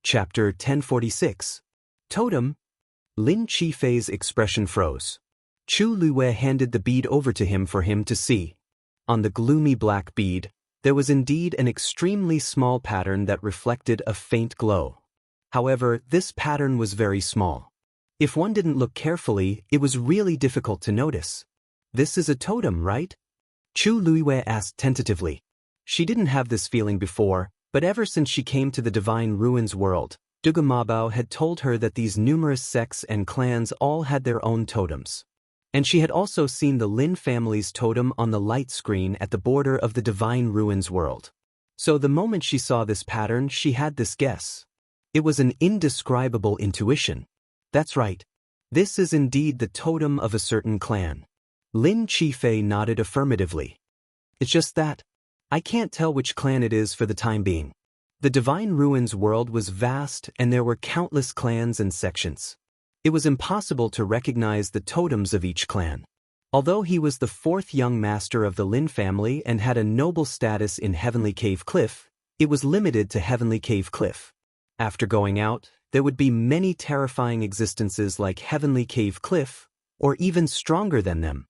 Chapter 1046. Totem. Lin Qifei's expression froze. Chu Luwei handed the bead over to him for him to see. On the gloomy black bead, there was indeed an extremely small pattern that reflected a faint glow. However, this pattern was very small. If one didn't look carefully, it was really difficult to notice. This is a totem, right? Chu Luwei asked tentatively. She didn't have this feeling before, but ever since she came to the Divine Ruins world, Duga Mabao had told her that these numerous sects and clans all had their own totems. And she had also seen the Lin family's totem on the light screen at the border of the Divine Ruins world. So the moment she saw this pattern, she had this guess. It was an indescribable intuition. That's right. This is indeed the totem of a certain clan. Lin Qifei nodded affirmatively. It's just that I can't tell which clan it is for the time being. The Divine Ruins world was vast and there were countless clans and sections. It was impossible to recognize the totems of each clan. Although he was the fourth young master of the Lin family and had a noble status in Heavenly Cave Cliff, it was limited to Heavenly Cave Cliff. After going out, there would be many terrifying existences like Heavenly Cave Cliff, or even stronger than them.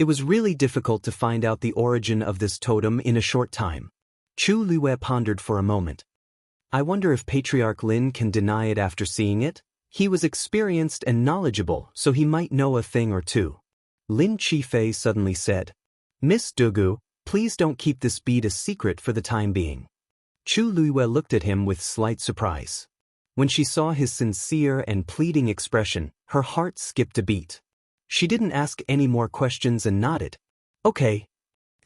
It was really difficult to find out the origin of this totem in a short time. Chu Luwei pondered for a moment. I wonder if Patriarch Lin can deny it after seeing it? He was experienced and knowledgeable, so he might know a thing or two. Lin Qifei suddenly said, Miss Dugu, please don't keep this bead a secret for the time being. Chu Luwei looked at him with slight surprise. When she saw his sincere and pleading expression, her heart skipped a beat. She didn't ask any more questions and nodded. Okay.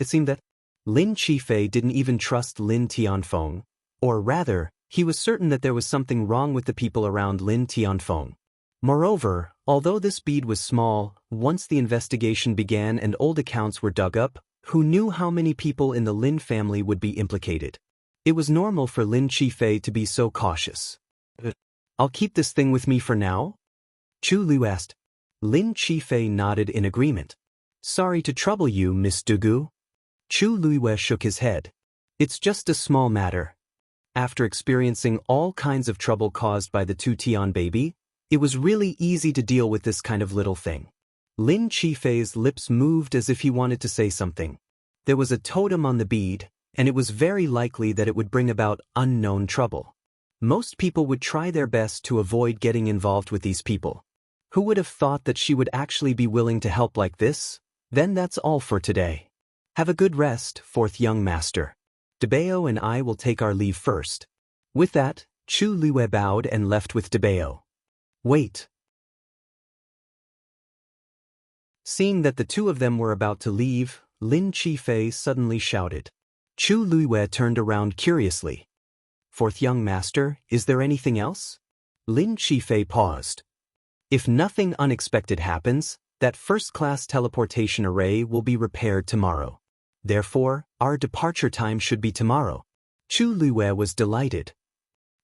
It seemed that Lin Qifei didn't even trust Lin Tianfeng, or rather, he was certain that there was something wrong with the people around Lin Tianfeng. Moreover, although this bead was small, once the investigation began and old accounts were dug up, who knew how many people in the Lin family would be implicated? It was normal for Lin Qifei to be so cautious. I'll keep this thing with me for now? Chu Lu asked. Lin Qifei nodded in agreement. Sorry to trouble you, Miss Dugu. Chu Luwei shook his head. It's just a small matter. After experiencing all kinds of trouble caused by the two Tian baby, it was really easy to deal with this kind of little thing. Lin Qifei's lips moved as if he wanted to say something. There was a totem on the bead, and it was very likely that it would bring about unknown trouble. Most people would try their best to avoid getting involved with these people. Who would have thought that she would actually be willing to help like this? Then that's all for today. Have a good rest, fourth young master. Debao and I will take our leave first. With that, Chu Luwei bowed and left with Debao. Wait. Seeing that the two of them were about to leave, Lin Qifei suddenly shouted. Chu Luwei turned around curiously. Fourth young master, is there anything else? Lin Qifei paused. If nothing unexpected happens, that first-class teleportation array will be repaired tomorrow. Therefore, our departure time should be tomorrow. Chu Luwei was delighted.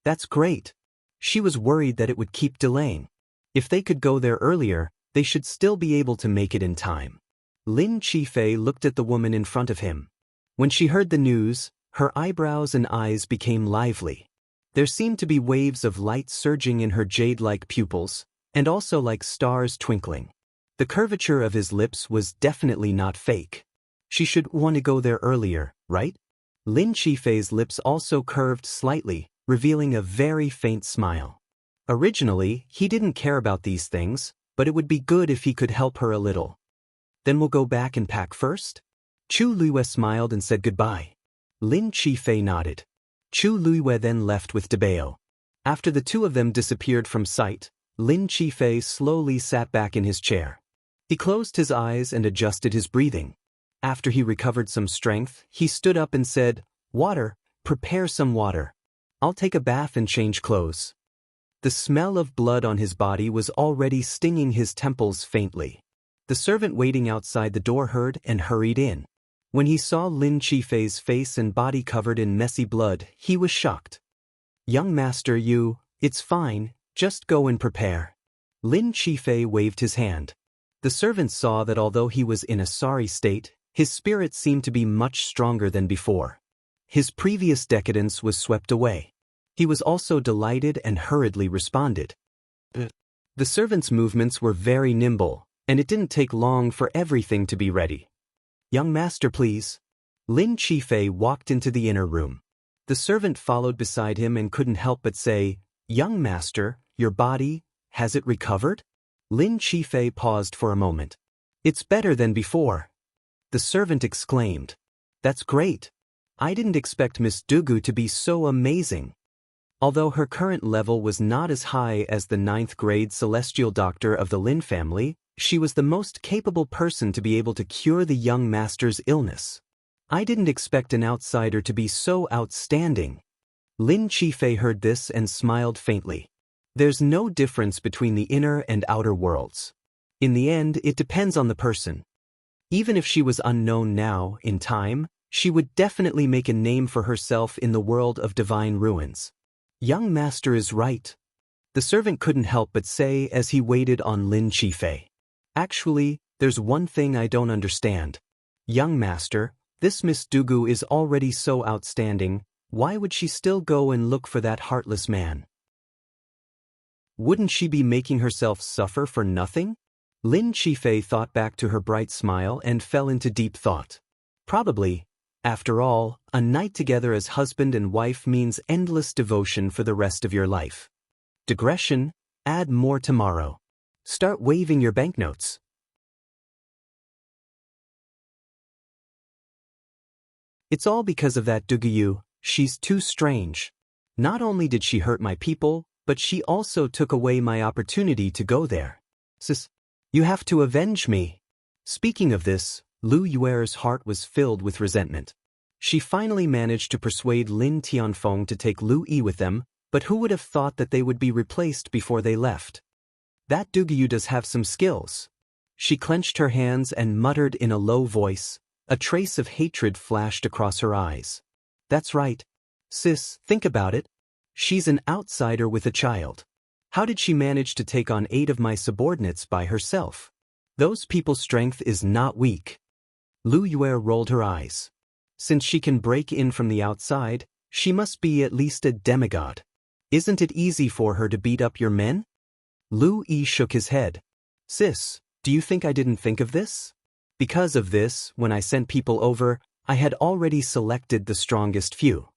That's great. She was worried that it would keep delaying. If they could go there earlier, they should still be able to make it in time. Lin Qifei looked at the woman in front of him. When she heard the news, her eyebrows and eyes became lively. There seemed to be waves of light surging in her jade-like pupils, and also like stars twinkling. The curvature of his lips was definitely not fake. She should want to go there earlier, right? Lin Qifei's lips also curved slightly, revealing a very faint smile. Originally, he didn't care about these things, but it would be good if he could help her a little. Then we'll go back and pack first? Chu Luwei smiled and said goodbye. Lin Qifei nodded. Chu Luwei then left with Debao. After the two of them disappeared from sight, Lin Qifei slowly sat back in his chair. He closed his eyes and adjusted his breathing. After he recovered some strength, he stood up and said, Water, prepare some water. I'll take a bath and change clothes. The smell of blood on his body was already stinging his temples faintly. The servant waiting outside the door heard and hurried in. When he saw Lin Qifei's face and body covered in messy blood, he was shocked. Young master, it's fine, just go and prepare. Lin Qifei waved his hand. The servant saw that although he was in a sorry state, his spirit seemed to be much stronger than before. His previous decadence was swept away. He was also delighted and hurriedly responded. The servant's movements were very nimble, and it didn't take long for everything to be ready. Young master, please. Lin Qifei walked into the inner room. The servant followed beside him and couldn't help but say, Young master, your body, has it recovered? Lin Qifei paused for a moment. It's better than before. The servant exclaimed. That's great. I didn't expect Miss Dugu to be so amazing. Although her current level was not as high as the 9th grade celestial doctor of the Lin family, she was the most capable person to be able to cure the young master's illness. I didn't expect an outsider to be so outstanding. Lin Qifei heard this and smiled faintly. There's no difference between the inner and outer worlds. In the end, it depends on the person. Even if she was unknown now, in time, she would definitely make a name for herself in the world of divine ruins. Young master is right. The servant couldn't help but say as he waited on Lin Qifei. Actually, there's one thing I don't understand. Young master, this Miss Dugu is already so outstanding, why would she still go and look for that heartless man? Wouldn't she be making herself suffer for nothing? Lin Qifei thought back to her bright smile and fell into deep thought. Probably. After all, a night together as husband and wife means endless devotion for the rest of your life. Digression, add more tomorrow. Start waving your banknotes. It's all because of that Duguyu, she's too strange. Not only did she hurt my people, but she also took away my opportunity to go there. Sis, you have to avenge me. Speaking of this, Lu Yuer's heart was filled with resentment. She finally managed to persuade Lin Tianfeng to take Lu Yi with them, but who would have thought that they would be replaced before they left? That Duguyu does have some skills. She clenched her hands and muttered in a low voice. A trace of hatred flashed across her eyes. That's right. Sis, think about it. She's an outsider with a child. How did she manage to take on 8 of my subordinates by herself? Those people's strength is not weak. Lu Yuer rolled her eyes. Since she can break in from the outside, she must be at least a demigod. Isn't it easy for her to beat up your men? Lu Yi shook his head. Sis, do you think I didn't think of this? Because of this, when I sent people over, I had already selected the strongest few.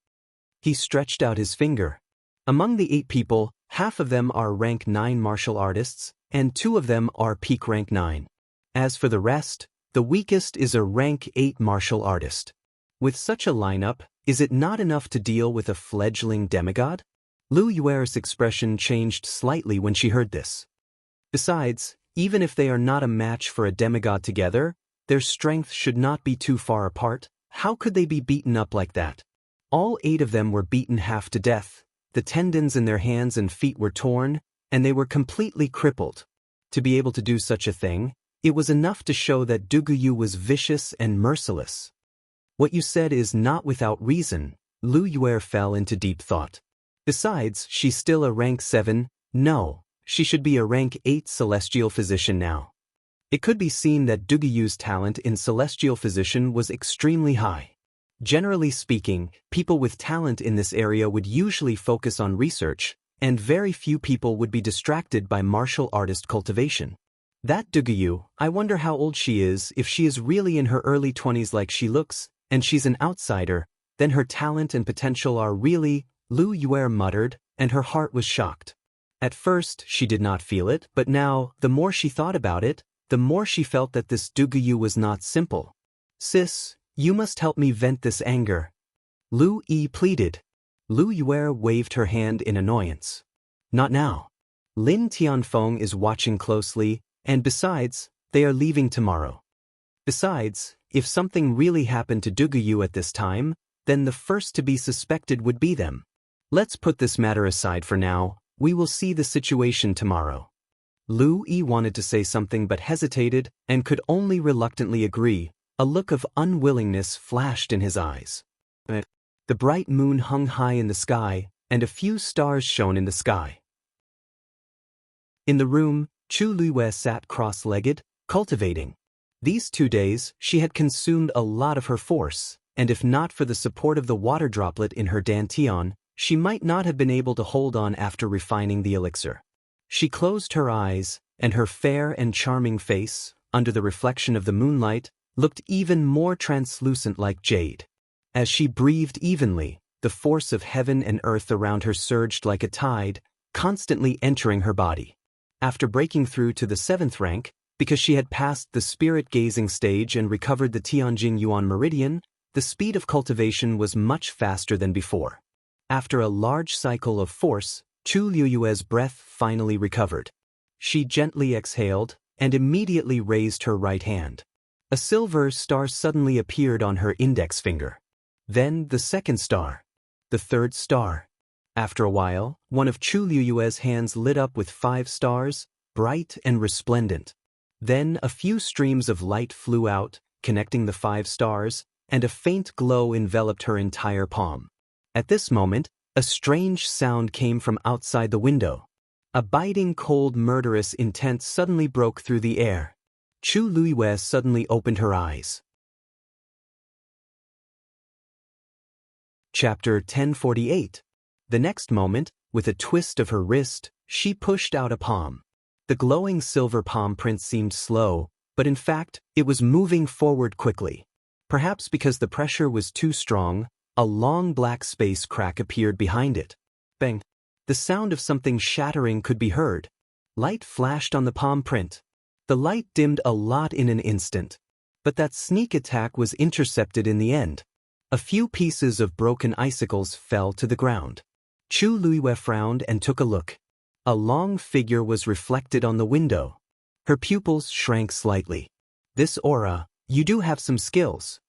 He stretched out his finger. Among the 8 people, half of them are rank 9 martial artists, and 2 of them are peak rank 9. As for the rest, the weakest is a rank 8 martial artist. With such a lineup, is it not enough to deal with a fledgling demigod? Lu Yuer's expression changed slightly when she heard this. Besides, even if they are not a match for a demigod together, their strength should not be too far apart. How could they be beaten up like that? All 8 of them were beaten half to death, the tendons in their hands and feet were torn, and they were completely crippled. To be able to do such a thing, it was enough to show that Duguyu was vicious and merciless. What you said is not without reason. Lu Yuer fell into deep thought. Besides, she's still a rank 7, no, she should be a rank 8 celestial physician now. It could be seen that Duguyu's talent in celestial physician was extremely high. Generally speaking, people with talent in this area would usually focus on research, and very few people would be distracted by martial artist cultivation. That Duguyu, I wonder how old she is. If she is really in her early 20s like she looks, and she's an outsider, then her talent and potential are really, Lu Yuer muttered, and her heart was shocked. At first, she did not feel it, but now, the more she thought about it, the more she felt that this Duguyu was not simple. Sis, you must help me vent this anger. Lu Yi pleaded. Lu Yuer waved her hand in annoyance. Not now. Lin Tianfeng is watching closely, and besides, they are leaving tomorrow. Besides, if something really happened to Duguyu at this time, then the first to be suspected would be them. Let's put this matter aside for now, we will see the situation tomorrow. Lu Yi wanted to say something but hesitated and could only reluctantly agree. A look of unwillingness flashed in his eyes. The bright moon hung high in the sky, and a few stars shone in the sky. In the room, Chu Luiyue sat cross-legged, cultivating. These 2 days, she had consumed a lot of her force, and if not for the support of the water droplet in her dantian, She might not have been able to hold on after refining the elixir. She closed her eyes, and her fair and charming face, under the reflection of the moonlight, looked even more translucent like jade. As she breathed evenly, the force of heaven and earth around her surged like a tide, constantly entering her body. After breaking through to the 7th rank, because she had passed the spirit-gazing stage and recovered the Tianjin Yuan meridian, the speed of cultivation was much faster than before. After a large cycle of force, Chu Liyue's breath finally recovered. She gently exhaled and immediately raised her right hand. A silver star suddenly appeared on her index finger. Then the 2nd star. The 3rd star. After a while, one of Chu Liyue's hands lit up with 5 stars, bright and resplendent. Then a few streams of light flew out, connecting the 5 stars, and a faint glow enveloped her entire palm. At this moment, a strange sound came from outside the window. A biting cold murderous intent suddenly broke through the air. Chu Liyue suddenly opened her eyes. Chapter 1048. The next moment, with a twist of her wrist, she pushed out a palm. The glowing silver palm print seemed slow, but in fact, it was moving forward quickly. Perhaps because the pressure was too strong, a long black space crack appeared behind it. Bang! The sound of something shattering could be heard. Light flashed on the palm print. The light dimmed a lot in an instant. But that sneak attack was intercepted in the end. A few pieces of broken icicles fell to the ground. Chu Liyue frowned and took a look. A long figure was reflected on the window. Her pupils shrank slightly. This aura, you do have some skills.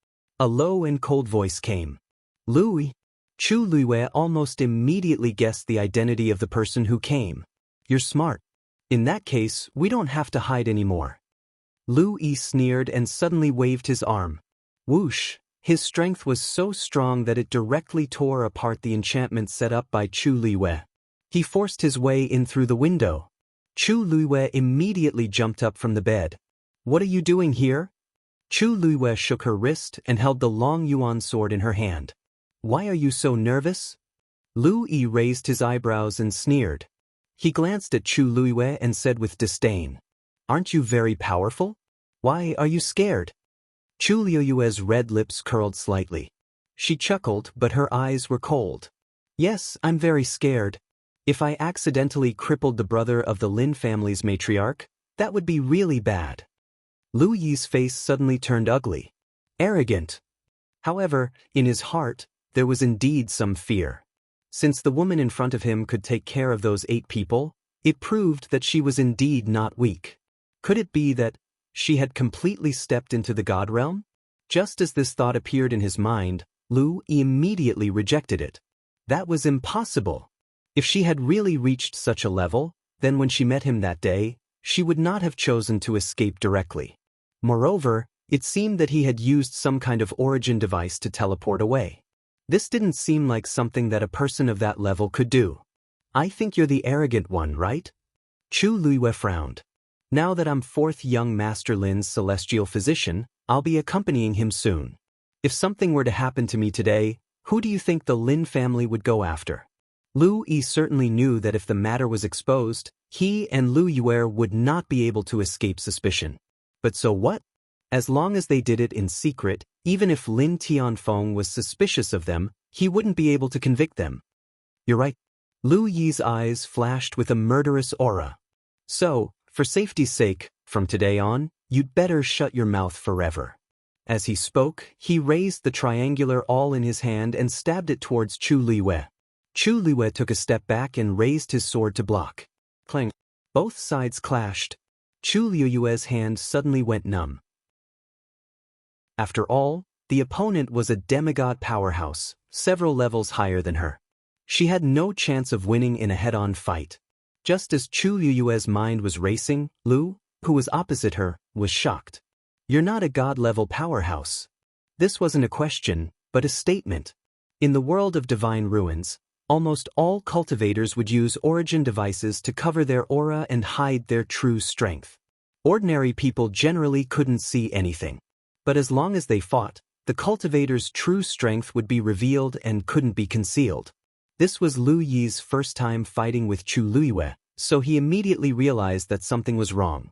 A low and cold voice came. Louis. Chu Liyue almost immediately guessed the identity of the person who came. You're smart. In that case, we don't have to hide anymore. Lu Yi sneered and suddenly waved his arm. Whoosh! His strength was so strong that it directly tore apart the enchantment set up by Chu Liyue. He forced his way in through the window. Chu Liyue immediately jumped up from the bed. What are you doing here? Chu Liyue shook her wrist and held the long yuan sword in her hand. Why are you so nervous? Lu Yi raised his eyebrows and sneered. He glanced at Chu Liyue and said with disdain, Aren't you very powerful? Why are you scared? Chu Liyue's red lips curled slightly. She chuckled, but her eyes were cold. Yes, I'm very scared. If I accidentally crippled the brother of the Lin family's matriarch, that would be really bad. Lu Yi's face suddenly turned ugly. Arrogant. However, in his heart, there was indeed some fear. Since the woman in front of him could take care of those 8 people, it proved that she was indeed not weak. Could it be that she had completely stepped into the God realm? Just as this thought appeared in his mind, Lu Yi immediately rejected it. That was impossible. If she had really reached such a level, then when she met him that day, she would not have chosen to escape directly. Moreover, it seemed that he had used some kind of origin device to teleport away. This didn't seem like something that a person of that level could do. I think you're the arrogant one, right? Chu Liyue frowned. Now that I'm 4th young Master Lin's celestial physician, I'll be accompanying him soon. If something were to happen to me today, who do you think the Lin family would go after? Lu Yi certainly knew that if the matter was exposed, he and Lu Yue would not be able to escape suspicion. But so what? As long as they did it in secret, even if Lin Tianfeng was suspicious of them, he wouldn't be able to convict them. You're right. Lu Yi's eyes flashed with a murderous aura. So, for safety's sake, from today on, you'd better shut your mouth forever. As he spoke, he raised the triangular awl in his hand and stabbed it towards Chu Liyue. Chu Liyue took a step back and raised his sword to block. Clang. Both sides clashed. Chu Liyue's hand suddenly went numb. After all, the opponent was a demigod powerhouse, several levels higher than her. She had no chance of winning in a head-on fight. Just as Chu Liyue's mind was racing, Lu, who was opposite her, was shocked. You're not a god-level powerhouse. This wasn't a question, but a statement. In the world of divine ruins, almost all cultivators would use origin devices to cover their aura and hide their true strength. Ordinary people generally couldn't see anything. But as long as they fought, the cultivator's true strength would be revealed and couldn't be concealed. This was Lu Yi's first time fighting with Chu Luiyue, so he immediately realized that something was wrong.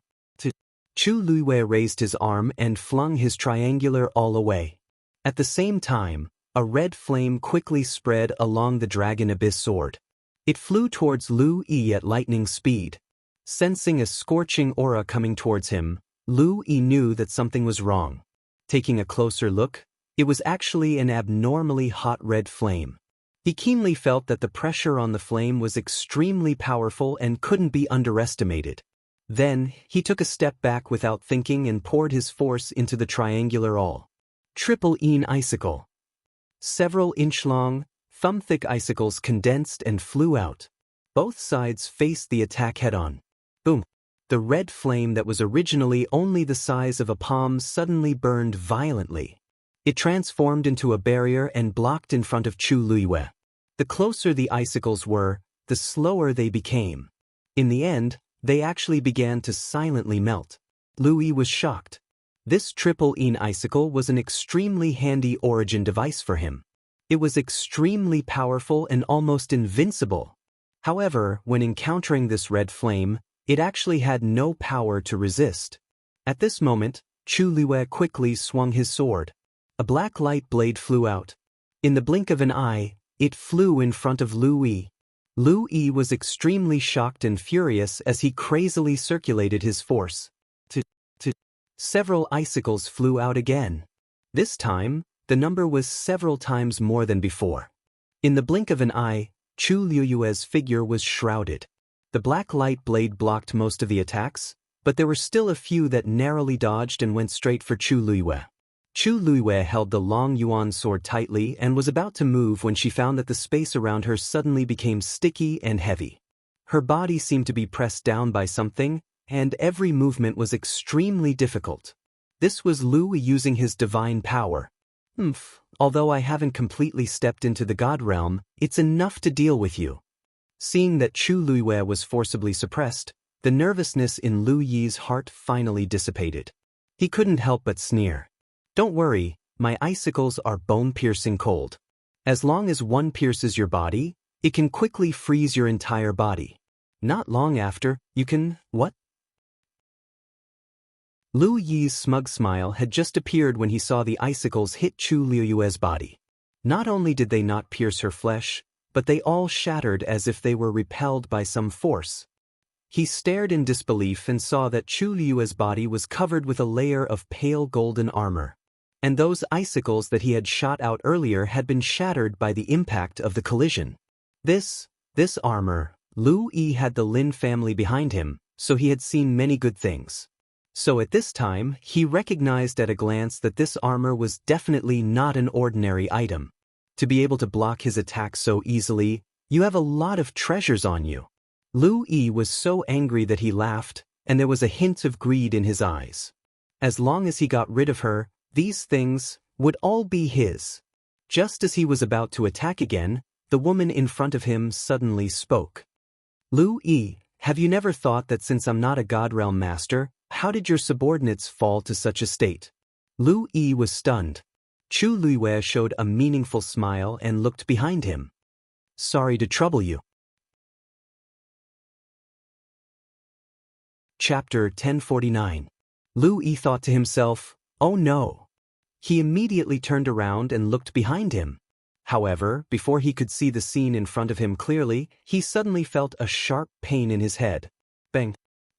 Chu Luiyue raised his arm and flung his triangular all away. At the same time, a red flame quickly spread along the Dragon Abyss sword. It flew towards Lu Yi at lightning speed. Sensing a scorching aura coming towards him, Lu Yi knew that something was wrong. Taking a closer look, it was actually an abnormally hot red flame. He keenly felt that the pressure on the flame was extremely powerful and couldn't be underestimated. Then, he took a step back without thinking and poured his force into the triangular all. Triple Een icicle. Several inch-long, thumb-thick icicles condensed and flew out. Both sides faced the attack head-on. Boom! The red flame that was originally only the size of a palm suddenly burned violently. It transformed into a barrier and blocked in front of Chu Luiyue. The closer the icicles were, the slower they became. In the end, they actually began to silently melt. Lu Yi was shocked. This triple Een icicle was an extremely handy origin device for him. It was extremely powerful and almost invincible. However, when encountering this red flame, it actually had no power to resist. At this moment, Chu Luiyue quickly swung his sword. A black light blade flew out. In the blink of an eye, it flew in front of Lu Yi. Lu Yi was extremely shocked and furious as he crazily circulated his force. Several icicles flew out again. This time, the number was several times more than before. In the blink of an eye, Chu Luiyue's figure was shrouded. The black light blade blocked most of the attacks, but there were still a few that narrowly dodged and went straight for Chu Luiyue. Chu Luiyue held the long yuan sword tightly and was about to move when she found that the space around her suddenly became sticky and heavy. Her body seemed to be pressed down by something, and every movement was extremely difficult. This was Lu using his divine power. Although I haven't completely stepped into the god realm, it's enough to deal with you. Seeing that Chu Luiyue was forcibly suppressed, the nervousness in Lu Yi's heart finally dissipated. He couldn't help but sneer. Don't worry, my icicles are bone-piercing cold. As long as one pierces your body, it can quickly freeze your entire body. Not long after, you can, what? Lu Yi's smug smile had just appeared when he saw the icicles hit Chu Luiyue's body. Not only did they not pierce her flesh, but they all shattered as if they were repelled by some force. He stared in disbelief and saw that Chu Luiyue's body was covered with a layer of pale golden armor. And those icicles that he had shot out earlier had been shattered by the impact of the collision. This armor, Lu Yi had the Lin family behind him, so he had seen many good things. So at this time, he recognized at a glance that this armor was definitely not an ordinary item. To be able to block his attack so easily, you have a lot of treasures on you. Lu Yi was so angry that he laughed, and there was a hint of greed in his eyes. As long as he got rid of her, these things would all be his. Just as he was about to attack again, the woman in front of him suddenly spoke. Lu Yi, have you never thought that since I'm not a God Realm master, how did your subordinates fall to such a state? Lu Yi was stunned. Chu Luiyue showed a meaningful smile and looked behind him. Sorry to trouble you. Chapter 1049. Lu Yi thought to himself, oh no. He immediately turned around and looked behind him. However, before he could see the scene in front of him clearly, he suddenly felt a sharp pain in his head. Bang!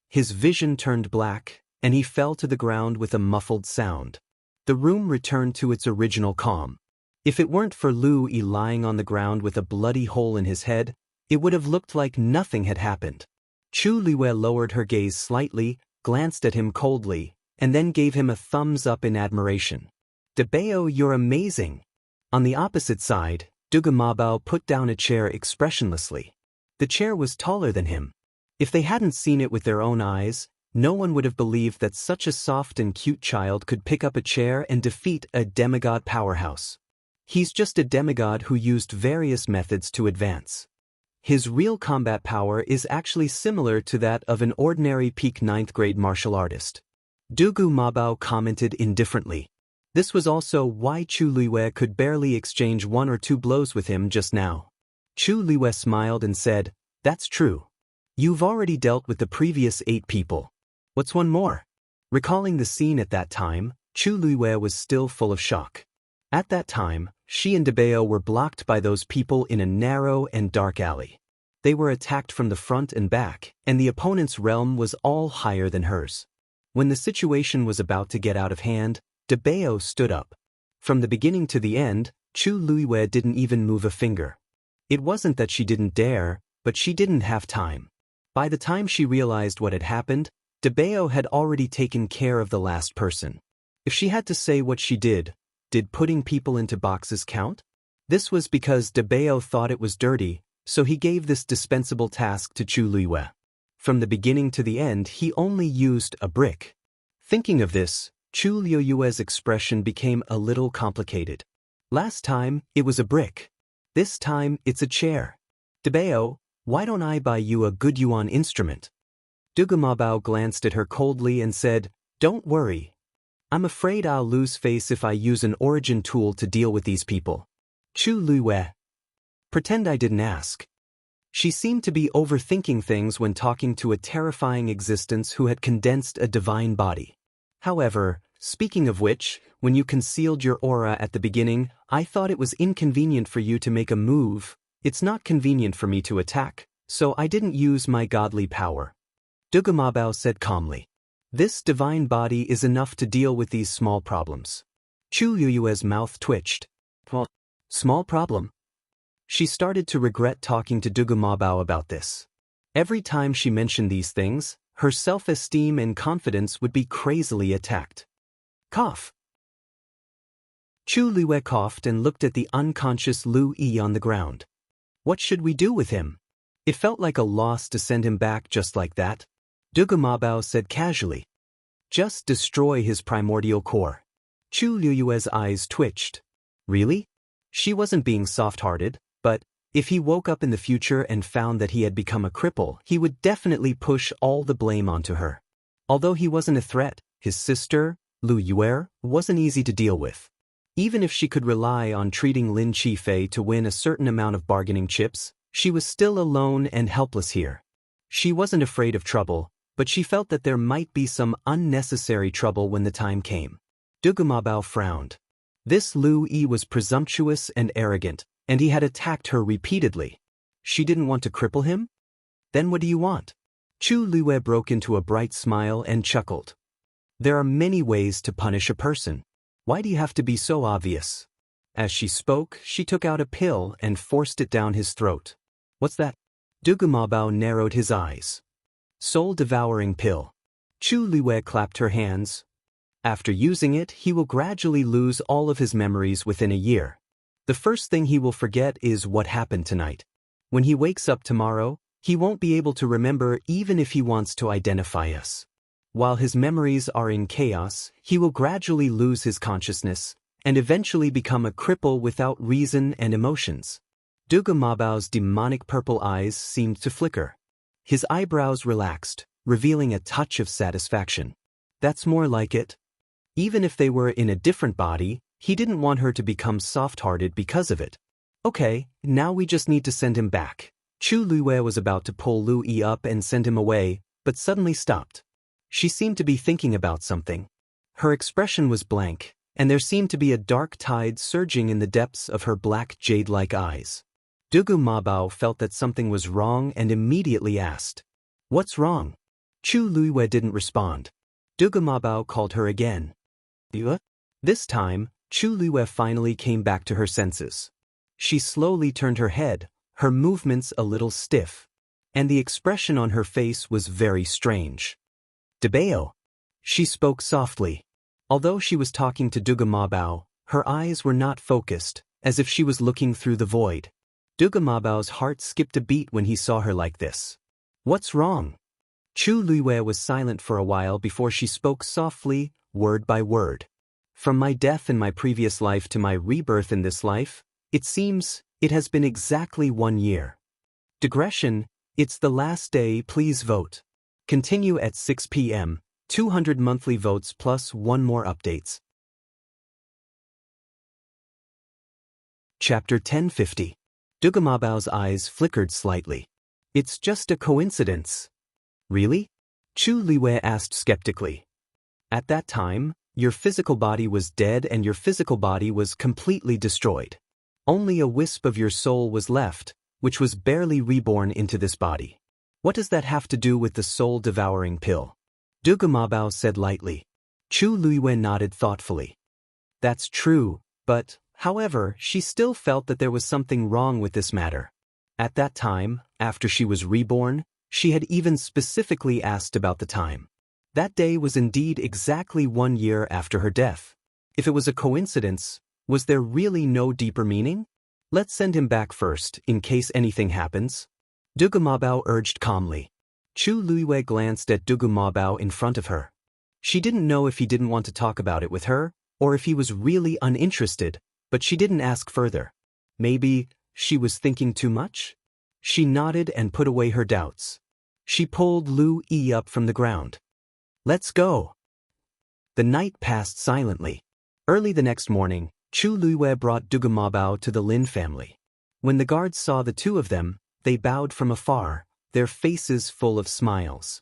His vision turned black, and he fell to the ground with a muffled sound. The room returned to its original calm. If it weren't for Lu Yi lying on the ground with a bloody hole in his head, it would have looked like nothing had happened. Chu Luiyue lowered her gaze slightly, glanced at him coldly, and then gave him a thumbs up in admiration. Dabeo, you're amazing. On the opposite side, Dugu Mabao put down a chair expressionlessly. The chair was taller than him. If they hadn't seen it with their own eyes, no one would have believed that such a soft and cute child could pick up a chair and defeat a demigod powerhouse. He's just a demigod who used various methods to advance. His real combat power is actually similar to that of an ordinary peak 9th grade martial artist. Dugu Mabao commented indifferently. This was also why Chu Luiyue could barely exchange one or two blows with him just now. Chu Liwei smiled and said, "That's true. You've already dealt with the previous 8 people. What's one more?" Recalling the scene at that time, Chu Liwei was still full of shock. At that time, she and Dabeo were blocked by those people in a narrow and dark alley. They were attacked from the front and back, and the opponent's realm was all higher than hers. When the situation was about to get out of hand, Dabeo stood up. From the beginning to the end, Chu Liwei didn't even move a finger. It wasn't that she didn't dare, but she didn't have time. By the time she realized what had happened, Dabeo had already taken care of the last person. If she had to say what she did putting people into boxes count? This was because Dabeo thought it was dirty, so he gave this dispensable task to Chu Liwei. From the beginning to the end, he only used a brick. Thinking of this, Chu Liu's expression became a little complicated. Last time, it was a brick. This time, it's a chair. Dabeo, why don't I buy you a good yuan instrument? Dugamabao glanced at her coldly and said, "Don't worry. I'm afraid I'll lose face if I use an origin tool to deal with these people." Chu Liwei. Pretend I didn't ask. She seemed to be overthinking things when talking to a terrifying existence who had condensed a divine body. However, speaking of which, when you concealed your aura at the beginning, I thought it was inconvenient for you to make a move. It's not convenient for me to attack, so I didn't use my godly power. Dugamabao said calmly. This divine body is enough to deal with these small problems. Chu Liu's mouth twitched. Well, small problem? She started to regret talking to Dugamabao about this. Every time she mentioned these things, her self-esteem and confidence would be crazily attacked. Cough. Chu Liwei coughed and looked at the unconscious Lu Yi on the ground. What should we do with him? It felt like a loss to send him back just like that. Dugamabao said casually. Just destroy his primordial core. Chu Liu's eyes twitched. Really? She wasn't being soft-hearted, but if he woke up in the future and found that he had become a cripple, he would definitely push all the blame onto her. Although he wasn't a threat, his sister, Lu Yue, wasn't easy to deal with. Even if she could rely on treating Lin Qifei to win a certain amount of bargaining chips, she was still alone and helpless here. She wasn't afraid of trouble, but she felt that there might be some unnecessary trouble when the time came. Dugamabao frowned. This Lu Yi was presumptuous and arrogant, and he had attacked her repeatedly. She didn't want to cripple him? Then what do you want? Chu Liwei broke into a bright smile and chuckled. There are many ways to punish a person. Why do you have to be so obvious? As she spoke, she took out a pill and forced it down his throat. What's that? Dugamabao narrowed his eyes. Soul-devouring pill. Chu Liwei clapped her hands. After using it, he will gradually lose all of his memories within a year. The first thing he will forget is what happened tonight. When he wakes up tomorrow, he won't be able to remember even if he wants to identify us. While his memories are in chaos, he will gradually lose his consciousness and eventually become a cripple without reason and emotions. Dugamabao's demonic purple eyes seemed to flicker. His eyebrows relaxed, revealing a touch of satisfaction. That's more like it. Even if they were in a different body, he didn't want her to become soft-hearted because of it. Okay, now we just need to send him back. Chu Liwei was about to pull Lu Yi up and send him away, but suddenly stopped. She seemed to be thinking about something. Her expression was blank, and there seemed to be a dark tide surging in the depths of her black jade-like eyes. Dugumabao felt that something was wrong and immediately asked, "What's wrong?" Chu Liwei didn't respond. Dugumabao called her again. This time, Chu Liwei finally came back to her senses. She slowly turned her head, her movements a little stiff, and the expression on her face was very strange. "Dabeo." She spoke softly. Although she was talking to Dugamabao, her eyes were not focused, as if she was looking through the void. Dugamabao's heart skipped a beat when he saw her like this. "What's wrong?" Chu Liwei was silent for a while before she spoke softly, word by word. "From my death in my previous life to my rebirth in this life, it seems it has been exactly 1 year. Digression, it's the last day, please vote. Continue at 6 p.m., 200 monthly votes plus 1 more updates." Chapter 1050. Dugamabao's eyes flickered slightly. It's just a coincidence. Really? Chu Liwei asked skeptically. At that time, your physical body was dead and your physical body was completely destroyed. Only a wisp of your soul was left, which was barely reborn into this body. What does that have to do with the soul-devouring pill? Dugamabao said lightly. Chu Liwei nodded thoughtfully. That's true, but, however, she still felt that there was something wrong with this matter. At that time, after she was reborn, she had even specifically asked about the time. That day was indeed exactly 1 year after her death. If it was a coincidence, was there really no deeper meaning? Let's send him back first, in case anything happens. Dugamabao urged calmly. Chu Liwei glanced at Dugamabao in front of her. She didn't know if he didn't want to talk about it with her, or if he was really uninterested, but she didn't ask further. Maybe she was thinking too much? She nodded and put away her doubts. She pulled Lu Yi up from the ground. Let's go. The night passed silently. Early the next morning, Chu Liwei brought Dugamabao to the Lin family. When the guards saw the two of them, they bowed from afar, their faces full of smiles.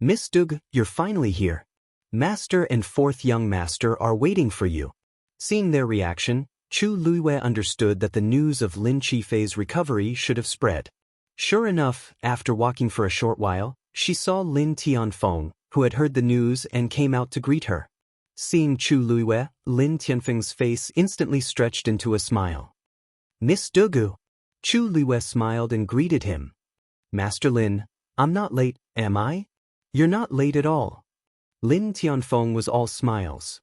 Miss Dug, you're finally here. Master and fourth young master are waiting for you. Seeing their reaction, Chu Liwei understood that the news of Lin Qifei's recovery should have spread. Sure enough, after walking for a short while, she saw Lin Tianfeng, who had heard the news and came out to greet her. Seeing Chu Liwei, Lin Tianfeng's face instantly stretched into a smile. Miss Dugu. Chu Liwei smiled and greeted him. Master Lin, I'm not late, am I? You're not late at all. Lin Tianfeng was all smiles.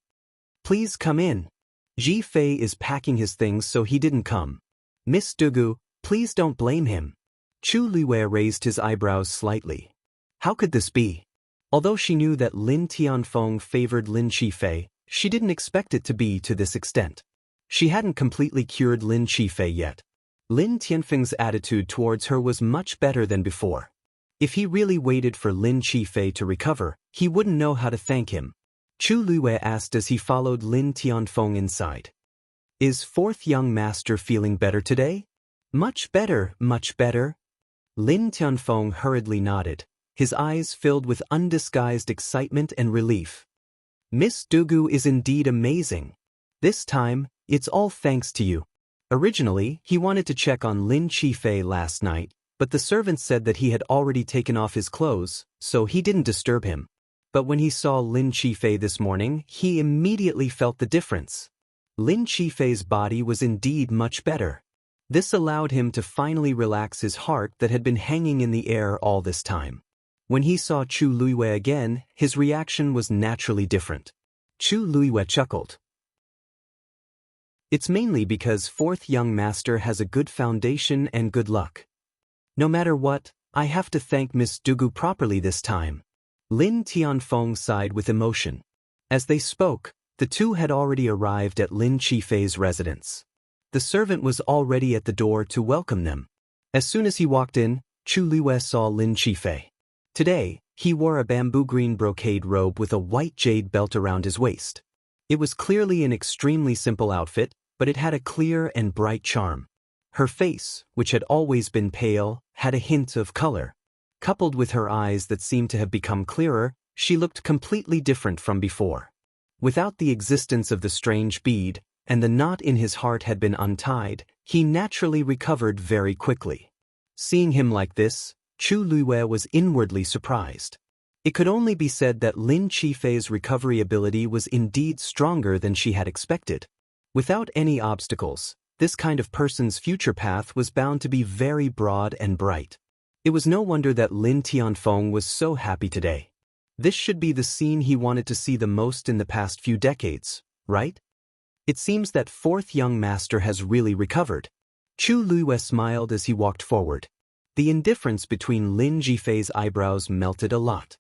Please come in. Ji Fei is packing his things so he didn't come. Miss Dugu, please don't blame him. Chu Liwei raised his eyebrows slightly. How could this be? Although she knew that Lin Tianfeng favored Lin Qifei, she didn't expect it to be to this extent. She hadn't completely cured Lin Qifei yet. Lin Tianfeng's attitude towards her was much better than before. If he really waited for Lin Qifei to recover, he wouldn't know how to thank him. Chu Liwei asked as he followed Lin Tianfeng inside. Is fourth young master feeling better today? Much better, much better. Lin Tianfeng hurriedly nodded, his eyes filled with undisguised excitement and relief. Miss Dugu is indeed amazing. This time, it's all thanks to you. Originally, he wanted to check on Lin Qifei last night, but the servant said that he had already taken off his clothes, so he didn't disturb him. But when he saw Lin Qifei this morning, he immediately felt the difference. Lin Qifei's body was indeed much better. This allowed him to finally relax his heart that had been hanging in the air all this time. When he saw Chu Liwei again, his reaction was naturally different. Chu Liwei chuckled. It's mainly because fourth young master has a good foundation and good luck. No matter what, I have to thank Miss Dugu properly this time. Lin Tianfeng sighed with emotion. As they spoke, the two had already arrived at Lin Qifei's residence. The servant was already at the door to welcome them. As soon as he walked in, Chu Liwei saw Lin Qifei. Today, he wore a bamboo green brocade robe with a white jade belt around his waist. It was clearly an extremely simple outfit, but it had a clear and bright charm. Her face, which had always been pale, had a hint of color. Coupled with her eyes that seemed to have become clearer, she looked completely different from before. Without the existence of the strange bead, and the knot in his heart had been untied, he naturally recovered very quickly. Seeing him like this, Chu Liwei was inwardly surprised. It could only be said that Lin Qifei's recovery ability was indeed stronger than she had expected. Without any obstacles, this kind of person's future path was bound to be very broad and bright. It was no wonder that Lin Tianfeng was so happy today. This should be the scene he wanted to see the most in the past few decades, right? It seems that fourth young master has really recovered. Chu Liwei smiled as he walked forward. The indifference between Lin Qifei's eyebrows melted a lot.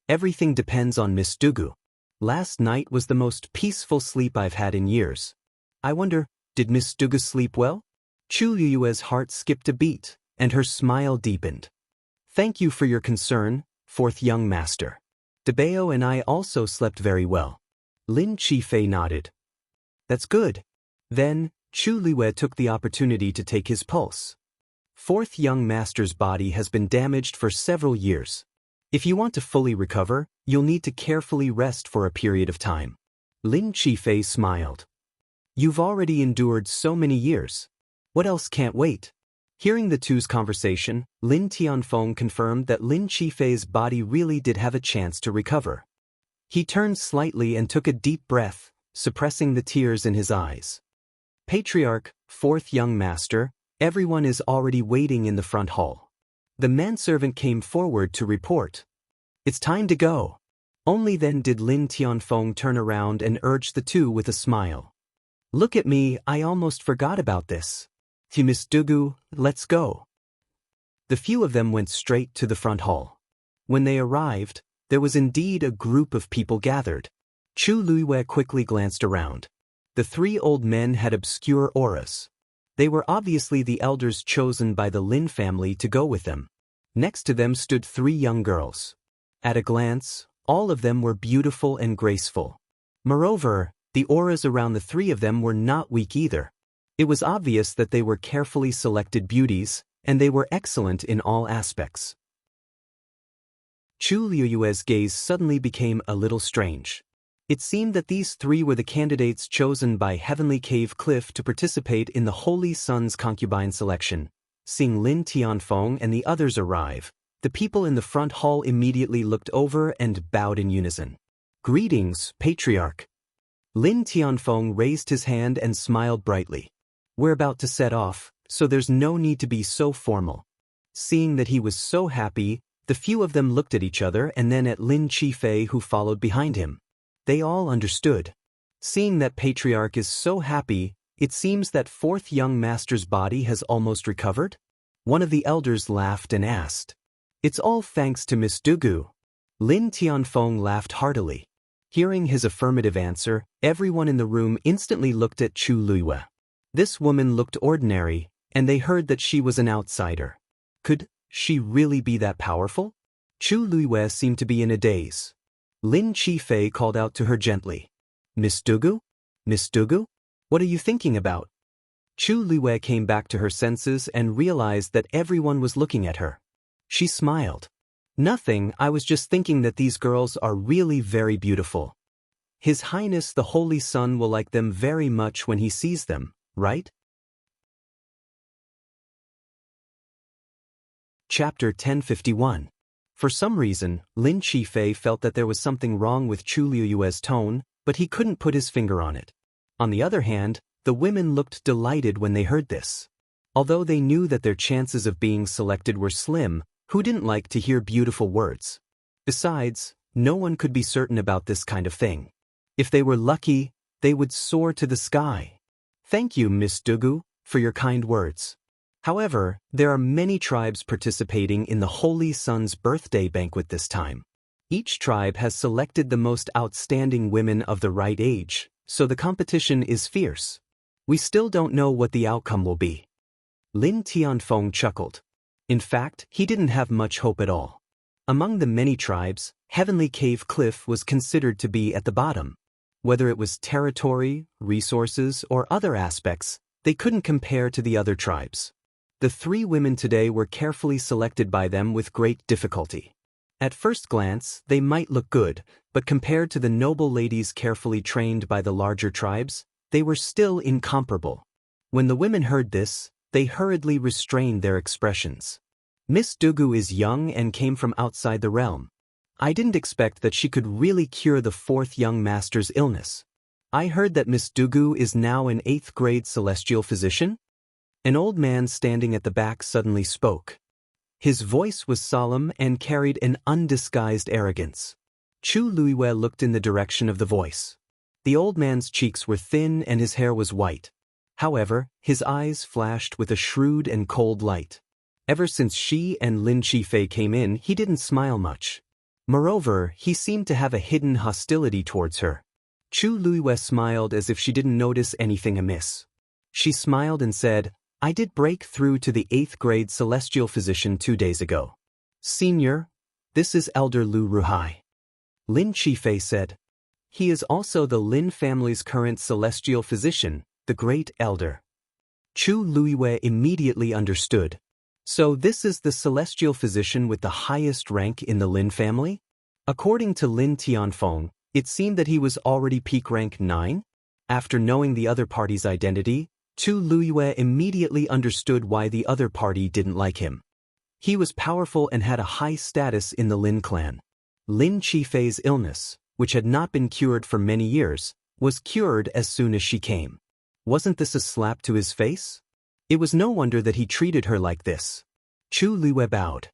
Everything depends on Miss Dugu. Last night was the most peaceful sleep I've had in years. I wonder, did Miss Dugu sleep well? Chu Liwei's heart skipped a beat, and her smile deepened. Thank you for your concern, fourth young master. Dabeo and I also slept very well. Lin Qifei nodded. That's good. Then, Chu Luiwei took the opportunity to take his pulse. Fourth young master's body has been damaged for several years. If you want to fully recover, you'll need to carefully rest for a period of time. Lin Qifei smiled. You've already endured so many years. What else can't wait? Hearing the two's conversation, Lin Tianfeng confirmed that Lin Qifei's body really did have a chance to recover. He turned slightly and took a deep breath, suppressing the tears in his eyes. Patriarch, fourth young master, everyone is already waiting in the front hall. The manservant came forward to report. It's time to go. Only then did Lin Tianfeng turn around and urge the two with a smile. Look at me, I almost forgot about this. Miss Dugu, let's go. The few of them went straight to the front hall. When they arrived, there was indeed a group of people gathered. Chu Luiwei quickly glanced around. The three old men had obscure auras. They were obviously the elders chosen by the Lin family to go with them. Next to them stood three young girls. At a glance, all of them were beautiful and graceful. Moreover, the auras around the three of them were not weak either. It was obvious that they were carefully selected beauties, and they were excellent in all aspects. Chu Luiwei's gaze suddenly became a little strange. It seemed that these three were the candidates chosen by Heavenly Cave Cliff to participate in the Holy Sun's concubine selection. Seeing Lin Tianfeng and the others arrive, the people in the front hall immediately looked over and bowed in unison. Greetings, Patriarch. Lin Tianfeng raised his hand and smiled brightly. We're about to set off, so there's no need to be so formal. Seeing that he was so happy, the few of them looked at each other and then at Lin Qifei, who followed behind him. They all understood. Seeing that Patriarch is so happy, it seems that fourth young master's body has almost recovered? One of the elders laughed and asked. It's all thanks to Miss Dugu. Lin Tianfeng laughed heartily. Hearing his affirmative answer, everyone in the room instantly looked at Chu Luiwei. This woman looked ordinary, and they heard that she was an outsider. Could she really be that powerful? Chu Luiwei seemed to be in a daze. Lin Qifei called out to her gently. Miss Dugu? Miss Dugu? What are you thinking about? Chu Luiwei came back to her senses and realized that everyone was looking at her. She smiled. Nothing, I was just thinking that these girls are really very beautiful. His Highness the Holy Sun will like them very much when he sees them, right? Chapter 1051. For some reason, Lin Qifei felt that there was something wrong with Chu Luiwei's tone, but he couldn't put his finger on it. On the other hand, the women looked delighted when they heard this. Although they knew that their chances of being selected were slim, who didn't like to hear beautiful words? Besides, no one could be certain about this kind of thing. If they were lucky, they would soar to the sky. Thank you, Miss Dugu, for your kind words. However, there are many tribes participating in the Holy Sun's birthday banquet this time. Each tribe has selected the most outstanding women of the right age, so the competition is fierce. We still don't know what the outcome will be. Lin Tianfeng chuckled. In fact, he didn't have much hope at all. Among the many tribes, Heavenly Cave Cliff was considered to be at the bottom. Whether it was territory, resources, or other aspects, they couldn't compare to the other tribes. The three women today were carefully selected by them with great difficulty. At first glance, they might look good, but compared to the noble ladies carefully trained by the larger tribes, they were still incomparable. When the women heard this, they hurriedly restrained their expressions. Miss Dugu is young and came from outside the realm. I didn't expect that she could really cure the fourth young master's illness. I heard that Miss Dugu is now an 8th grade celestial physician? An old man standing at the back suddenly spoke. His voice was solemn and carried an undisguised arrogance. Chu Luiwei looked in the direction of the voice. The old man's cheeks were thin and his hair was white. However, his eyes flashed with a shrewd and cold light. Ever since she and Lin Qifei came in, he didn't smile much. Moreover, he seemed to have a hidden hostility towards her. Chu Luiwei smiled as if she didn't notice anything amiss. She smiled and said, I did break through to the 8th grade celestial physician 2 days ago. Senior, this is Elder Lu Ruhai. Lin Qifei said. He is also the Lin family's current celestial physician, the great elder. Chu Luiwei immediately understood. So this is the celestial physician with the highest rank in the Lin family? According to Lin Tianfeng, it seemed that he was already peak rank 9? After knowing the other party's identity, Chu Luiwei immediately understood why the other party didn't like him. He was powerful and had a high status in the Lin clan. Lin Qifei's illness, which had not been cured for many years, was cured as soon as she came. Wasn't this a slap to his face? It was no wonder that he treated her like this. Chu Luiwei bowed.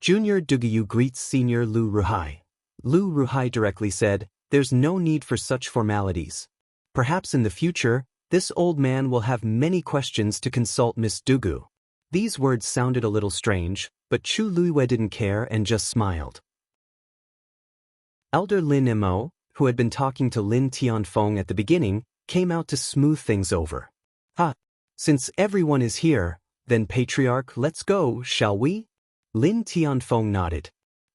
Junior Duguyu greets Senior Lu Ruhai. Lu Ruhai directly said, "There's no need for such formalities. Perhaps in the future, this old man will have many questions to consult Miss Dugu." These words sounded a little strange, but Chu Luiwei didn't care and just smiled. Elder Lin Mo, who had been talking to Lin Tianfeng at the beginning, came out to smooth things over. Since everyone is here, then Patriarch, let's go, shall we? Lin Tianfeng nodded.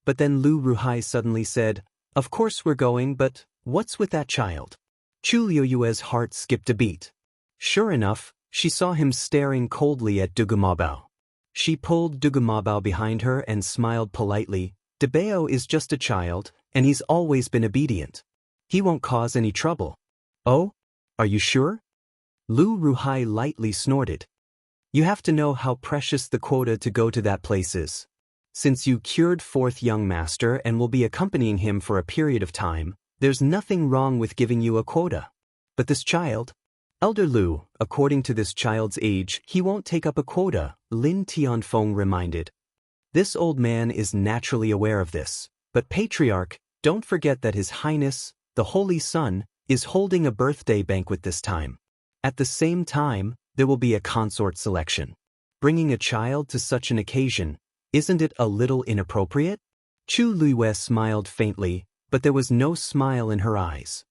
But then Lu Ruhai suddenly said, "Of course we're going, but what's with that child?" Chu Luiwei's heart skipped a beat. Sure enough, she saw him staring coldly at Dugumabao. She pulled Dugumabao behind her and smiled politely. "Dabao is just a child, and he's always been obedient. He won't cause any trouble." "Oh? Are you sure?" Lu Ruhai lightly snorted. "You have to know how precious the quota to go to that place is. Since you cured fourth young master and will be accompanying him for a period of time, there's nothing wrong with giving you a quota. But this child? Elder Lu, according to this child's age, he won't take up a quota," Lin Tianfeng reminded. "This old man is naturally aware of this, but Patriarch, don't forget that His Highness, the Holy Sun, is holding a birthday banquet this time. At the same time, there will be a consort selection. Bringing a child to such an occasion, isn't it a little inappropriate?" Chu Luiwei smiled faintly, but there was no smile in her eyes.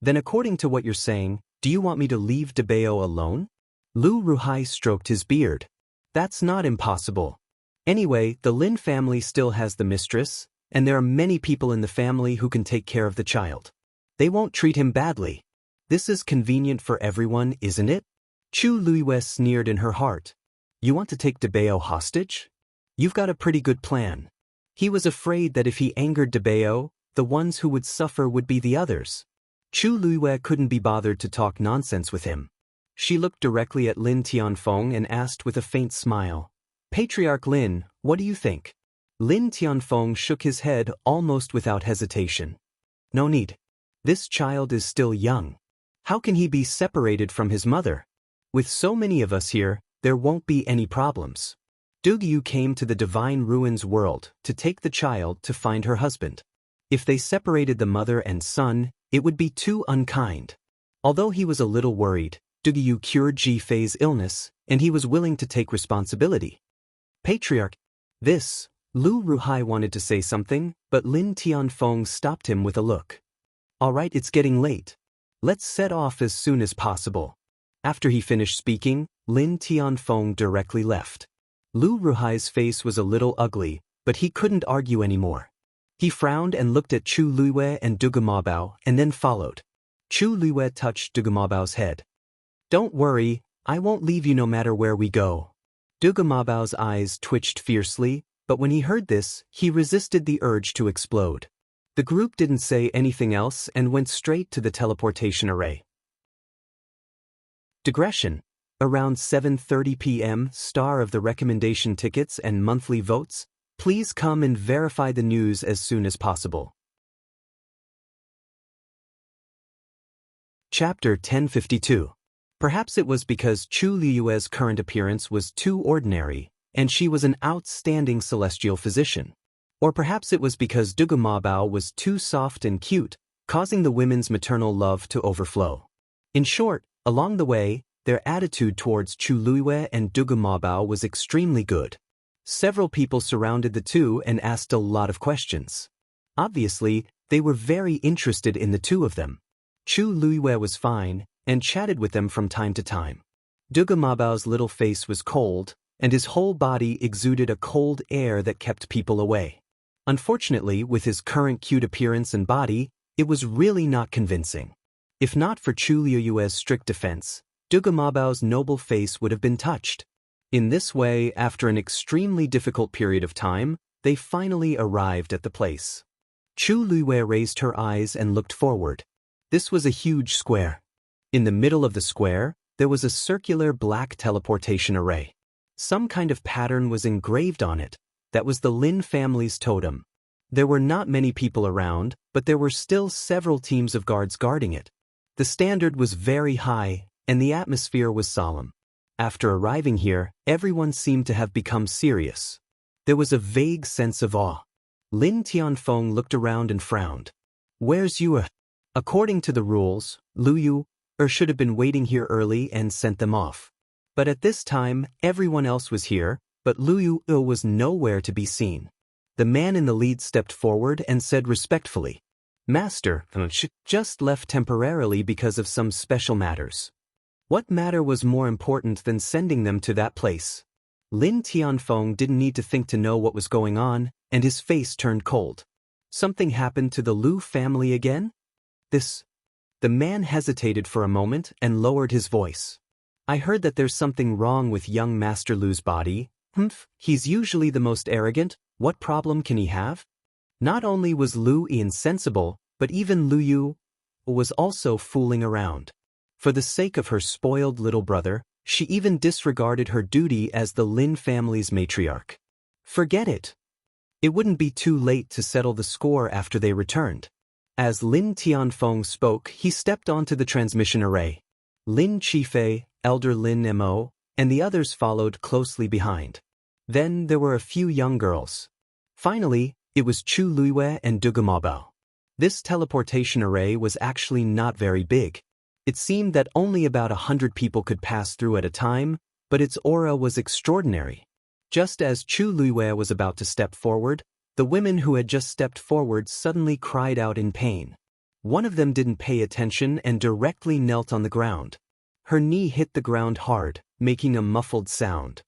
"Then according to what you're saying, do you want me to leave Dabao alone?" Lu Ruhai stroked his beard. "That's not impossible. Anyway, the Lin family still has the mistress, and there are many people in the family who can take care of the child. They won't treat him badly. This is convenient for everyone, isn't it?" Chu Luiwei sneered in her heart. "You want to take Dabao hostage? You've got a pretty good plan." He was afraid that if he angered Dabao, the ones who would suffer would be the others. Chu Luiwei couldn't be bothered to talk nonsense with him. She looked directly at Lin Tianfeng and asked with a faint smile, "Patriarch Lin, what do you think?" Lin Tianfeng shook his head almost without hesitation. "No need. This child is still young. How can he be separated from his mother? With so many of us here, there won't be any problems. Dugyu came to the Divine Ruins world to take the child to find her husband. If they separated the mother and son, it would be too unkind." Although he was a little worried, Dugyu cured Ji Fei's illness, and he was willing to take responsibility. "Patriarch, this..." Lu Ruhai wanted to say something, but Lin Tianfeng stopped him with a look. "All right, it's getting late. Let's set off as soon as possible." After he finished speaking, Lin Tianfeng directly left. Lu Ruhai's face was a little ugly, but he couldn't argue anymore. He frowned and looked at Chu Luiwei and Dugumabao and then followed. Chu Luiwei touched Dugumabao's head. "Don't worry, I won't leave you no matter where we go." Dugumabao's eyes twitched fiercely, but when he heard this, he resisted the urge to explode. The group didn't say anything else and went straight to the teleportation array. Digression. Around 7:30 p.m., star of the recommendation tickets and monthly votes, please come and verify the news as soon as possible. Chapter 1052. Perhaps it was because Chu Luiwei's current appearance was too ordinary, and she was an outstanding celestial physician. Or perhaps it was because Dugumabao was too soft and cute, causing the women's maternal love to overflow. In short, along the way, their attitude towards Chu Luiwei and Dugumabao was extremely good. Several people surrounded the two and asked a lot of questions. Obviously, they were very interested in the two of them. Chu Luiwei was fine, and chatted with them from time to time. Dugumabao's little face was cold, and his whole body exuded a cold air that kept people away. Unfortunately, with his current cute appearance and body, it was really not convincing. If not for Chu Luiwei's strict defense, Dugumabao's noble face would have been touched. In this way, after an extremely difficult period of time, they finally arrived at the place. Chu Luiwei raised her eyes and looked forward. This was a huge square. In the middle of the square, there was a circular black teleportation array. Some kind of pattern was engraved on it. That was the Lin family's totem. There were not many people around, but there were still several teams of guards guarding it. The standard was very high, and the atmosphere was solemn. After arriving here, everyone seemed to have become serious. There was a vague sense of awe. Lin Tianfeng looked around and frowned. "Where's Yue?" According to the rules, Lu Yu should have been waiting here early and sent them off. But at this time, everyone else was here, but Lu Yu was nowhere to be seen. The man in the lead stepped forward and said respectfully, "Master, just left temporarily because of some special matters." What matter was more important than sending them to that place? Lin Tianfeng didn't need to think to know what was going on, and his face turned cold. Something happened to the Lu family again? The man hesitated for a moment and lowered his voice. "I heard that there's something wrong with young Master Lu's body. He's usually the most arrogant. What problem can he have?" Not only was Lu insensible, but even Lu Yu was also fooling around. For the sake of her spoiled little brother, she even disregarded her duty as the Lin family's matriarch. Forget it. It wouldn't be too late to settle the score after they returned. As Lin Tianfeng spoke, he stepped onto the transmission array. Lin Qifei, Elder Lin Mo, and the others followed closely behind. Then there were a few young girls. Finally, it was Chu Luiwei and Dugumabao. This teleportation array was actually not very big. It seemed that only about 100 people could pass through at a time, but its aura was extraordinary. Just as Chu Luiwei was about to step forward, the women who had just stepped forward suddenly cried out in pain. One of them didn't pay attention and directly knelt on the ground. Her knee hit the ground hard, making a muffled sound.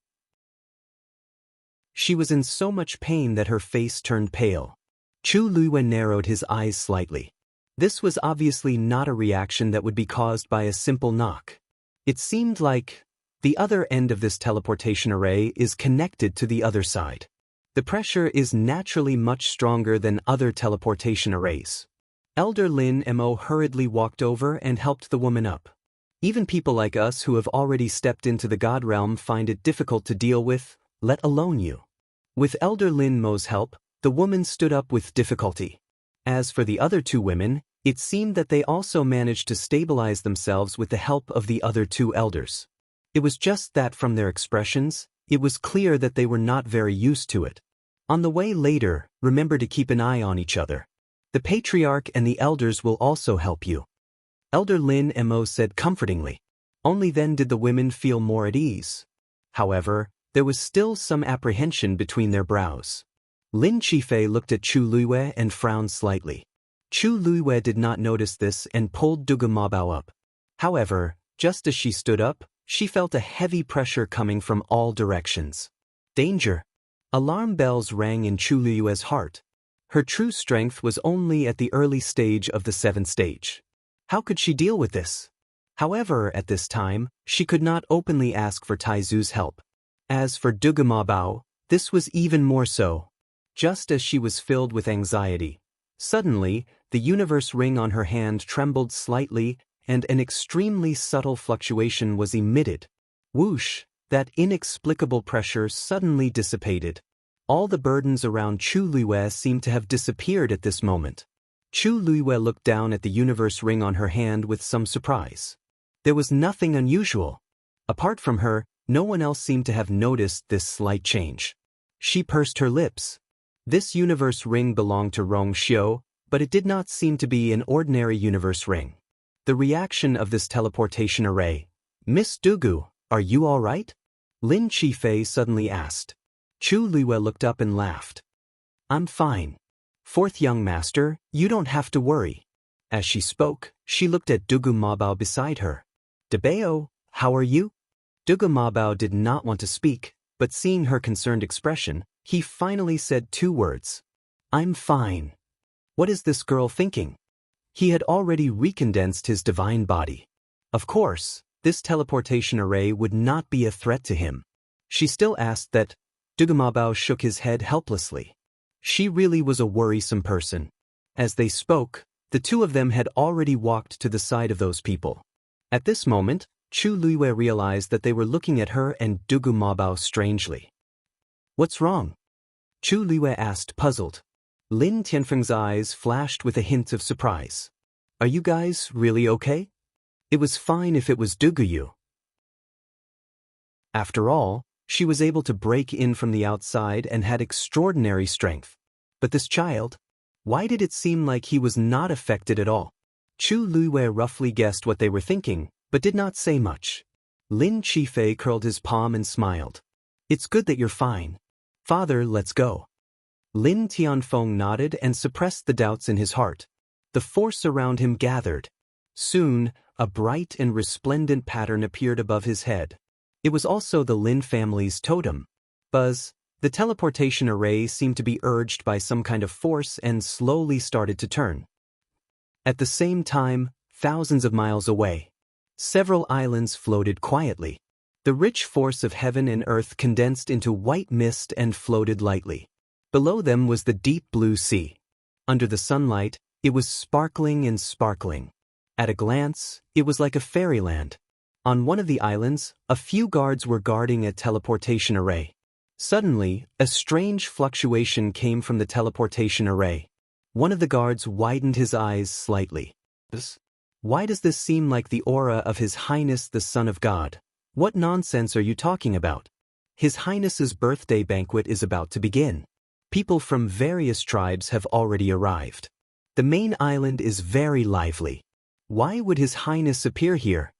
She was in so much pain that her face turned pale. Chu Luiwei narrowed his eyes slightly. This was obviously not a reaction that would be caused by a simple knock. It seemed like the other end of this teleportation array is connected to the other side. The pressure is naturally much stronger than other teleportation arrays. Elder Lin Mo hurriedly walked over and helped the woman up. Even people like us who have already stepped into the God realm find it difficult to deal with, let alone you. With Elder Lin Mo's help, the woman stood up with difficulty. As for the other two women, it seemed that they also managed to stabilize themselves with the help of the other two elders. It was just that from their expressions, it was clear that they were not very used to it. On the way later, remember to keep an eye on each other. The patriarch and the elders will also help you. Elder Lin Mo said comfortingly. Only then did the women feel more at ease. However, there was still some apprehension between their brows. Lin Qifei looked at Chu Luiwei and frowned slightly. Chu Luiwei did not notice this and pulled Dugumabao up. However, just as she stood up, she felt a heavy pressure coming from all directions. Danger! Alarm bells rang in Chu Luiwei's heart. Her true strength was only at the early stage of the 7th stage. How could she deal with this? However, at this time, she could not openly ask for Taizu's help. As for Dugumabao, this was even more so. Just as she was filled with anxiety, suddenly, the universe ring on her hand trembled slightly and an extremely subtle fluctuation was emitted. Whoosh! That inexplicable pressure suddenly dissipated. All the burdens around Chu Luiwei seemed to have disappeared at this moment. Chu Luiwei looked down at the universe ring on her hand with some surprise. There was nothing unusual. Apart from her, no one else seemed to have noticed this slight change. She pursed her lips. This universe ring belonged to Rong Xiu, but it did not seem to be an ordinary universe ring. The reaction of this teleportation array. "Miss Dugu, are you all right?" Lin Qifei suddenly asked. Chu Luiwei looked up and laughed. "I'm fine. Fourth young master, you don't have to worry." As she spoke, she looked at Dugumabao beside her. "Dabao, how are you?" Dugumabao did not want to speak, but seeing her concerned expression, he finally said 2 words. "I'm fine." What is this girl thinking? He had already recondensed his divine body. Of course, this teleportation array would not be a threat to him. She still asked that. Dugumabao shook his head helplessly. She really was a worrisome person. As they spoke, the two of them had already walked to the side of those people. At this moment, Chu Luiyue realized that they were looking at her and Dugumabao strangely. "What's wrong?" Chu Luiyue asked, puzzled. Lin Tianfeng's eyes flashed with a hint of surprise. "Are you guys really okay? It was fine if it was Duguyu." After all, she was able to break in from the outside and had extraordinary strength. But this child? Why did it seem like he was not affected at all? Chu Luiyue roughly guessed what they were thinking, but did not say much. Lin Qifei curled his palm and smiled. "It's good that you're fine. Father, let's go." Lin Tianfeng nodded and suppressed the doubts in his heart. The force around him gathered. Soon, a bright and resplendent pattern appeared above his head. It was also the Lin family's totem. Buzz, the teleportation array seemed to be urged by some kind of force and slowly started to turn. At the same time, thousands of miles away, several islands floated quietly. The rich force of heaven and earth condensed into white mist and floated lightly. Below them was the deep blue sea. Under the sunlight, it was sparkling and sparkling. At a glance, it was like a fairyland. On one of the islands, a few guards were guarding a teleportation array. Suddenly, a strange fluctuation came from the teleportation array. One of the guards widened his eyes slightly. "Why does this seem like the aura of His Highness the Son of God? What nonsense are you talking about? His Highness's birthday banquet is about to begin. People from various tribes have already arrived. The main island is very lively. Why would His Highness appear here?"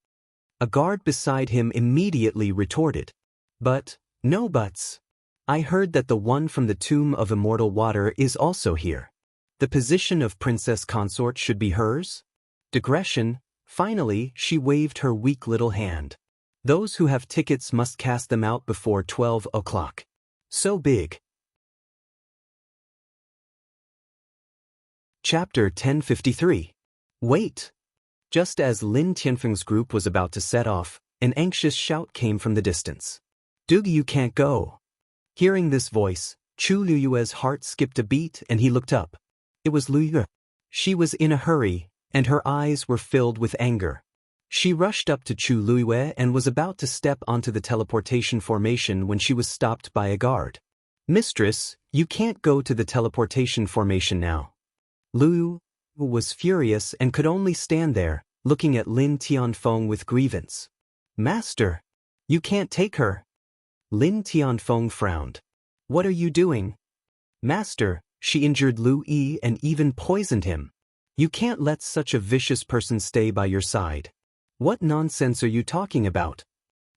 A guard beside him immediately retorted. "But, no buts. I heard that the one from the tomb of immortal water is also here. The position of princess consort should be hers?" Digression. Finally, she waved her weak little hand. "Those who have tickets must cast them out before 12 o'clock. So big." Chapter 1053. Wait! Just as Lin Tianfeng's group was about to set off, an anxious shout came from the distance. "Dugu, you can't go." Hearing this voice, Chu Luiyue's heart skipped a beat and he looked up. It was Luiyue. She was in a hurry, and her eyes were filled with anger. She rushed up to Chu Luiyue and was about to step onto the teleportation formation when she was stopped by a guard. "Mistress, you can't go to the teleportation formation now." Luiyue was furious and could only stand there, looking at Lin Tianfeng with grievance. "Master, you can't take her." Lin Tianfeng frowned. "What are you doing?" "Master, she injured Lu Yi and even poisoned him. You can't let such a vicious person stay by your side." "What nonsense are you talking about?"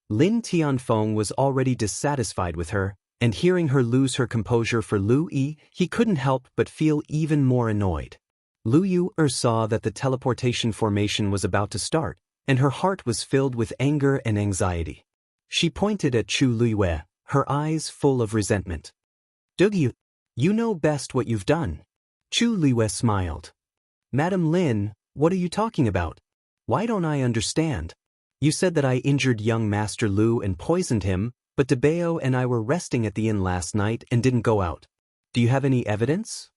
Lin Tianfeng was already dissatisfied with her, and hearing her lose her composure for Lu Yi, he couldn't help but feel even more annoyed. Luiyue saw that the teleportation formation was about to start, and her heart was filled with anger and anxiety. She pointed at Chu Luiyue, her eyes full of resentment. "Dugu, you know best what you've done." Chu Luiyue smiled. "Madam Lin, what are you talking about? Why don't I understand? You said that I injured young Master Lu and poisoned him, but Debao and I were resting at the inn last night and didn't go out. Do you have any evidence?"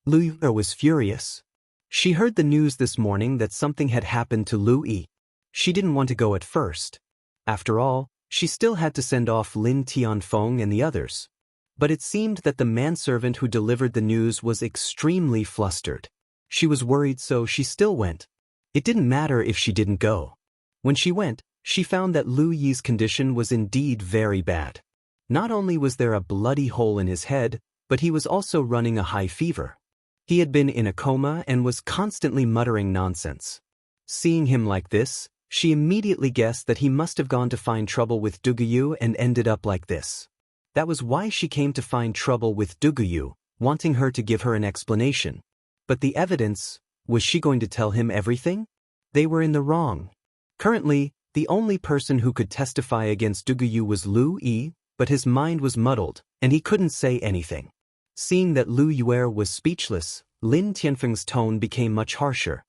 Luiyue was furious. She heard the news this morning that something had happened to Lu Yi. She didn't want to go at first. After all, she still had to send off Lin Tianfeng and the others. But it seemed that the manservant who delivered the news was extremely flustered. She was worried, so she still went. It didn't matter if she didn't go. When she went, she found that Lu Yi's condition was indeed very bad. Not only was there a bloody hole in his head, but he was also running a high fever. He had been in a coma and was constantly muttering nonsense. Seeing him like this, she immediately guessed that he must have gone to find trouble with Duguyu and ended up like this. That was why she came to find trouble with Duguyu, wanting her to give her an explanation. But the evidence, was she going to tell him everything? They were in the wrong. Currently, the only person who could testify against Duguyu was Lu Yi, but his mind was muddled, and he couldn't say anything. Seeing that Lu Yue was speechless, Lin Tianfeng's tone became much harsher.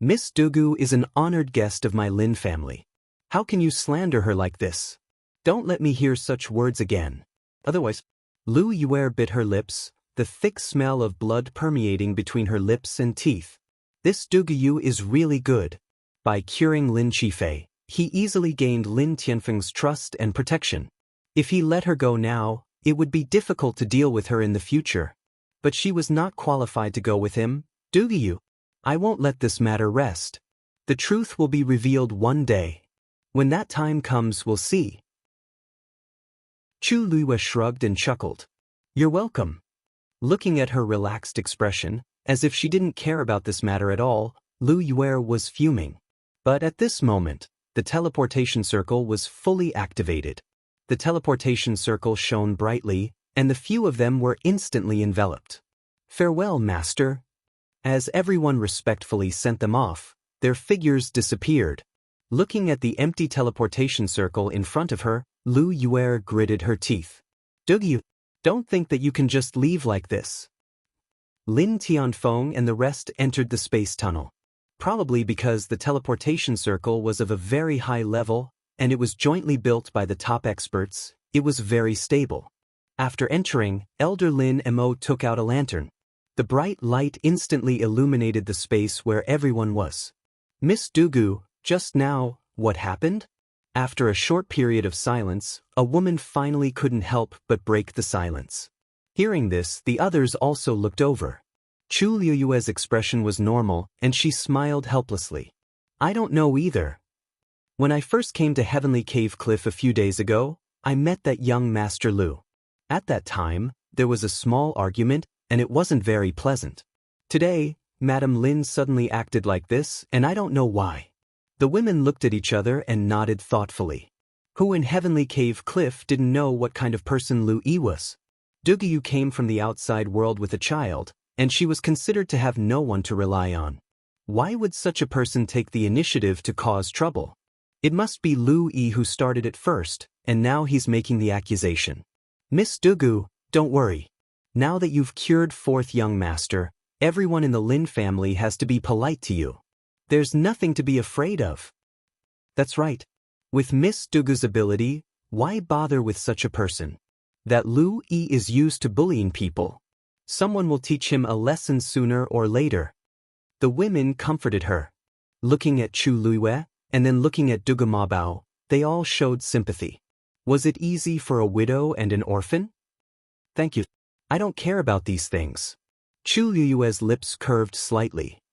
"Miss Dugu is an honored guest of my Lin family. How can you slander her like this? Don't let me hear such words again. Otherwise, Lu Yue bit her lips, the thick smell of blood permeating between her lips and teeth. This Duguyu is really good. By curing Lin Qifei, he easily gained Lin Tianfeng's trust and protection. If he let her go now, it would be difficult to deal with her in the future. But she was not qualified to go with him. Duguyu, I won't let this matter rest. The truth will be revealed one day. When that time comes, we'll see. Chu Luiyue shrugged and chuckled. You're welcome. Looking at her relaxed expression, as if she didn't care about this matter at all, Lu Yue was fuming. But at this moment, the teleportation circle was fully activated. The teleportation circle shone brightly, and the few of them were instantly enveloped. Farewell, master. As everyone respectfully sent them off, their figures disappeared. Looking at the empty teleportation circle in front of her, Lu Yue gritted her teeth. Duguyu, don't think that you can just leave like this. Lin Tianfeng and the rest entered the space tunnel. Probably because the teleportation circle was of a very high level, and it was jointly built by the top experts, it was very stable. After entering, Elder Lin Mo took out a lantern. The bright light instantly illuminated the space where everyone was. Miss Dugu, just now, what happened? After a short period of silence, a woman finally couldn't help but break the silence. Hearing this, the others also looked over. Chu Liyue's expression was normal, and she smiled helplessly. I don't know either. When I first came to Heavenly Cave Cliff a few days ago, I met that young Master Lu. At that time, there was a small argument, and it wasn't very pleasant. Today, Madame Lin suddenly acted like this, and I don't know why. The women looked at each other and nodded thoughtfully. Who in Heavenly Cave Cliff didn't know what kind of person Lu Yi was? Duguyu came from the outside world with a child, and she was considered to have no one to rely on. Why would such a person take the initiative to cause trouble? It must be Lu Yi who started it first, and now he's making the accusation. Miss Dugu, don't worry. Now that you've cured fourth young master, everyone in the Lin family has to be polite to you. There's nothing to be afraid of. That's right. With Miss Dugu's ability, why bother with such a person? That Lu Yi is used to bullying people. Someone will teach him a lesson sooner or later. The women comforted her. Looking at Chu Luiyue, and then looking at Dugu Mabao, they all showed sympathy. Was it easy for a widow and an orphan? Thank you. I don't care about these things. Chu Liyue's lips curved slightly.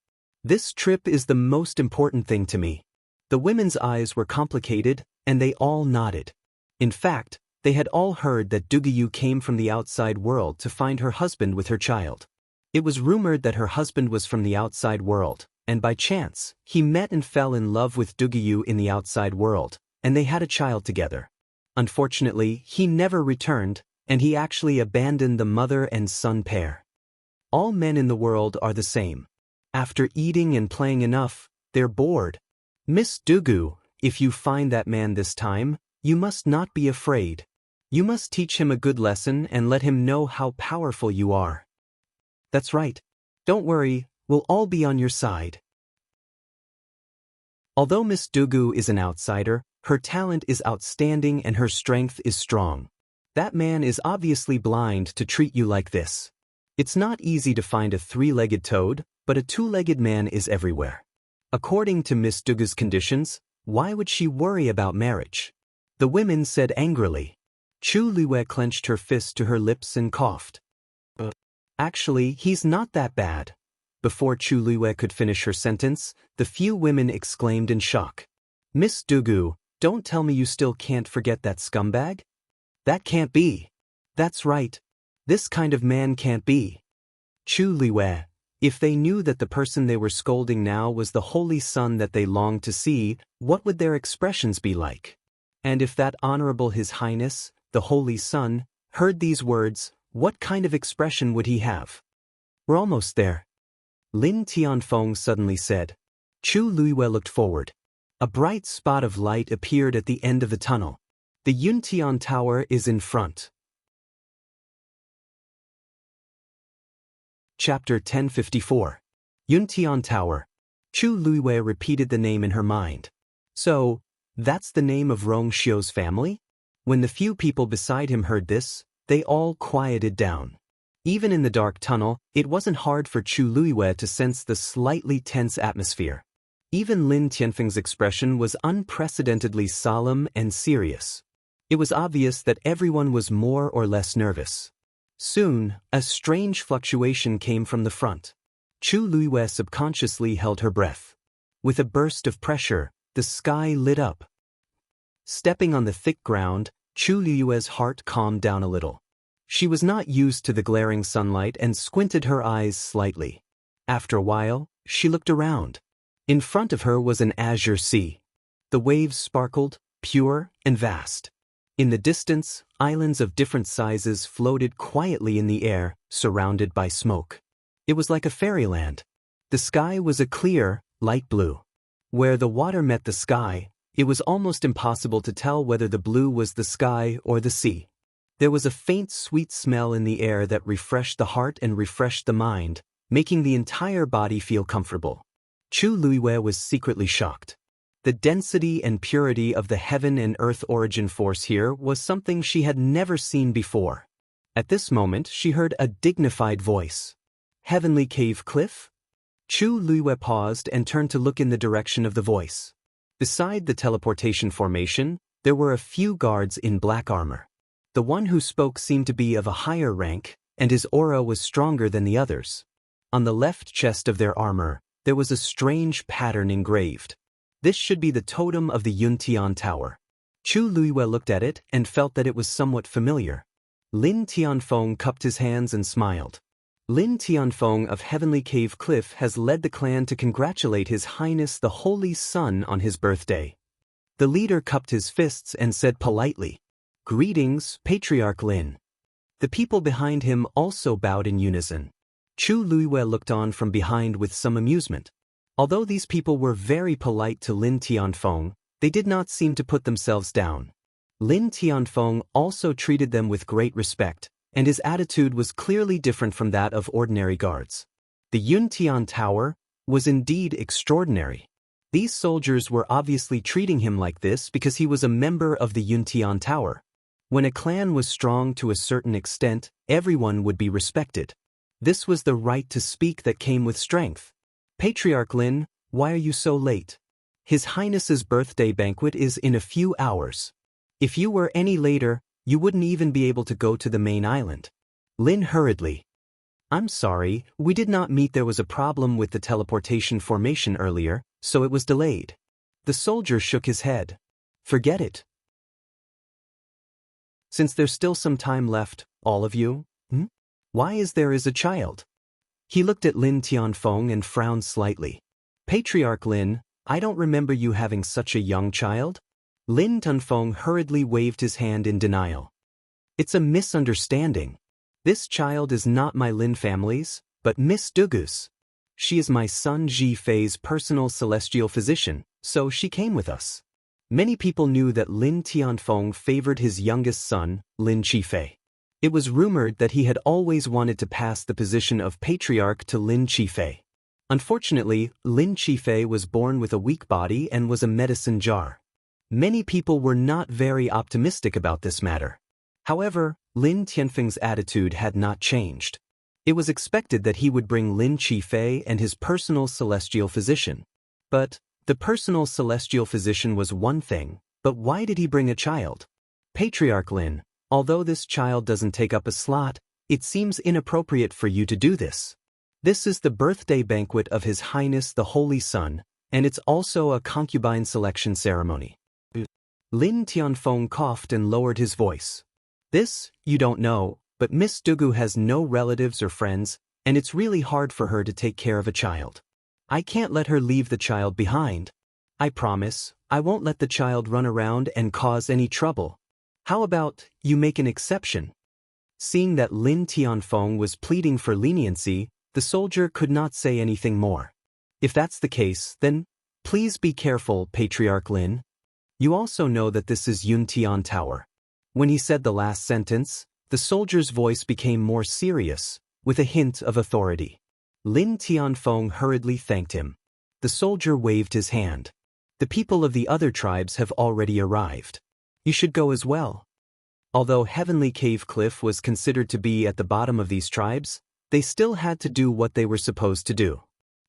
This trip is the most important thing to me. The women's eyes were complicated, and they all nodded. In fact, they had all heard that Duguyu came from the outside world to find her husband with her child. It was rumored that her husband was from the outside world, and by chance, he met and fell in love with Duguyu in the outside world, and they had a child together. Unfortunately, he never returned, and he actually abandoned the mother and son pair. All men in the world are the same. After eating and playing enough, they're bored. Miss Dugu, if you find that man this time, you must not be afraid. You must teach him a good lesson and let him know how powerful you are. That's right. Don't worry, we'll all be on your side. Although Miss Dugu is an outsider, her talent is outstanding and her strength is strong. That man is obviously blind to treat you like this. It's not easy to find a three-legged toad, but a two-legged man is everywhere. According to Miss Dugu's conditions, why would she worry about marriage? The women said angrily. Chu Liyue clenched her fist to her lips and coughed. Actually, he's not that bad. Before Chu Liyue could finish her sentence, the few women exclaimed in shock. Miss Dugu, don't tell me you still can't forget that scumbag? That can't be. That's right. This kind of man can't be. Chu Liyue, if they knew that the person they were scolding now was the holy son that they longed to see, what would their expressions be like? And if that Honorable His Highness, the Holy Son, heard these words, what kind of expression would he have? We're almost there. Lin Tianfeng suddenly said. Chu Liyue looked forward. A bright spot of light appeared at the end of the tunnel. The Yuntian Tower is in front. Chapter 1054. Yuntian Tower. Chu Liyue repeated the name in her mind. So, That's the name of Rong Xiu's family? When the few people beside him heard this, they all quieted down. Even in the dark tunnel, it wasn't hard for Chu Luiwei to sense the slightly tense atmosphere. Even Lin Tianfeng's expression was unprecedentedly solemn and serious. It was obvious that everyone was more or less nervous. Soon, a strange fluctuation came from the front. Chu Luiwei subconsciously held her breath. With a burst of pressure, the sky lit up. Stepping on the thick ground, Chu Luiwei's heart calmed down a little. She was not used to the glaring sunlight and squinted her eyes slightly. After a while, she looked around. In front of her was an azure sea. The waves sparkled, pure and vast. In the distance, islands of different sizes floated quietly in the air, surrounded by smoke. It was like a fairyland. The sky was a clear, light blue. Where the water met the sky, it was almost impossible to tell whether the blue was the sky or the sea. There was a faint sweet smell in the air that refreshed the heart and refreshed the mind, making the entire body feel comfortable. Chu Luiwei was secretly shocked. The density and purity of the heaven and earth origin force here was something she had never seen before. At this moment, she heard a dignified voice. Heavenly Cave Cliff? Chu Luiwei paused and turned to look in the direction of the voice. Beside the teleportation formation, there were a few guards in black armor. The one who spoke seemed to be of a higher rank, and his aura was stronger than the others. On the left chest of their armor, there was a strange pattern engraved. This should be the totem of the Yuntian Tower. Chu Luiwei looked at it and felt that it was somewhat familiar. Lin Tianfeng cupped his hands and smiled. Lin Tianfeng of Heavenly Cave Cliff has led the clan to congratulate His Highness the Holy Sun on his birthday. The leader cupped his fists and said politely, "Greetings, Patriarch Lin." The people behind him also bowed in unison. Chu Luiwei looked on from behind with some amusement. Although these people were very polite to Lin Tianfeng, they did not seem to put themselves down. Lin Tianfeng also treated them with great respect, and his attitude was clearly different from that of ordinary guards. The Yuntian Tower was indeed extraordinary. These soldiers were obviously treating him like this because he was a member of the Yuntian Tower. When a clan was strong to a certain extent, everyone would be respected. This was the right to speak that came with strength. "Patriarch Lin, why are you so late? His Highness's birthday banquet is in a few hours. If you were any later, you wouldn't even be able to go to the main island." Lin hurriedly. "I'm sorry, we did not meet. There was a problem with the teleportation formation earlier, so it was delayed." The soldier shook his head. "Forget it. Since there's still some time left, all of you, why is there a child?" He looked at Lin Tianfeng and frowned slightly. "Patriarch Lin, I don't remember you having such a young child." Lin Tianfeng hurriedly waved his hand in denial. "It's a misunderstanding. This child is not my Lin family's, but Miss Dugu's. She is my son Ji Fei's personal celestial physician, so she came with us." Many people knew that Lin Tianfeng favored his youngest son, Lin Qifei. It was rumored that he had always wanted to pass the position of patriarch to Lin Qifei. Unfortunately, Lin Qifei was born with a weak body and was a medicine jar. Many people were not very optimistic about this matter. However, Lin Tianfeng's attitude had not changed. It was expected that he would bring Lin Qifei and his personal celestial physician. But the personal celestial physician was one thing, but why did he bring a child? "Patriarch Lin, although this child doesn't take up a slot, it seems inappropriate for you to do this. This is the birthday banquet of His Highness the Holy Sun, and it's also a concubine selection ceremony." Lin Tianfeng coughed and lowered his voice. "This, you don't know, but Miss Dugu has no relatives or friends, and it's really hard for her to take care of a child. I can't let her leave the child behind. I promise, I won't let the child run around and cause any trouble. How about you make an exception?" Seeing that Lin Tianfeng was pleading for leniency, the soldier could not say anything more. "If that's the case, then please be careful, Patriarch Lin. You also know that this is Yuntian Tower." When he said the last sentence, the soldier's voice became more serious, with a hint of authority. Lin Tianfeng hurriedly thanked him. The soldier waved his hand. The people of the other tribes have already arrived. You should go as well. Although Heavenly Cave Cliff was considered to be at the bottom of these tribes, they still had to do what they were supposed to do.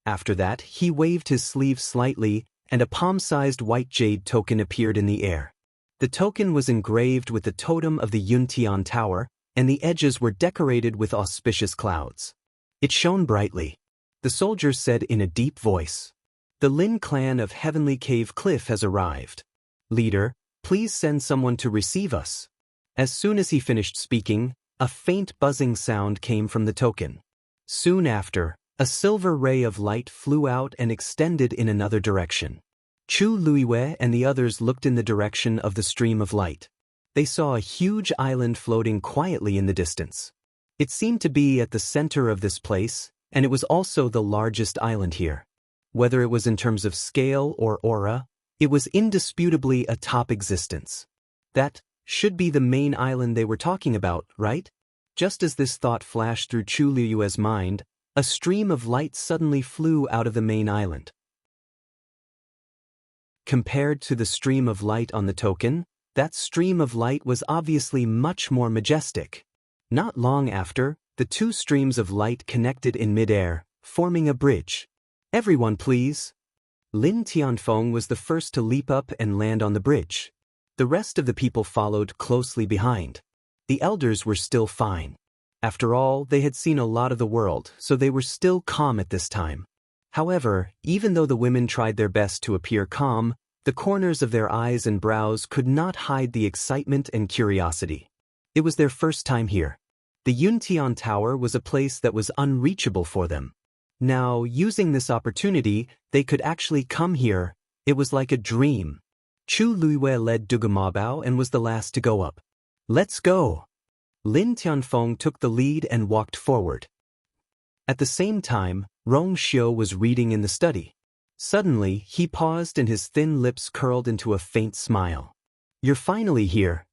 After that, he waved his sleeve slightly, and a palm-sized white jade token appeared in the air. The token was engraved with the totem of the Yuntian Tower, and the edges were decorated with auspicious clouds. It shone brightly. The soldier said in a deep voice, "The Lin clan of Heavenly Cave Cliff has arrived. Leader, please send someone to receive us." As soon as he finished speaking, a faint buzzing sound came from the token. Soon after, a silver ray of light flew out and extended in another direction. Chu Luiwei and the others looked in the direction of the stream of light. They saw a huge island floating quietly in the distance. It seemed to be at the center of this place, and it was also the largest island here. Whether it was in terms of scale or aura, it was indisputably a top existence. That should be the main island they were talking about, right? Just as this thought flashed through Chu Liyue's mind, a stream of light suddenly flew out of the main island. Compared to the stream of light on the token, that stream of light was obviously much more majestic. Not long after, the two streams of light connected in midair, forming a bridge. "Everyone please." Lin Tianfeng was the first to leap up and land on the bridge. The rest of the people followed closely behind. The elders were still fine. After all, they had seen a lot of the world, so they were still calm at this time. However, even though the women tried their best to appear calm, the corners of their eyes and brows could not hide the excitement and curiosity. It was their first time here. The Yuntian Tower was a place that was unreachable for them. Now, using this opportunity, they could actually come here. It was like a dream. Chu Luiwei led Dugamabao and was the last to go up. "Let's go." Lin Tianfeng took the lead and walked forward. At the same time, Rong Xiu was reading in the study. Suddenly, he paused and his thin lips curled into a faint smile. "You're finally here."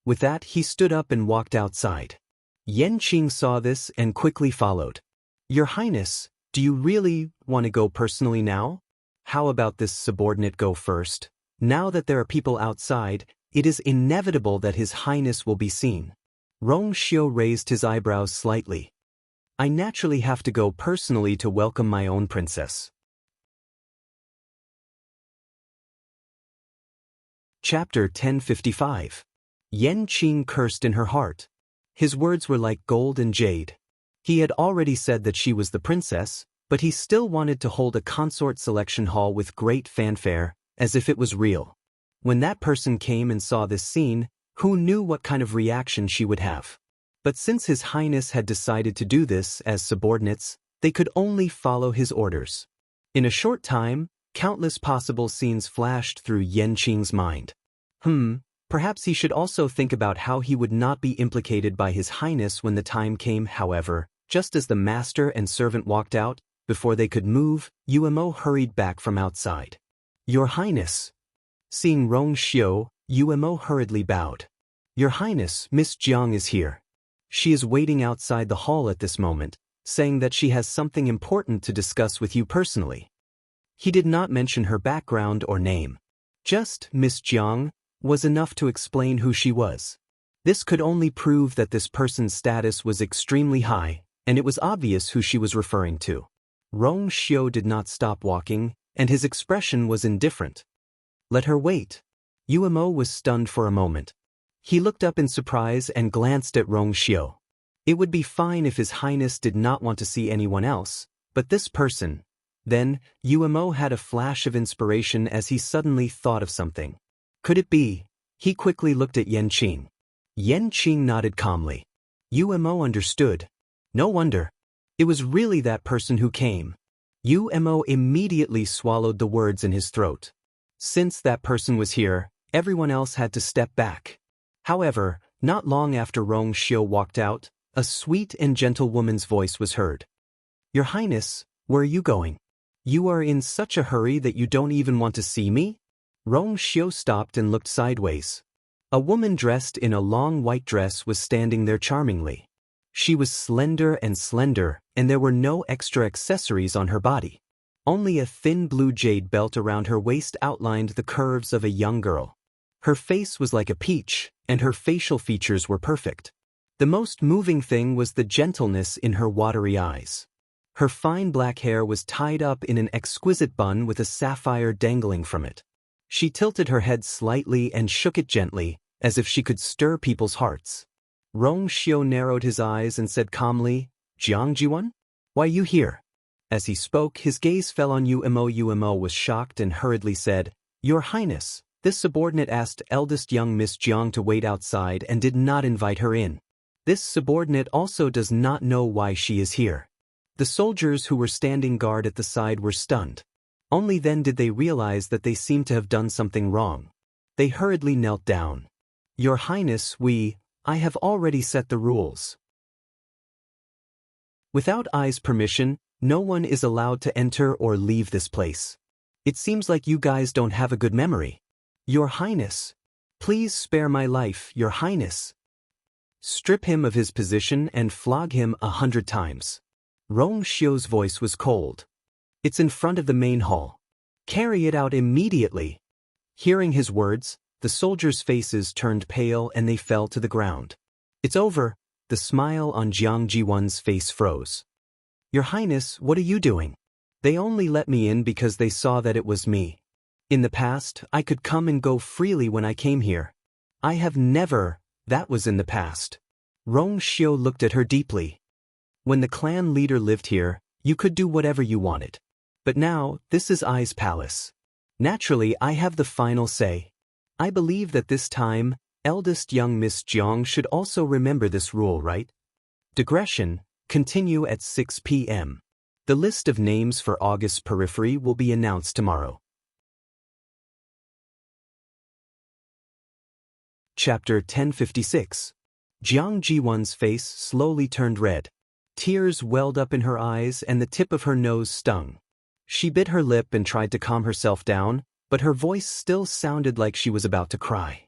With that, he stood up and walked outside. Yanqing saw this and quickly followed. "Your Highness, do you really want to go personally now? How about this subordinate go first? Now that there are people outside, it is inevitable that His Highness will be seen." Rong Xiu raised his eyebrows slightly. "I naturally have to go personally to welcome my own princess." Chapter 1055. Yanqing cursed in her heart. His words were like gold and jade. He had already said that she was the princess, but he still wanted to hold a consort selection hall with great fanfare, as if it was real. When that person came and saw this scene, who knew what kind of reaction she would have? But since His Highness had decided to do this as subordinates, they could only follow his orders. In a short time, countless possible scenes flashed through Yanqing's mind. Perhaps he should also think about how he would not be implicated by His Highness when the time came. However, just as the master and servant walked out, before they could move, Yuemo hurried back from outside. "Your Highness." Seeing Rong Xiu, Yuemo hurriedly bowed. "Your Highness, Miss Jiang is here. She is waiting outside the hall at this moment, saying that she has something important to discuss with you personally." He did not mention her background or name. Just Miss Jiang was enough to explain who she was. This could only prove that this person's status was extremely high, and it was obvious who she was referring to. Rong Xiu did not stop walking, and his expression was indifferent. "Let her wait." Yuemo was stunned for a moment. He looked up in surprise and glanced at Rong Xiu. It would be fine if His Highness did not want to see anyone else, but this person. Then, Yuemo had a flash of inspiration as he suddenly thought of something. Could it be? He quickly looked at Yanqing. Yanqing nodded calmly. Yuemo understood. No wonder. It was really that person who came. Yuemo immediately swallowed the words in his throat. Since that person was here, everyone else had to step back. However, not long after Rong Xiu walked out, a sweet and gentle woman's voice was heard. "Your Highness, where are you going? You are in such a hurry that you don't even want to see me?" Rong Xiu stopped and looked sideways. A woman dressed in a long white dress was standing there charmingly. She was slender, and there were no extra accessories on her body. Only a thin blue jade belt around her waist outlined the curves of a young girl. Her face was like a peach, and her facial features were perfect. The most moving thing was the gentleness in her watery eyes. Her fine black hair was tied up in an exquisite bun with a sapphire dangling from it. She tilted her head slightly and shook it gently, as if she could stir people's hearts. Rong Xiu narrowed his eyes and said calmly, "Jiang Jiwan? Why you here?" As he spoke, his gaze fell on Umo. Umo was shocked and hurriedly said, "Your Highness, this subordinate asked eldest young Miss Jiang to wait outside and did not invite her in. This subordinate also does not know why she is here." The soldiers who were standing guard at the side were stunned. Only then did they realize that they seemed to have done something wrong. They hurriedly knelt down. "Your Highness, I have already set the rules. Without I's permission, no one is allowed to enter or leave this place. It seems like you guys don't have a good memory. Your Highness, please spare my life, Your Highness. Strip him of his position and flog him 100 times. Rong Xiu's voice was cold. "It's in front of the main hall. Carry it out immediately." Hearing his words, the soldiers' faces turned pale and they fell to the ground. "It's over." The smile on Jiang Jiwan's face froze. "Your Highness, what are you doing?" "They only let me in because they saw that it was me. In the past, I could come and go freely when I came here. I have never, that was in the past." Rong Xiu looked at her deeply. "When the clan leader lived here, you could do whatever you wanted. But now, this is I's palace. Naturally, I have the final say. I believe that this time, eldest young Miss Jiang should also remember this rule, right?" Digression, continue at 6 p.m. The list of names for August's periphery will be announced tomorrow. Chapter 1056. Jiang Jiwan's face slowly turned red. Tears welled up in her eyes and the tip of her nose stung. She bit her lip and tried to calm herself down, but her voice still sounded like she was about to cry.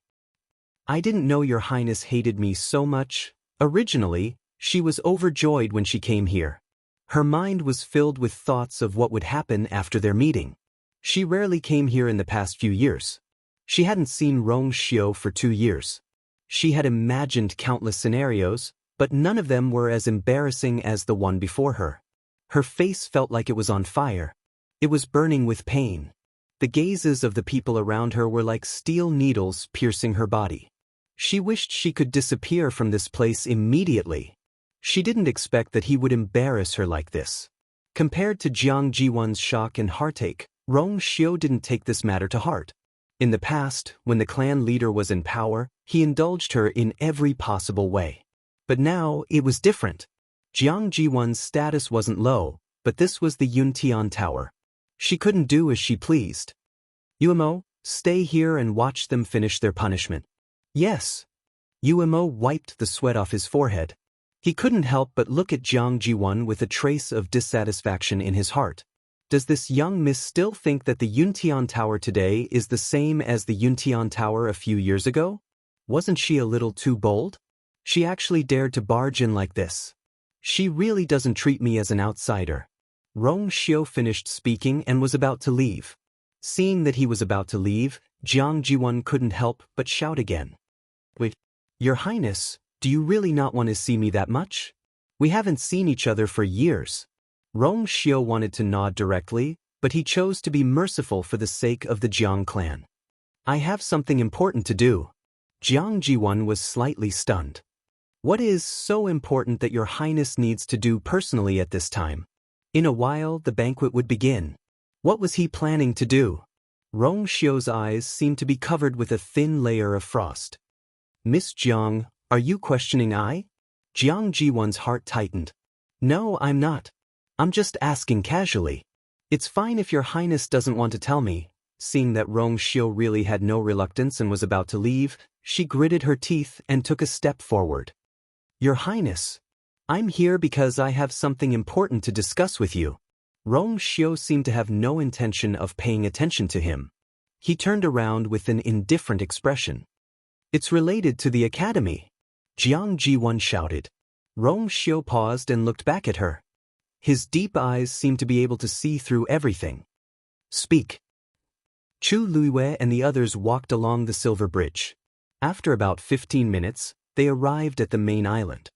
"I didn't know Your Highness hated me so much." Originally, she was overjoyed when she came here. Her mind was filled with thoughts of what would happen after their meeting. She rarely came here in the past few years. She hadn't seen Rong Xiu for 2 years. She had imagined countless scenarios, but none of them were as embarrassing as the one before her. Her face felt like it was on fire. It was burning with pain. The gazes of the people around her were like steel needles piercing her body. She wished she could disappear from this place immediately. She didn't expect that he would embarrass her like this. Compared to Jiang Jiwan's shock and heartache, Rong Xiu didn't take this matter to heart. In the past, when the clan leader was in power, he indulged her in every possible way. But now, it was different. Jiang Jiwan's status wasn't low, but this was the Yuntian Tower. She couldn't do as she pleased. "Umo, stay here and watch them finish their punishment." "Yes." Umo wiped the sweat off his forehead. He couldn't help but look at Jiang Jiwan with a trace of dissatisfaction in his heart. Does this young miss still think that the Yuntian Tower today is the same as the Yuntian Tower a few years ago? Wasn't she a little too bold? She actually dared to barge in like this. She really doesn't treat me as an outsider. Rong Xiu finished speaking and was about to leave. Seeing that he was about to leave, Jiang Jiwan couldn't help but shout again. "Wait, Your Highness, do you really not want to see me that much? We haven't seen each other for years." Rong Xiu wanted to nod directly, but he chose to be merciful for the sake of the Jiang clan. "I have something important to do." Jiang Jiwan was slightly stunned. "What is so important that Your Highness needs to do personally at this time?" In a while, the banquet would begin. What was he planning to do? Rong Xiu's eyes seemed to be covered with a thin layer of frost. "Miss Jiang, are you questioning I?" Jiang Jiwan's heart tightened. "No, I'm not. I'm just asking casually. It's fine if Your Highness doesn't want to tell me." Seeing that Rong Xiu really had no reluctance and was about to leave, she gritted her teeth and took a step forward. "Your Highness, I'm here because I have something important to discuss with you." Rong Xiu seemed to have no intention of paying attention to him. He turned around with an indifferent expression. "It's related to the academy," Jiang Jiwan shouted. Rong Xiu paused and looked back at her. His deep eyes seemed to be able to see through everything. Speak. Chu Luiwei and the others walked along the silver bridge. After about 15 minutes, they arrived at the main island.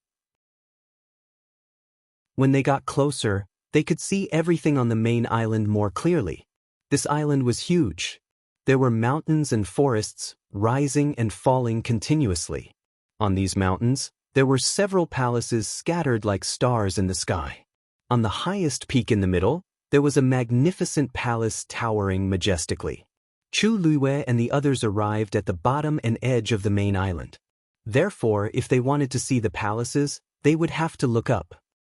When they got closer, they could see everything on the main island more clearly. This island was huge. There were mountains and forests, rising and falling continuously. On these mountains, there were several palaces scattered like stars in the sky. On the highest peak in the middle, there was a magnificent palace towering majestically. Chu Luiwei and the others arrived at the bottom and edge of the main island. Therefore, if they wanted to see the palaces, they would have to look up,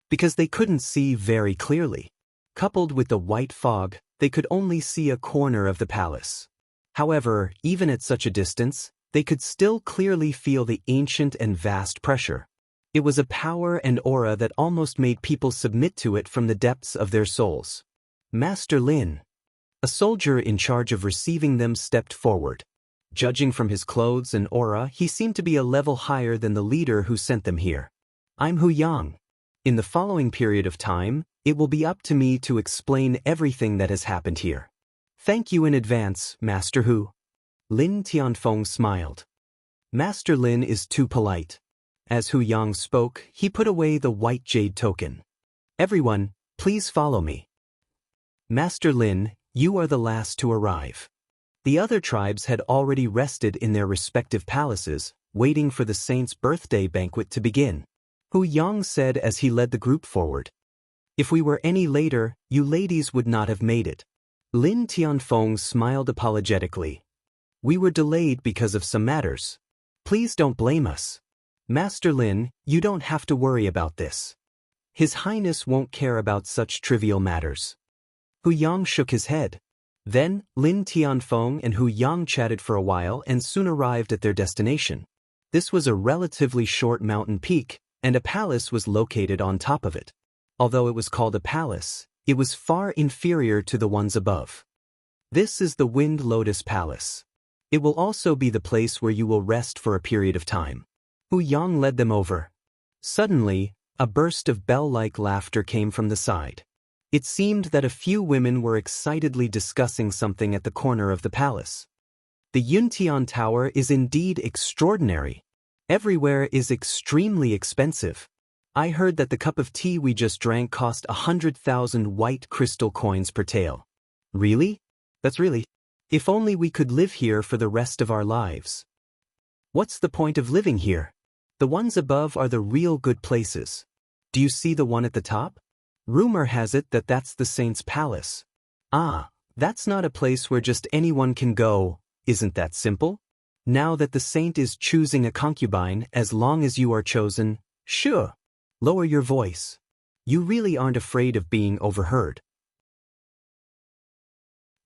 because they couldn't see very clearly. Coupled with the white fog, they could only see a corner of the palace. However, even at such a distance, they could still clearly feel the ancient and vast pressure. It was a power and aura that almost made people submit to it from the depths of their souls. Master Lin, a soldier in charge of receiving them, stepped forward. Judging from his clothes and aura, he seemed to be a level higher than the leader who sent them here. I'm Hu Yang. In the following period of time, it will be up to me to explain everything that has happened here. Thank you in advance, Master Hu. Lin Tianfeng smiled. Master Lin is too polite. As Hu Yang spoke, he put away the white jade token. Everyone, please follow me. Master Lin, you are the last to arrive. The other tribes had already rested in their respective palaces, waiting for the saint's birthday banquet to begin. Hu Yang said as he led the group forward. If we were any later, you ladies would not have made it. Lin Tianfeng smiled apologetically. We were delayed because of some matters. Please don't blame us. Master Lin, you don't have to worry about this. His Highness won't care about such trivial matters. Hu Yang shook his head. Then, Lin Tianfeng and Hu Yang chatted for a while and soon arrived at their destination. This was a relatively short mountain peak, and a palace was located on top of it. Although it was called a palace, it was far inferior to the ones above. This is the Wind Lotus Palace. It will also be the place where you will rest for a period of time. Hu Yang led them over. Suddenly, a burst of bell-like laughter came from the side. It seemed that a few women were excitedly discussing something at the corner of the palace. The Yuntian Tower is indeed extraordinary. Everywhere is extremely expensive. I heard that the cup of tea we just drank cost 100,000 white crystal coins per tael. Really? That's really. If only we could live here for the rest of our lives. What's the point of living here? The ones above are the real good places. Do you see the one at the top? Rumor has it that that's the saint's palace. Ah, that's not a place where just anyone can go, isn't that simple? Now that the saint is choosing a concubine, as long as you are chosen, sure. Lower your voice. You really aren't afraid of being overheard.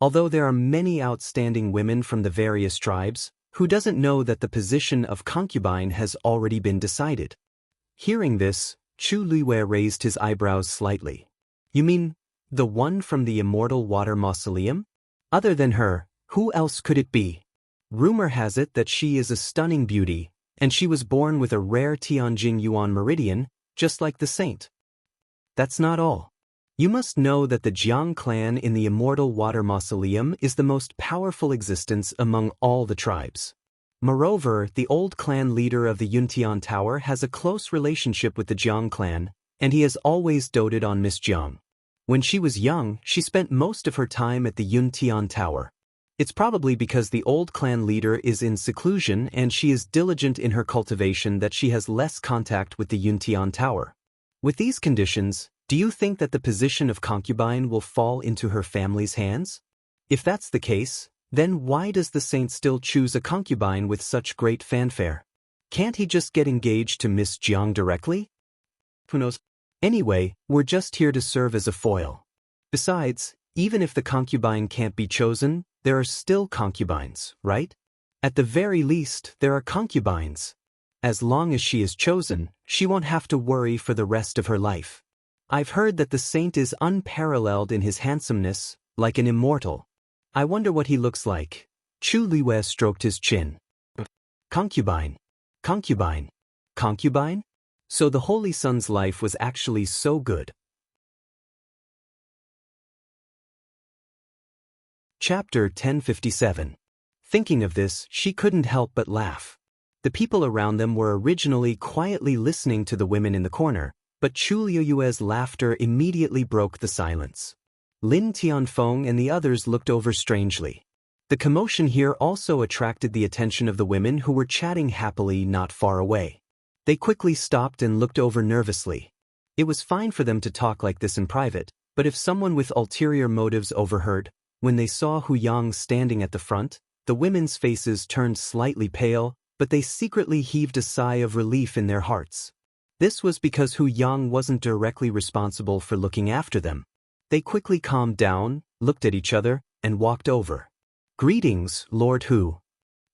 Although there are many outstanding women from the various tribes, who doesn't know that the position of concubine has already been decided? Hearing this, Chu Luiwei raised his eyebrows slightly. You mean, the one from the Immortal Water Mausoleum? Other than her, who else could it be? Rumor has it that she is a stunning beauty, and she was born with a rare Tianjing Yuan meridian, just like the saint. That's not all. You must know that the Jiang clan in the Immortal Water Mausoleum is the most powerful existence among all the tribes. Moreover, the old clan leader of the Yuntian Tower has a close relationship with the Jiang clan, and he has always doted on Miss Jiang. When she was young, she spent most of her time at the Yuntian Tower. It's probably because the old clan leader is in seclusion and she is diligent in her cultivation that she has less contact with the Yuntian Tower. With these conditions, do you think that the position of concubine will fall into her family's hands? If that's the case, then why does the saint still choose a concubine with such great fanfare? Can't he just get engaged to Miss Jiang directly? Who knows? Anyway, we're just here to serve as a foil. Besides, even if the concubine can't be chosen, there are still concubines, right? At the very least, there are concubines. As long as she is chosen, she won't have to worry for the rest of her life. I've heard that the saint is unparalleled in his handsomeness, like an immortal. I wonder what he looks like. Chu Luiwei stroked his chin. Concubine. Concubine. Concubine? So the Holy Son's life was actually so good. Chapter 1057. Thinking of this, she couldn't help but laugh. The people around them were originally quietly listening to the women in the corner, but Chu Liyue's laughter immediately broke the silence. Lin Tianfeng and the others looked over strangely. The commotion here also attracted the attention of the women who were chatting happily not far away. They quickly stopped and looked over nervously. It was fine for them to talk like this in private, but if someone with ulterior motives overheard, when they saw Hu Yang standing at the front, the women's faces turned slightly pale, but they secretly heaved a sigh of relief in their hearts. This was because Hu Yang wasn't directly responsible for looking after them. They quickly calmed down, looked at each other, and walked over. "Greetings, Lord Hu."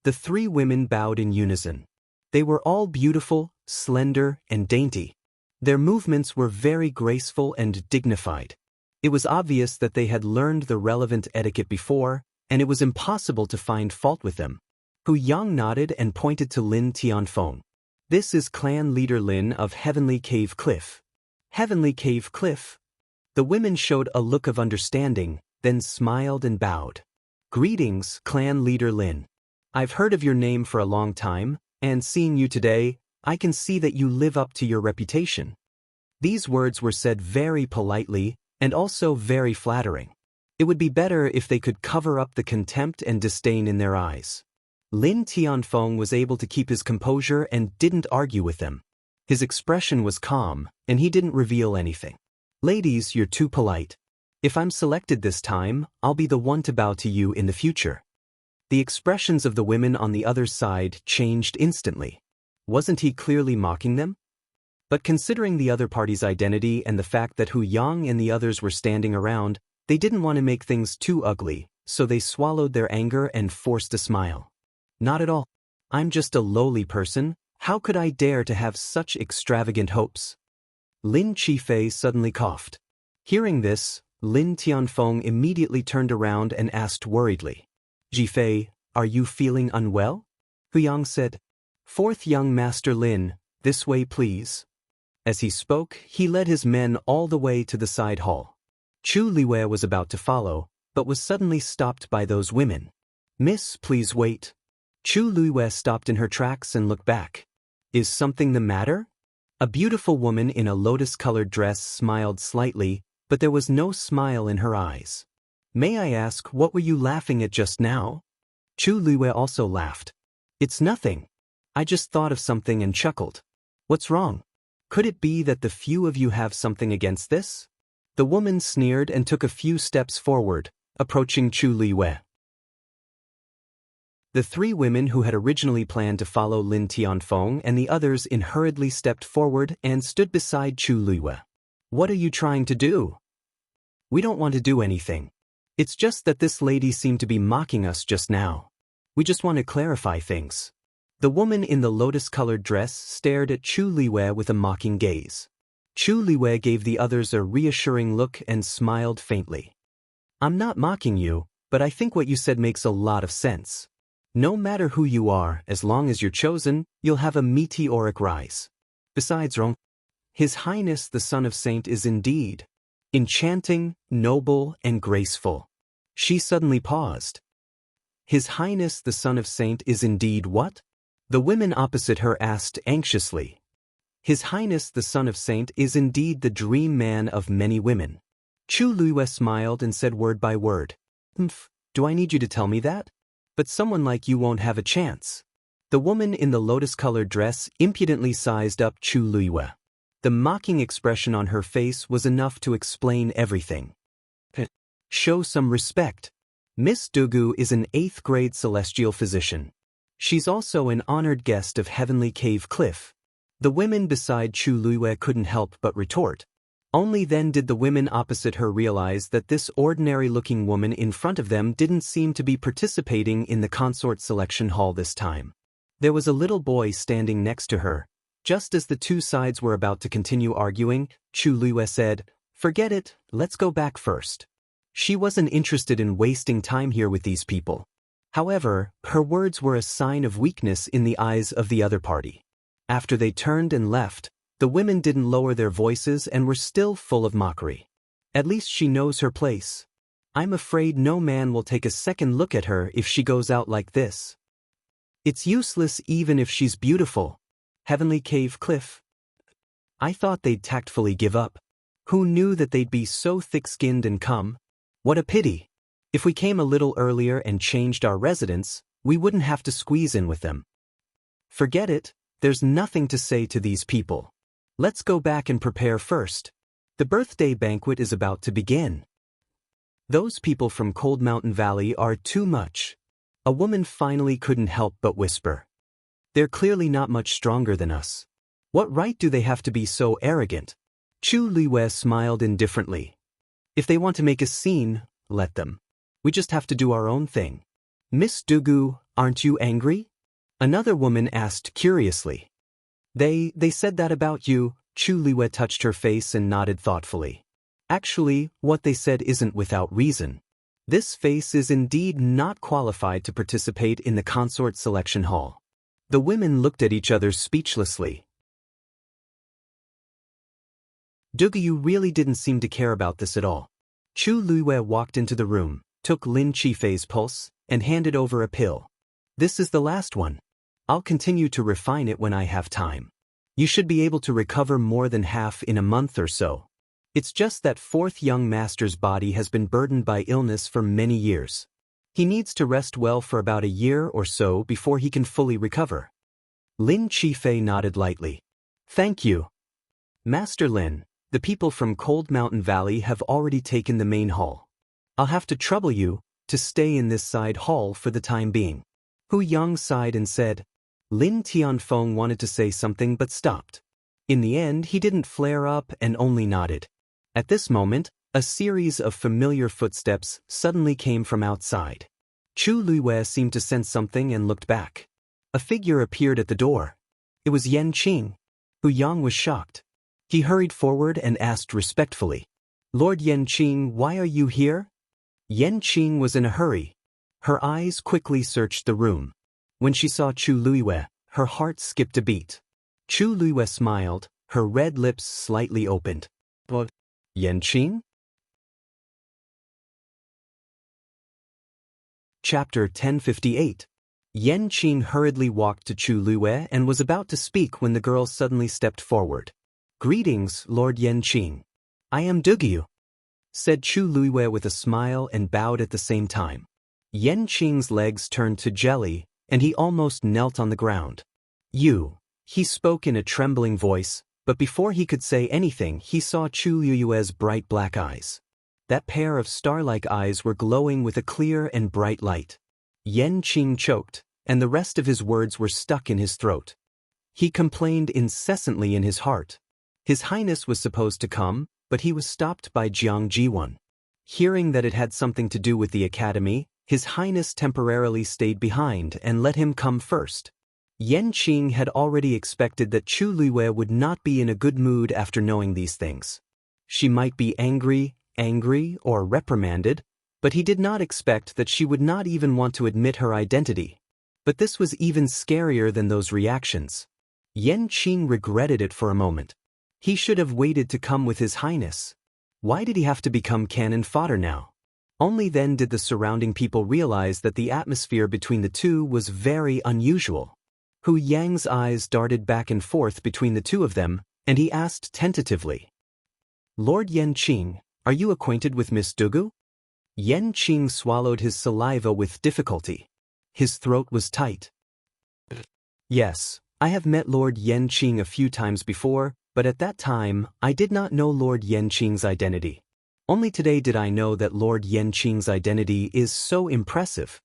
The three women bowed in unison. They were all beautiful, slender, and dainty. Their movements were very graceful and dignified. It was obvious that they had learned the relevant etiquette before, and it was impossible to find fault with them. Hu Yang nodded and pointed to Lin Tianfeng. "This is clan leader Lin of Heavenly Cave Cliff." Heavenly Cave Cliff? The women showed a look of understanding, then smiled and bowed. "Greetings, clan leader Lin. I've heard of your name for a long time, and seeing you today, I can see that you live up to your reputation." These words were said very politely, and also very flattering. It would be better if they could cover up the contempt and disdain in their eyes. Lin Tianfeng was able to keep his composure and didn't argue with them. His expression was calm, and he didn't reveal anything. "Ladies, you're too polite. If I'm selected this time, I'll be the one to bow to you in the future." The expressions of the women on the other side changed instantly. Wasn't he clearly mocking them? But considering the other party's identity and the fact that Hu Yang and the others were standing around, they didn't want to make things too ugly, so they swallowed their anger and forced a smile. "Not at all. I'm just a lowly person. How could I dare to have such extravagant hopes?" Lin Qifei suddenly coughed. Hearing this, Lin Tianfeng immediately turned around and asked worriedly, "Qifei, are you feeling unwell?" Hu Yang said, "Fourth young master Lin, this way please." As he spoke, he led his men all the way to the side hall. Chu Liyue was about to follow, but was suddenly stopped by those women. "Miss, please wait." Chu Liyue stopped in her tracks and looked back. "Is something the matter?" A beautiful woman in a lotus-colored dress smiled slightly, but there was no smile in her eyes. "May I ask, what were you laughing at just now?" Chu Liyue also laughed. "It's nothing. I just thought of something and chuckled." "What's wrong? Could it be that the few of you have something against this?" The woman sneered and took a few steps forward, approaching Chu Liyue. The three women who had originally planned to follow Lin Tianfeng and the others hurriedly stepped forward and stood beside Chu Liyue. "What are you trying to do?" "We don't want to do anything. It's just that this lady seemed to be mocking us just now. We just want to clarify things." The woman in the lotus-colored dress stared at Chu Liyue with a mocking gaze. Chu Liyue gave the others a reassuring look and smiled faintly. "I'm not mocking you, but I think what you said makes a lot of sense. No matter who you are, as long as you're chosen, you'll have a meteoric rise. Besides, His Highness the Son of Saint is indeed enchanting, noble, and graceful." She suddenly paused. "His Highness the Son of Saint is indeed what?" The women opposite her asked anxiously. "His Highness the Son of Saint is indeed the dream man of many women." Chu Liyue smiled and said word by word, "Do I need you to tell me that? But someone like you won't have a chance." The woman in the lotus-colored dress impudently sized up Chu Liyue. The mocking expression on her face was enough to explain everything. "Show some respect. Miss Dugu is an 8th-grade celestial physician. She's also an honored guest of Heavenly Cave Cliff." The women beside Chu Liyue couldn't help but retort. Only then did the women opposite her realize that this ordinary-looking woman in front of them didn't seem to be participating in the consort selection hall this time. There was a little boy standing next to her. Just as the two sides were about to continue arguing, Chu Liyue said, "Forget it, let's go back first." She wasn't interested in wasting time here with these people. However, her words were a sign of weakness in the eyes of the other party. After they turned and left, the women didn't lower their voices and were still full of mockery. "At least she knows her place. I'm afraid no man will take a second look at her if she goes out like this. It's useless even if she's beautiful. Heavenly Cave Cliff. I thought they'd tactfully give up. Who knew that they'd be so thick-skinned and come? What a pity. If we came a little earlier and changed our residence, we wouldn't have to squeeze in with them. Forget it, there's nothing to say to these people. Let's go back and prepare first. The birthday banquet is about to begin. Those people from Cold Mountain Valley are too much. A woman finally couldn't help but whisper. They're clearly not much stronger than us. What right do they have to be so arrogant? Chu Liwei smiled indifferently. If they want to make a scene, let them. We just have to do our own thing. Miss Dugu, aren't you angry? Another woman asked curiously. They said that about you. Chu Liwei touched her face and nodded thoughtfully. Actually, what they said isn't without reason. This face is indeed not qualified to participate in the consort selection hall. The women looked at each other speechlessly. Dugu really didn't seem to care about this at all. Chu Liwei walked into the room, took Lin Qifei's pulse, and handed over a pill. This is the last one. I'll continue to refine it when I have time. You should be able to recover more than half in a month or so. It's just that fourth young master's body has been burdened by illness for many years. He needs to rest well for about a year or so before he can fully recover. Lin Qifei nodded lightly. Thank you. Master Lin, the people from Cold Mountain Valley have already taken the main hall. I'll have to trouble you to stay in this side hall for the time being. Hu Yang sighed and said. Lin Tianfeng wanted to say something but stopped. In the end, he didn't flare up and only nodded. At this moment, a series of familiar footsteps suddenly came from outside. Chu Liwei seemed to sense something and looked back. A figure appeared at the door. It was Yan Qing. Hu Yang was shocked. He hurried forward and asked respectfully, Lord Yan Qing, why are you here? Yan Qing was in a hurry. Her eyes quickly searched the room. When she saw Chu Liwei, her heart skipped a beat. Chu Liwei smiled, her red lips slightly opened. What? Yan Qing? Chapter 1058. Yan Qing hurriedly walked to Chu Liwei and was about to speak when the girl suddenly stepped forward. Greetings, Lord Yan Qing. I am Dugu, said Chu Liwei with a smile and bowed at the same time. Yan Qing's legs turned to jelly, and he almost knelt on the ground. You, he spoke in a trembling voice, but before he could say anything he saw Chu Liwei's bright black eyes. That pair of star-like eyes were glowing with a clear and bright light. Yan Qing choked, and the rest of his words were stuck in his throat. He complained incessantly in his heart. His Highness was supposed to come, but he was stopped by Jiang Jiwan. Hearing that it had something to do with the academy, His Highness temporarily stayed behind and let him come first. Yan Qing had already expected that Chu Liwei would not be in a good mood after knowing these things. She might be angry, or reprimanded, but he did not expect that she would not even want to admit her identity. But this was even scarier than those reactions. Yan Qing regretted it for a moment. He should have waited to come with His Highness. Why did he have to become cannon fodder now? Only then did the surrounding people realize that the atmosphere between the two was very unusual. Hu Yang's eyes darted back and forth between the two of them, and he asked tentatively, Lord Yan Qing, are you acquainted with Miss Dugu? Yan Qing swallowed his saliva with difficulty. His throat was tight. Yes, I have met Lord Yan Qing a few times before, but at that time, I did not know Lord Yan Qing's identity. Only today did I know that Lord Yan Qing's identity is so impressive.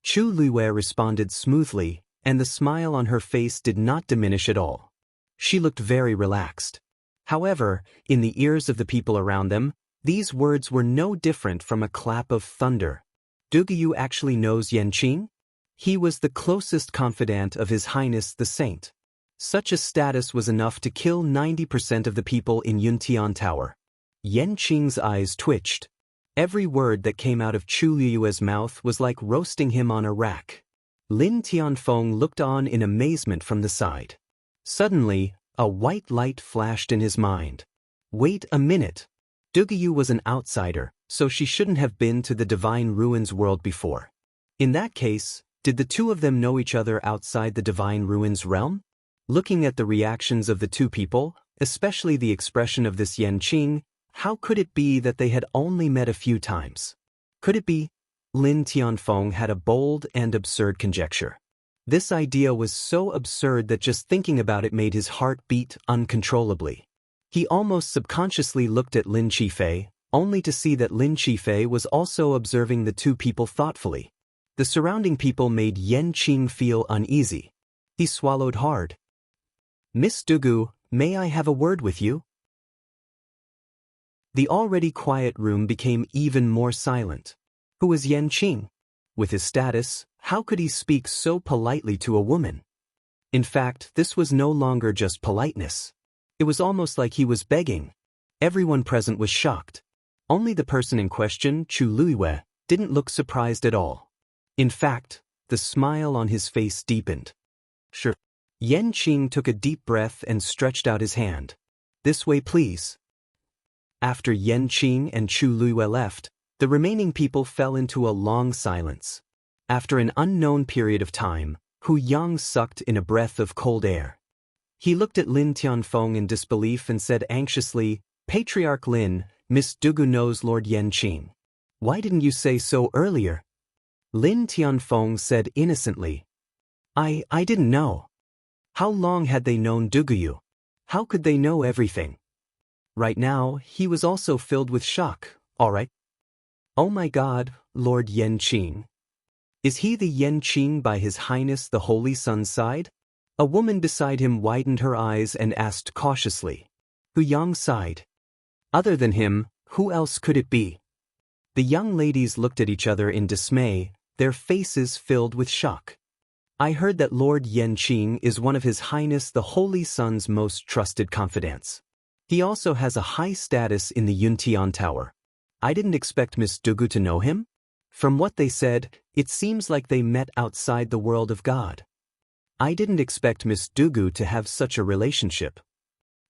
Chu Liwei responded smoothly, and the smile on her face did not diminish at all. She looked very relaxed. However, in the ears of the people around them, these words were no different from a clap of thunder. Dugu actually knows Yan Qing? He was the closest confidant of His Highness the Saint. Such a status was enough to kill 90% of the people in Yuntian Tower. Yan Qing's eyes twitched. Every word that came out of Chu Liwei's mouth was like roasting him on a rack. Lin Tianfeng looked on in amazement from the side. Suddenly, a white light flashed in his mind. Wait a minute. Dugu was an outsider, so she shouldn't have been to the Divine Ruins world before. In that case, did the two of them know each other outside the Divine Ruins realm? Looking at the reactions of the two people, especially the expression of this Yanqing, how could it be that they had only met a few times? Could it be? Lin Tianfeng had a bold and absurd conjecture. This idea was so absurd that just thinking about it made his heart beat uncontrollably. He almost subconsciously looked at Lin Qifei, only to see that Lin Qifei was also observing the two people thoughtfully. The surrounding people made Yanqing feel uneasy. He swallowed hard. "Miss Dugu, may I have a word with you?" The already quiet room became even more silent. Who was Yanqing? With his status, how could he speak so politely to a woman? In fact, this was no longer just politeness. It was almost like he was begging. Everyone present was shocked. Only the person in question, Chu Luiwei, didn't look surprised at all. In fact, the smile on his face deepened. "Sure." Yanqing took a deep breath and stretched out his hand. "This way, please." After Yanqing and Chu Luiwei left, the remaining people fell into a long silence. After an unknown period of time, Hu Yang sucked in a breath of cold air. He looked at Lin Tianfeng in disbelief and said anxiously, "Patriarch Lin, Miss Dugu knows Lord Yanqing. Why didn't you say so earlier?" Lin Tianfeng said innocently, I didn't know." How long had they known Duguyu? How could they know everything? Right now, he was also filled with shock. "All right. Oh my God, Lord Yanqing. Is he the Yanqing by His Highness the Holy Sun's side?" A woman beside him widened her eyes and asked cautiously. Hu Yang sighed. "Other than him, who else could it be?" The young ladies looked at each other in dismay, their faces filled with shock. "I heard that Lord Yanqing is one of His Highness the Holy Sun's most trusted confidants. He also has a high status in the Yuntian Tower. I didn't expect Miss Dugu to know him. From what they said, it seems like they met outside the world of God. I didn't expect Miss Dugu to have such a relationship.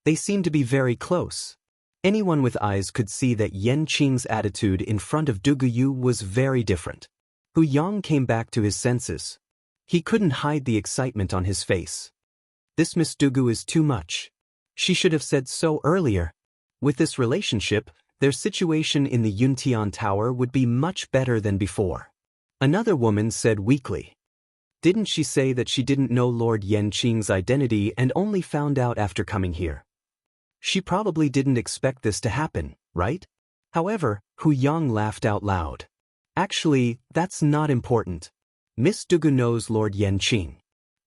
They seem to be very close." Anyone with eyes could see that Yanqing's attitude in front of Duguyu was very different. Hu Yang came back to his senses. He couldn't hide the excitement on his face. "This Miss Dugu is too much. She should have said so earlier. With this relationship, their situation in the Yuntian Tower would be much better than before." Another woman said weakly, "Didn't she say that she didn't know Lord Yanqing's identity and only found out after coming here? She probably didn't expect this to happen, right?" However, Hu Yang laughed out loud. "Actually, that's not important. Miss Dugu knows Lord Yanqing.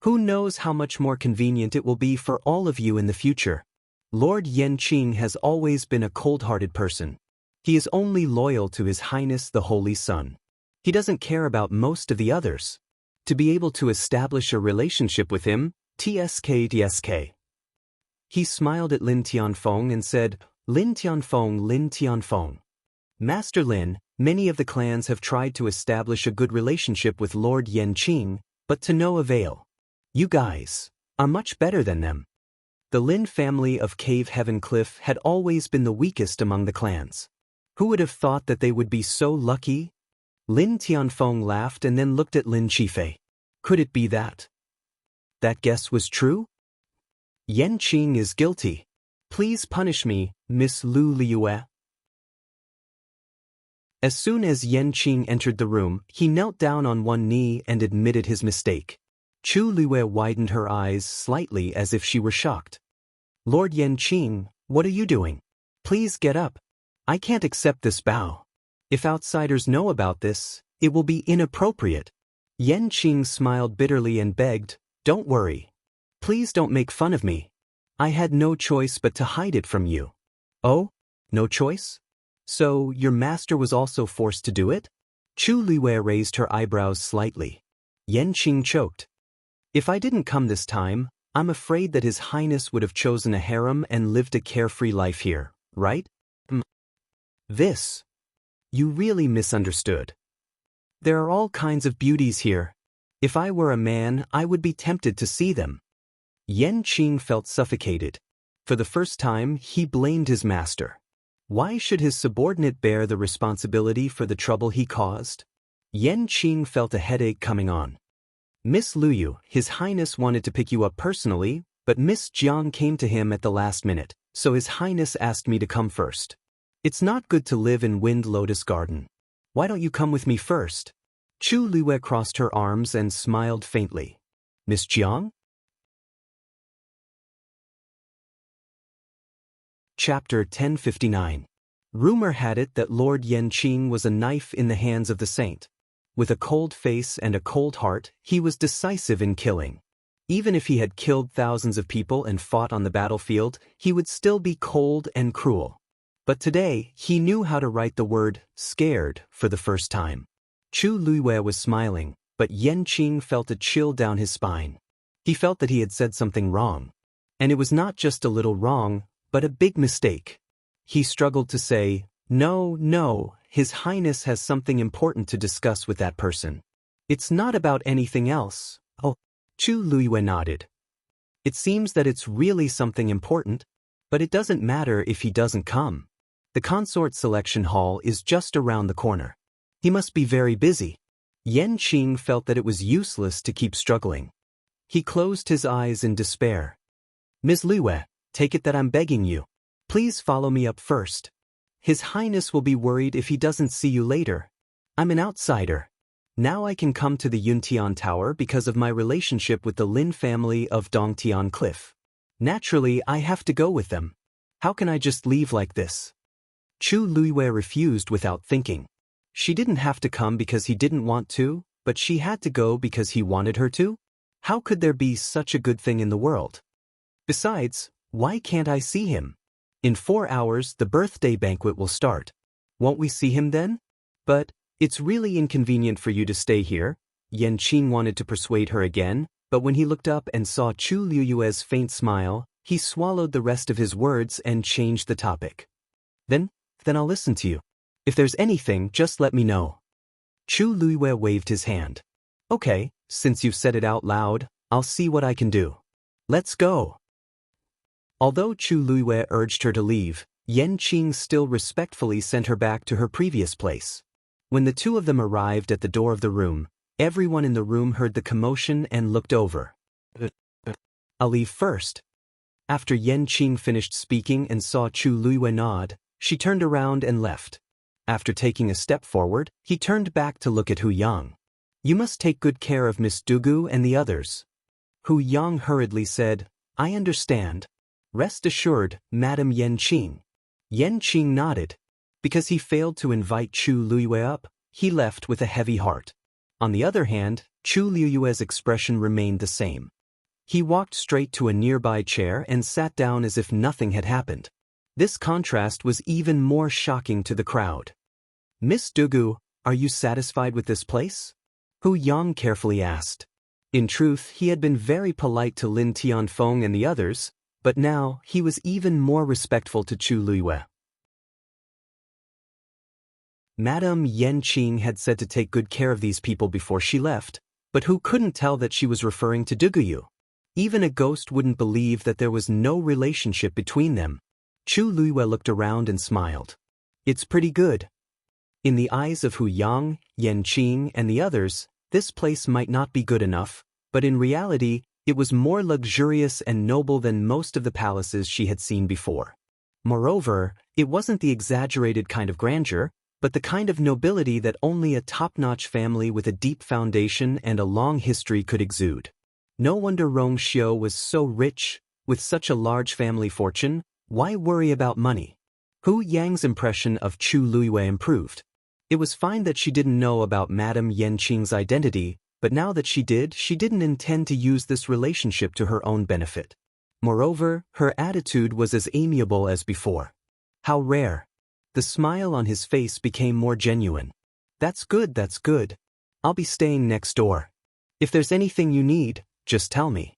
Who knows how much more convenient it will be for all of you in the future? Lord Yanqing has always been a cold-hearted person. He is only loyal to His Highness the Holy Sun. He doesn't care about most of the others. To be able to establish a relationship with him, TSK. He smiled at Lin Tianfeng and said, Lin Tianfeng. "Master Lin, many of the clans have tried to establish a good relationship with Lord Yanqing, but to no avail. You guys are much better than them." The Lin family of Cave Heaven Cliff had always been the weakest among the clans. Who would have thought that they would be so lucky? Lin Tianfeng laughed and then looked at Lin Qifei. Could it be that that guess was true? "Yanqing is guilty. Please punish me, Miss Lu Liue." As soon as Yanqing entered the room, he knelt down on one knee and admitted his mistake. Chu Luiwei widened her eyes slightly as if she were shocked. "Lord Yanqing, what are you doing? Please get up. I can't accept this bow. If outsiders know about this, it will be inappropriate." Yanqing smiled bitterly and begged, "Don't worry. Please don't make fun of me. I had no choice but to hide it from you." "Oh? No choice? So your master was also forced to do it?" Chu Luiwei raised her eyebrows slightly. Yanqing choked. "If I didn't come this time, I'm afraid that His Highness would have chosen a harem and lived a carefree life here, right?" This. You really misunderstood. There are all kinds of beauties here. If I were a man, I would be tempted to see them." Yanqing felt suffocated. For the first time, he blamed his master. Why should his subordinate bear the responsibility for the trouble he caused? Yanqing felt a headache coming on. Miss Luyu, His Highness wanted to pick you up personally, but Miss Jiang came to him at the last minute, so His Highness asked me to come first. It's not good to live in Wind Lotus Garden. Why don't you come with me first? Chu Liyue crossed her arms and smiled faintly. Miss Jiang? Chapter 1059. Rumor had it that Lord Yanqing was a knife in the hands of the saint. With a cold face and a cold heart, he was decisive in killing. Even if he had killed thousands of people and fought on the battlefield, he would still be cold and cruel. But today, he knew how to write the word scared for the first time. Chu Liyue was smiling, but Yanqing felt a chill down his spine. He felt that he had said something wrong. And it was not just a little wrong, but a big mistake. He struggled to say, No, His Highness has something important to discuss with that person. It's not about anything else. Oh, Chu Liyue nodded. It seems that it's really something important, but it doesn't matter if he doesn't come. The consort selection hall is just around the corner. He must be very busy. Yanqing felt that it was useless to keep struggling. He closed his eyes in despair. Ms. Liyue, take it that I'm begging you. Please follow me up first. His Highness will be worried if he doesn't see you later. I'm an outsider. Now I can come to the Yuntian Tower because of my relationship with the Lin family of Dongtian Cliff. Naturally, I have to go with them. How can I just leave like this? Chu Liyue refused without thinking. She didn't have to come because he didn't want to, but she had to go because he wanted her to? How could there be such a good thing in the world? Besides, why can't I see him? In 4 hours, the birthday banquet will start. Won't we see him then? But it's really inconvenient for you to stay here. Yanqing wanted to persuade her again, but when he looked up and saw Chu Liyue's faint smile, he swallowed the rest of his words and changed the topic. Then I'll listen to you. If there's anything, just let me know. Chu Liyue waved his hand. Okay, since you've said it out loud, I'll see what I can do. Let's go. Although Chu Liyue urged her to leave, Yanqing still respectfully sent her back to her previous place. When the two of them arrived at the door of the room, everyone in the room heard the commotion and looked over. I'll leave first. After Yanqing finished speaking and saw Chu Liyue nod, she turned around and left. After taking a step forward, he turned back to look at Hu Yang. You must take good care of Miss Dugu and the others. Hu Yang hurriedly said, I understand. Rest assured, Madam Yanqing. Yanqing nodded. Because he failed to invite Chu Liyue up, he left with a heavy heart. On the other hand, Chu Liyue's expression remained the same. He walked straight to a nearby chair and sat down as if nothing had happened. This contrast was even more shocking to the crowd. Miss Dugu, are you satisfied with this place? Hu Yang carefully asked. In truth, he had been very polite to Lin Tianfeng and the others, but now he was even more respectful to Chu Liyue. Madame Yanqing had said to take good care of these people before she left, but who couldn't tell that she was referring to Duguyu? Even a ghost wouldn't believe that there was no relationship between them. Chu Liyue looked around and smiled. It's pretty good. In the eyes of Hu Yang, Yanqing, and the others, this place might not be good enough, but in reality, it was more luxurious and noble than most of the palaces she had seen before. Moreover, it wasn't the exaggerated kind of grandeur, but the kind of nobility that only a top-notch family with a deep foundation and a long history could exude. No wonder Rong Xiu was so rich, with such a large family fortune. Why worry about money? Hu Yang's impression of Chu Liyue improved. It was fine that she didn't know about Madame Yanqing's identity, but now that she did, she didn't intend to use this relationship to her own benefit. Moreover, her attitude was as amiable as before. How rare. The smile on his face became more genuine. That's good, that's good. I'll be staying next door. If there's anything you need, just tell me.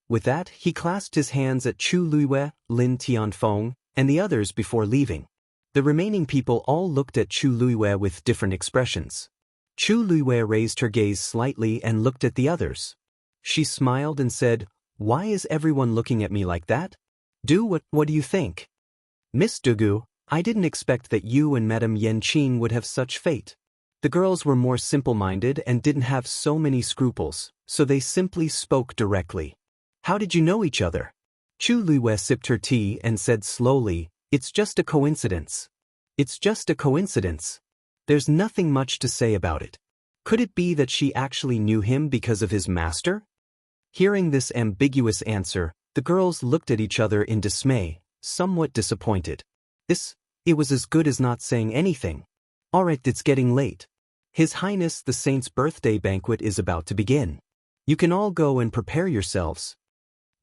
With that, he clasped his hands at Chu Liyue, Lin Tianfeng, and the others before leaving. The remaining people all looked at Chu Liyue with different expressions. Chu Liyue raised her gaze slightly and looked at the others. She smiled and said, Why is everyone looking at me like that? What do you think? Miss Dugu, I didn't expect that you and Madame Yanqing would have such fate. The girls were more simple-minded and didn't have so many scruples, so they simply spoke directly. How did you know each other? Chu Luiwei sipped her tea and said slowly, It's just a coincidence. It's just a coincidence. There's nothing much to say about it. Could it be that she actually knew him because of his master? Hearing this ambiguous answer, the girls looked at each other in dismay, somewhat disappointed. It was as good as not saying anything. Alright, it's getting late. His Highness the Saint's birthday banquet is about to begin. You can all go and prepare yourselves.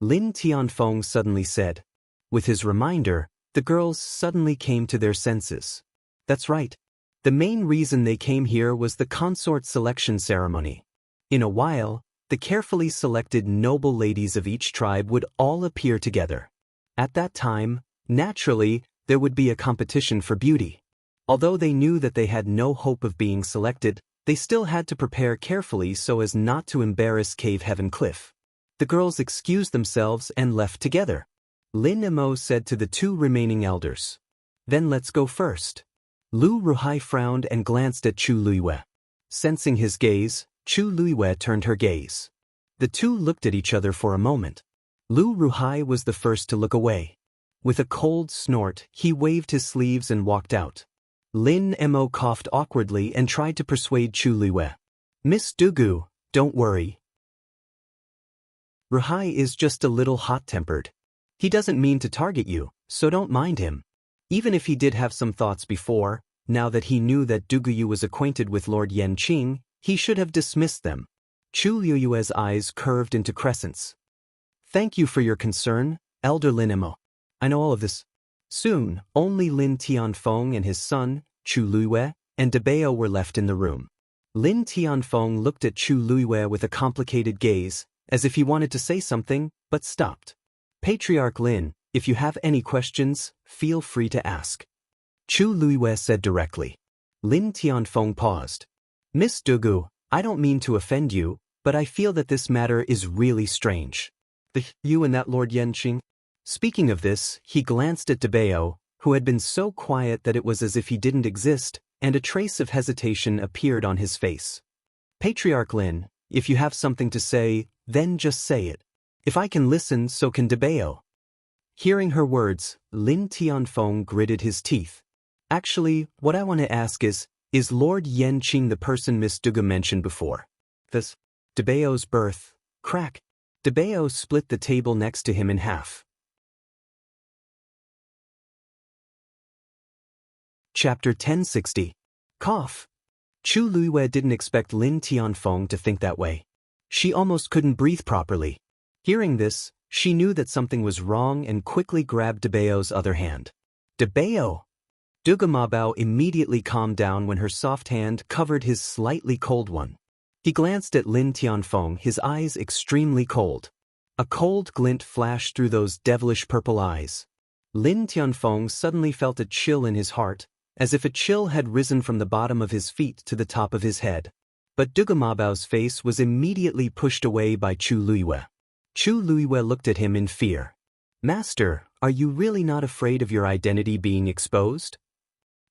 Lin Tianfeng suddenly said. With his reminder, the girls suddenly came to their senses. That's right. The main reason they came here was the consort selection ceremony. In a while, the carefully selected noble ladies of each tribe would all appear together. At that time, naturally, there would be a competition for beauty. Although they knew that they had no hope of being selected, they still had to prepare carefully so as not to embarrass Cave Heaven Cliff. The girls excused themselves and left together. Lin Emo said to the two remaining elders. Then let's go first. Lu Ruhai frowned and glanced at Chu Luiwei. Sensing his gaze, Chu Luiwei turned her gaze. The two looked at each other for a moment. Lu Ruhai was the first to look away. With a cold snort, he waved his sleeves and walked out. Lin Emo coughed awkwardly and tried to persuade Chu Luiwei. Miss Dugu, don't worry. Ruhai is just a little hot-tempered. He doesn't mean to target you, so don't mind him. Even if he did have some thoughts before, now that he knew that Duguyu was acquainted with Lord Yanqing, he should have dismissed them. Chu Luiyue's eyes curved into crescents. Thank you for your concern, Elder Lin Emo. I know all of this. Soon, only Lin Tianfeng and his son, Chu Luiwei, and Dabeo were left in the room. Lin Tianfeng looked at Chu Luiwei with a complicated gaze, as if he wanted to say something, but stopped. Patriarch Lin, if you have any questions, feel free to ask. Chu Luiwei said directly. Lin Tianfeng paused. Miss Dugu, I don't mean to offend you, but I feel that this matter is really strange. You and that Lord Yanqing? Speaking of this, he glanced at Dabeo, who had been so quiet that it was as if he didn't exist, and a trace of hesitation appeared on his face. Patriarch Lin, if you have something to say, then just say it. If I can listen, so can Dabeo. Hearing her words, Lin Tianfeng gritted his teeth. Actually, what I want to ask is Lord Yanqing the person Miss Dugu mentioned before? This Dabeo's birth. Crack. Dabeo split the table next to him in half. Chapter 1060. Cough. Chu Luiwei didn't expect Lin Tianfeng to think that way. She almost couldn't breathe properly. Hearing this, she knew that something was wrong and quickly grabbed Dabeo's other hand. Dabeo! Dugu Mabao immediately calmed down when her soft hand covered his slightly cold one. He glanced at Lin Tianfeng, his eyes extremely cold. A cold glint flashed through those devilish purple eyes. Lin Tianfeng suddenly felt a chill in his heart, as if a chill had risen from the bottom of his feet to the top of his head. But Dugu Mabao's face was immediately pushed away by Chu Luiwei. Chu Luiwei looked at him in fear. Master, are you really not afraid of your identity being exposed?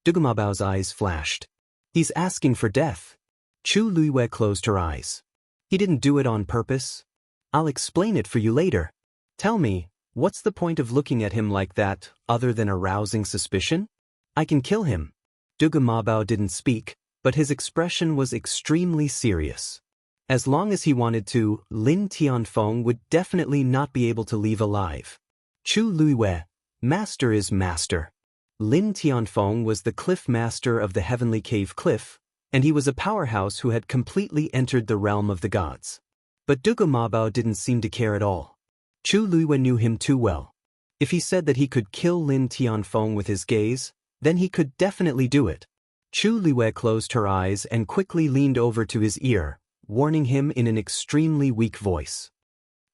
Dugu Mabao's eyes flashed. He's asking for death. Chu Luiwei closed her eyes. He didn't do it on purpose. I'll explain it for you later. Tell me, what's the point of looking at him like that, other than arousing suspicion? I can kill him. Dugu Mabao didn't speak, but his expression was extremely serious. As long as he wanted to, Lin Tianfeng would definitely not be able to leave alive. Chu Luiwei, master is master. Lin Tianfeng was the cliff master of the Heavenly Cave Cliff, and he was a powerhouse who had completely entered the realm of the gods. But Dugu Mabao didn't seem to care at all. Chu Luiwei knew him too well. If he said that he could kill Lin Tianfeng with his gaze, then he could definitely do it. Chu Luiwei closed her eyes and quickly leaned over to his ear, warning him in an extremely weak voice.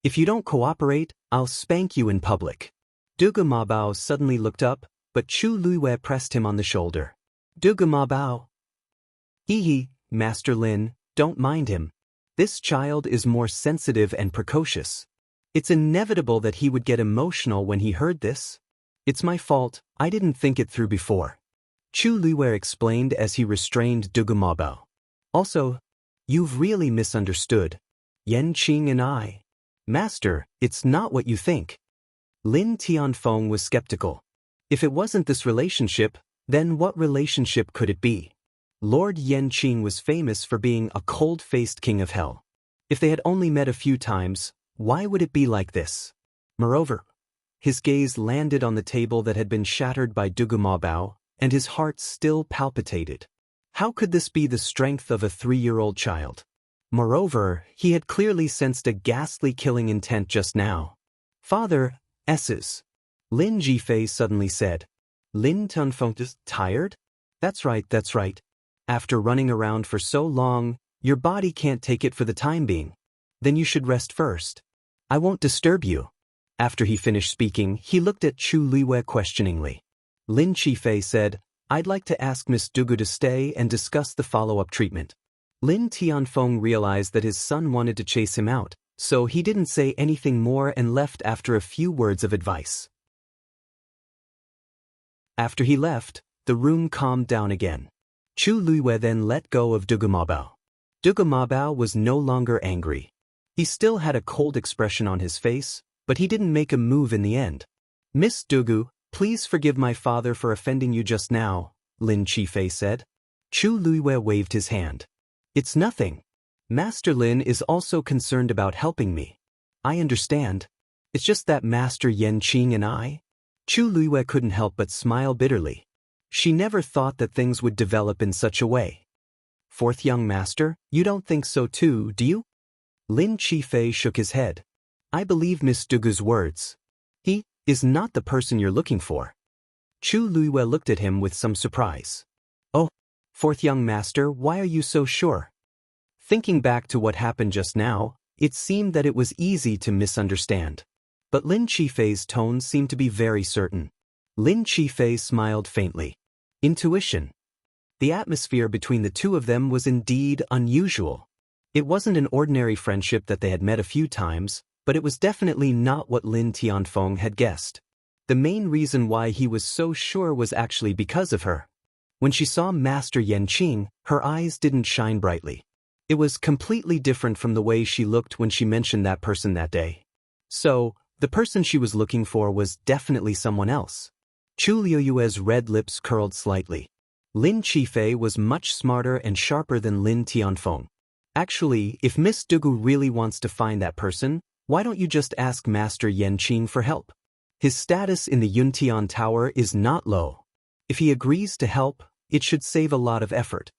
If you don't cooperate, I'll spank you in public. Dugu Mabao suddenly looked up, but Chu Luiwei pressed him on the shoulder. Dugu Mabao. Hee, Master Lin, don't mind him. This child is more sensitive and precocious. It's inevitable that he would get emotional when he heard this. It's my fault, I didn't think it through before. Chu Luiwei explained as he restrained Dugumabao. Also, you've really misunderstood. Yanqing and I. Master, it's not what you think. Lin Tianfeng was skeptical. If it wasn't this relationship, then what relationship could it be? Lord Yanqing was famous for being a cold-faced king of hell. If they had only met a few times, why would it be like this? Moreover, his gaze landed on the table that had been shattered by Dugumabao, and his heart still palpitated. How could this be the strength of a 3-year-old child? Moreover, he had clearly sensed a ghastly killing intent just now. Father, S's. Lin Jifei suddenly said. Lin Tianfeng is tired? That's right. After running around for so long, your body can't take it for the time being. Then you should rest first. I won't disturb you. After he finished speaking, he looked at Chu Luiwei questioningly. Lin Jifei said, I'd like to ask Miss Dugu to stay and discuss the follow-up treatment. Lin Tianfeng realized that his son wanted to chase him out, so he didn't say anything more and left after a few words of advice. After he left, the room calmed down again. Chu Luiwei then let go of Dugumabao. Dugumabao was no longer angry. He still had a cold expression on his face, but he didn't make a move in the end. Miss Dugu, please forgive my father for offending you just now, Lin Jifei said. Chu Luiwei waved his hand. It's nothing. Master Lin is also concerned about helping me. I understand. It's just that Master Yanqing and I. Chu Luiwei couldn't help but smile bitterly. She never thought that things would develop in such a way. Fourth young master, you don't think so too, do you? Lin Jifei shook his head. I believe Miss Dugu's words. He is not the person you're looking for. Chu Luiwei looked at him with some surprise. Oh, fourth young master, why are you so sure? Thinking back to what happened just now, it seemed that it was easy to misunderstand. But Lin Jifei's tone seemed to be very certain. Lin Jifei smiled faintly. Intuition. The atmosphere between the two of them was indeed unusual. It wasn't an ordinary friendship that they had met a few times, but it was definitely not what Lin Tianfeng had guessed. The main reason why he was so sure was actually because of her. When she saw Master Yanqing, her eyes didn't shine brightly. It was completely different from the way she looked when she mentioned that person that day. So, the person she was looking for was definitely someone else. Chu Luiwei's red lips curled slightly. Lin Jifei was much smarter and sharper than Lin Tianfeng. Actually, if Miss Dugu really wants to find that person, why don't you just ask Master Yanqing for help? His status in the Yuntian Tower is not low. If he agrees to help, it should save a lot of effort.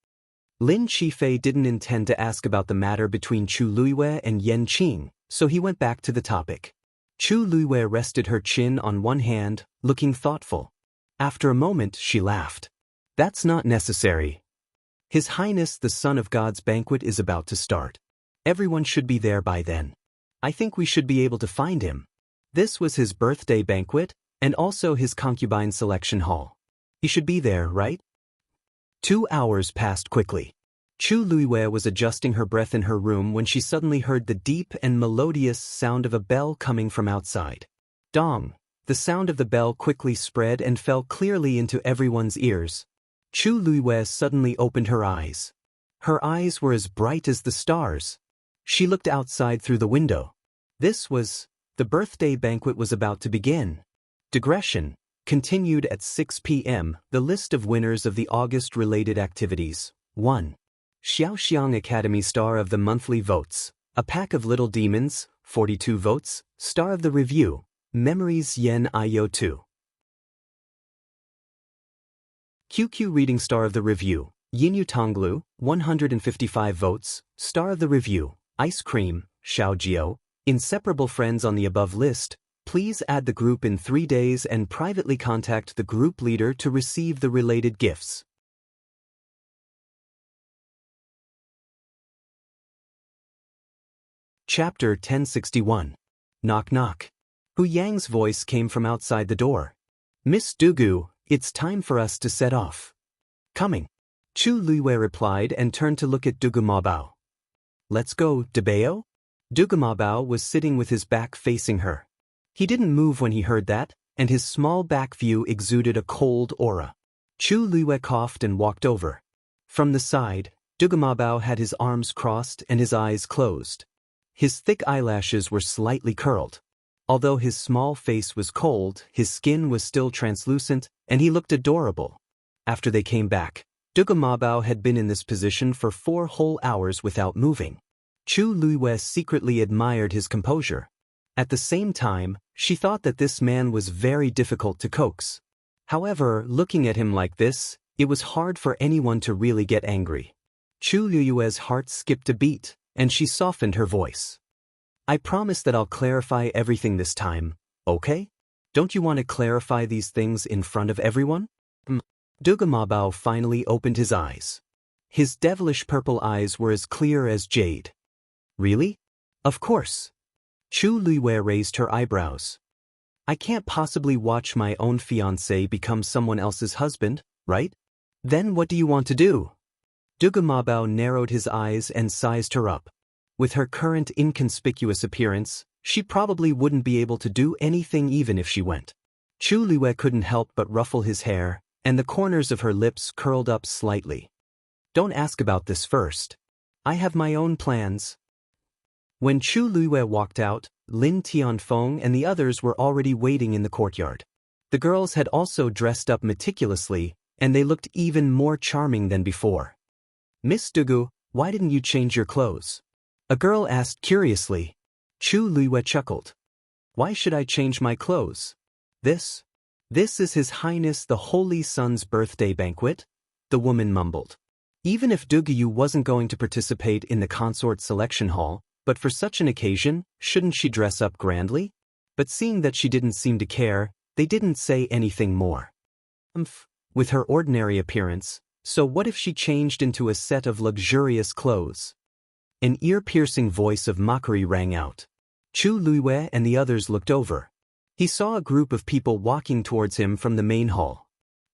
Lin Jifei didn't intend to ask about the matter between Chu Luiwei and Yanqing, so he went back to the topic. Chu Luiwei rested her chin on one hand, looking thoughtful. After a moment, she laughed. That's not necessary. His Highness the Son of God's banquet is about to start. Everyone should be there by then. I think we should be able to find him. This was his birthday banquet, and also his concubine selection hall. He should be there, right? 2 hours passed quickly. Chu Luiwei was adjusting her breath in her room when she suddenly heard the deep and melodious sound of a bell coming from outside. Dong! The sound of the bell quickly spread and fell clearly into everyone's ears. Chu Luiwei suddenly opened her eyes. Her eyes were as bright as the stars. She looked outside through the window. The birthday banquet was about to begin. Digression. Continued at 6 p.m. The list of winners of the August-related activities. 1. Xiaoxiang Academy Star of the Monthly Votes. A Pack of Little Demons, 42 votes. Star of the Review. Memories Yen Io 2. QQ Reading Star of the Review. Yinyu Tonglu, 155 votes. Star of the Review. Ice Cream, Xiaojiao. Inseparable friends on the above list. Please add the group in 3 days and privately contact the group leader to receive the related gifts. Chapter 1061. Knock knock. Hu Yang's voice came from outside the door. Miss Dugu, it's time for us to set off. Coming. Chu Luiwei replied and turned to look at Dugumabao. Let's go, Debao? Dugumabao was sitting with his back facing her. He didn't move when he heard that, and his small back view exuded a cold aura. Chu Luiwei coughed and walked over. From the side, Dugamabao had his arms crossed and his eyes closed. His thick eyelashes were slightly curled. Although his small face was cold, his skin was still translucent, and he looked adorable. After they came back, Dugamabao had been in this position for 4 whole hours without moving. Chu Luiwei secretly admired his composure. At the same time, she thought that this man was very difficult to coax. However, looking at him like this, it was hard for anyone to really get angry. Chu Luiwei's heart skipped a beat, and she softened her voice. I promise that I'll clarify everything this time, okay? Don't you want to clarify these things in front of everyone? Dugamabao finally opened his eyes. His devilish purple eyes were as clear as jade. Really? Of course. Chu Luiwei raised her eyebrows. I can't possibly watch my own fiancé become someone else's husband, right? Then what do you want to do? Dugamabao narrowed his eyes and sized her up. With her current inconspicuous appearance, she probably wouldn't be able to do anything even if she went. Chu Luiwei couldn't help but ruffle his hair, and the corners of her lips curled up slightly. Don't ask about this first. I have my own plans. When Chu Luiwei walked out, Lin Tianfeng and the others were already waiting in the courtyard. The girls had also dressed up meticulously, and they looked even more charming than before. Miss Dugu, why didn't you change your clothes? A girl asked curiously. Chu Luiwei chuckled. Why should I change my clothes? This is His Highness the Holy Sun's birthday banquet, the woman mumbled. Even if Dugu wasn't going to participate in the consort selection hall, but for such an occasion, shouldn't she dress up grandly? But seeing that she didn't seem to care, they didn't say anything more. With her ordinary appearance, so what if she changed into a set of luxurious clothes? An ear-piercing voice of mockery rang out. Chu Luiwei and the others looked over. He saw a group of people walking towards him from the main hall.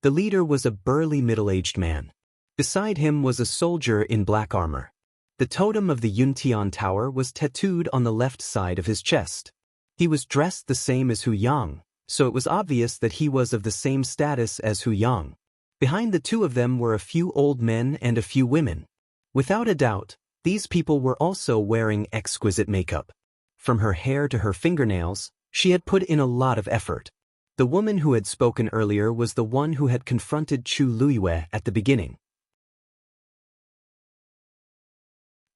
The leader was a burly middle-aged man. Beside him was a soldier in black armor. The totem of the Yuntian Tower was tattooed on the left side of his chest. He was dressed the same as Hu Yang, so it was obvious that he was of the same status as Hu Yang. Behind the two of them were a few old men and a few women. Without a doubt, these people were also wearing exquisite makeup. From her hair to her fingernails, she had put in a lot of effort. The woman who had spoken earlier was the one who had confronted Chu Luiwei at the beginning.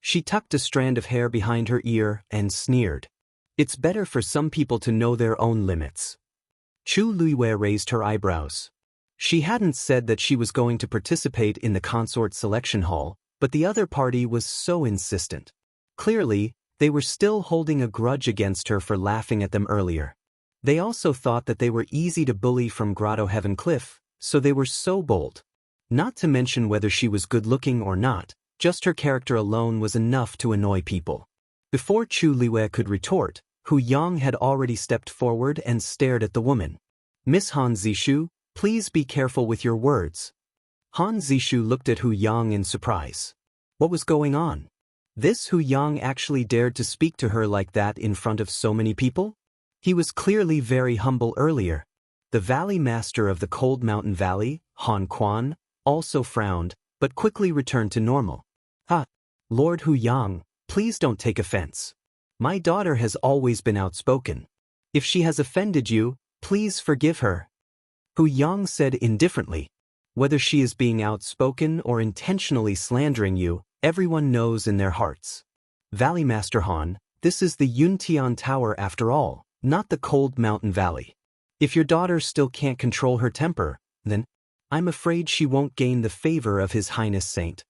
She tucked a strand of hair behind her ear and sneered. It's better for some people to know their own limits. Chu Luiwei raised her eyebrows. She hadn't said that she was going to participate in the consort selection hall, but the other party was so insistent. Clearly, they were still holding a grudge against her for laughing at them earlier. They also thought that they were easy to bully from Grotto Heaven Cliff, so they were so bold. Not to mention whether she was good-looking or not, just her character alone was enough to annoy people. Before Chu Luiwei could retort, Hu Yang had already stepped forward and stared at the woman. Miss Han Zishu, please be careful with your words. Han Zishu looked at Hu Yang in surprise. What was going on? This Hu Yang actually dared to speak to her like that in front of so many people? He was clearly very humble earlier. The Valley Master of the Cold Mountain Valley, Han Quan, also frowned, but quickly returned to normal. Lord Hu Yang, please don't take offense. My daughter has always been outspoken. If she has offended you, please forgive her. Hu Yang said indifferently. Whether she is being outspoken or intentionally slandering you, everyone knows in their hearts. Valley Master Han, this is the Yuntian Tower after all, not the Cold Mountain Valley. If your daughter still can't control her temper, then I'm afraid she won't gain the favor of His Highness Saint.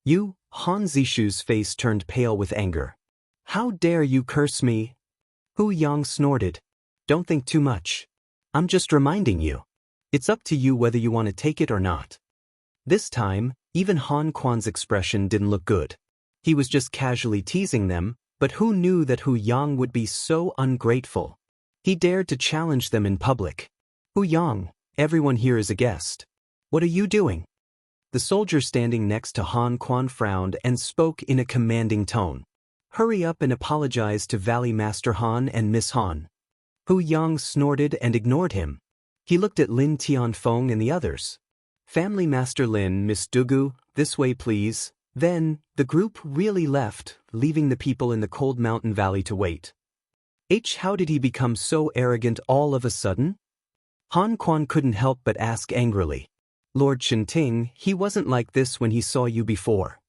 You, Han Zishu's face turned pale with anger. How dare you curse me? Hu Yang snorted. Don't think too much. I'm just reminding you. It's up to you whether you want to take it or not. This time, even Han Quan's expression didn't look good. He was just casually teasing them, but who knew that Hu Yang would be so ungrateful? He dared to challenge them in public. Hu Yang, everyone here is a guest. What are you doing? The soldier standing next to Han Quan frowned and spoke in a commanding tone. Hurry up and apologize to Valley Master Han and Miss Han. Hu Yang snorted and ignored him. He looked at Lin Tianfeng and the others. Family Master Lin, Miss Dugu, this way please. Then, the group really left, leaving the people in the cold mountain valley to wait. How did he become so arrogant all of a sudden? Han Quan couldn't help but ask angrily. Lord Qinting, he wasn't like this when he saw you before.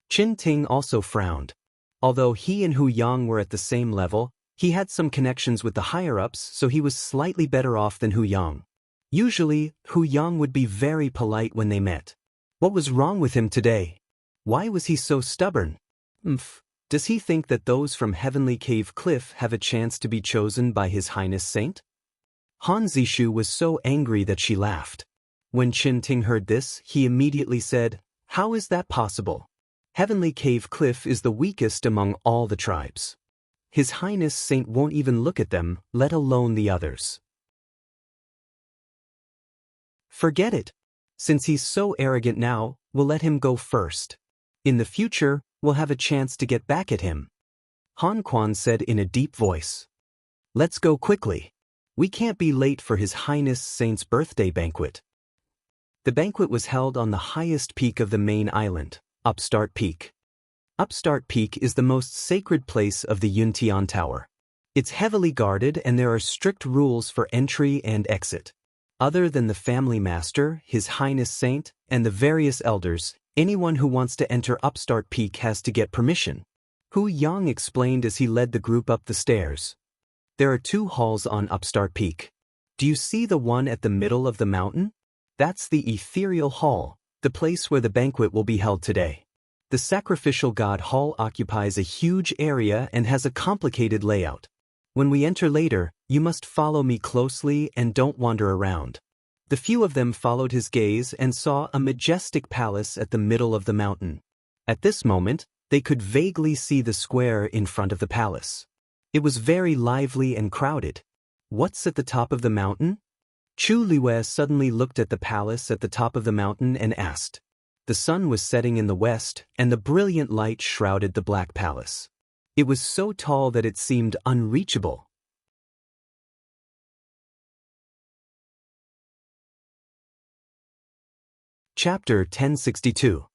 Qinting also frowned. Although he and Hu Yang were at the same level, he had some connections with the higher-ups, so he was slightly better off than Hu Yang. Usually, Hu Yang would be very polite when they met. What was wrong with him today? Why was he so stubborn? Does he think that those from Heavenly Cave Cliff have a chance to be chosen by His Highness Saint? Han Zishu was so angry that she laughed. When Qinting heard this, he immediately said, "How is that possible? Heavenly Cave Cliff is the weakest among all the tribes. His Highness Saint won't even look at them, let alone the others." Forget it. Since he's so arrogant now, we'll let him go first. In the future, we'll have a chance to get back at him. Han Quan said in a deep voice. Let's go quickly. We can't be late for His Highness Saint's birthday banquet. The banquet was held on the highest peak of the main island, Upstart Peak. Upstart Peak is the most sacred place of the Yuntian Tower. It's heavily guarded and there are strict rules for entry and exit. Other than the family master, His Highness Saint, and the various elders, anyone who wants to enter Upstart Peak has to get permission. Hu Yang explained as he led the group up the stairs. There are 2 halls on Upstart Peak. Do you see the one at the middle of the mountain? That's the Ethereal Hall, the place where the banquet will be held today. The Sacrificial God Hall occupies a huge area and has a complicated layout. When we enter later, you must follow me closely and don't wander around. The few of them followed his gaze and saw a majestic palace at the middle of the mountain. At this moment, they could vaguely see the square in front of the palace. It was very lively and crowded. What's at the top of the mountain? Chu Liwei suddenly looked at the palace at the top of the mountain and asked. The sun was setting in the west, and the brilliant light shrouded the Black Palace. It was so tall that it seemed unreachable. Chapter 1062.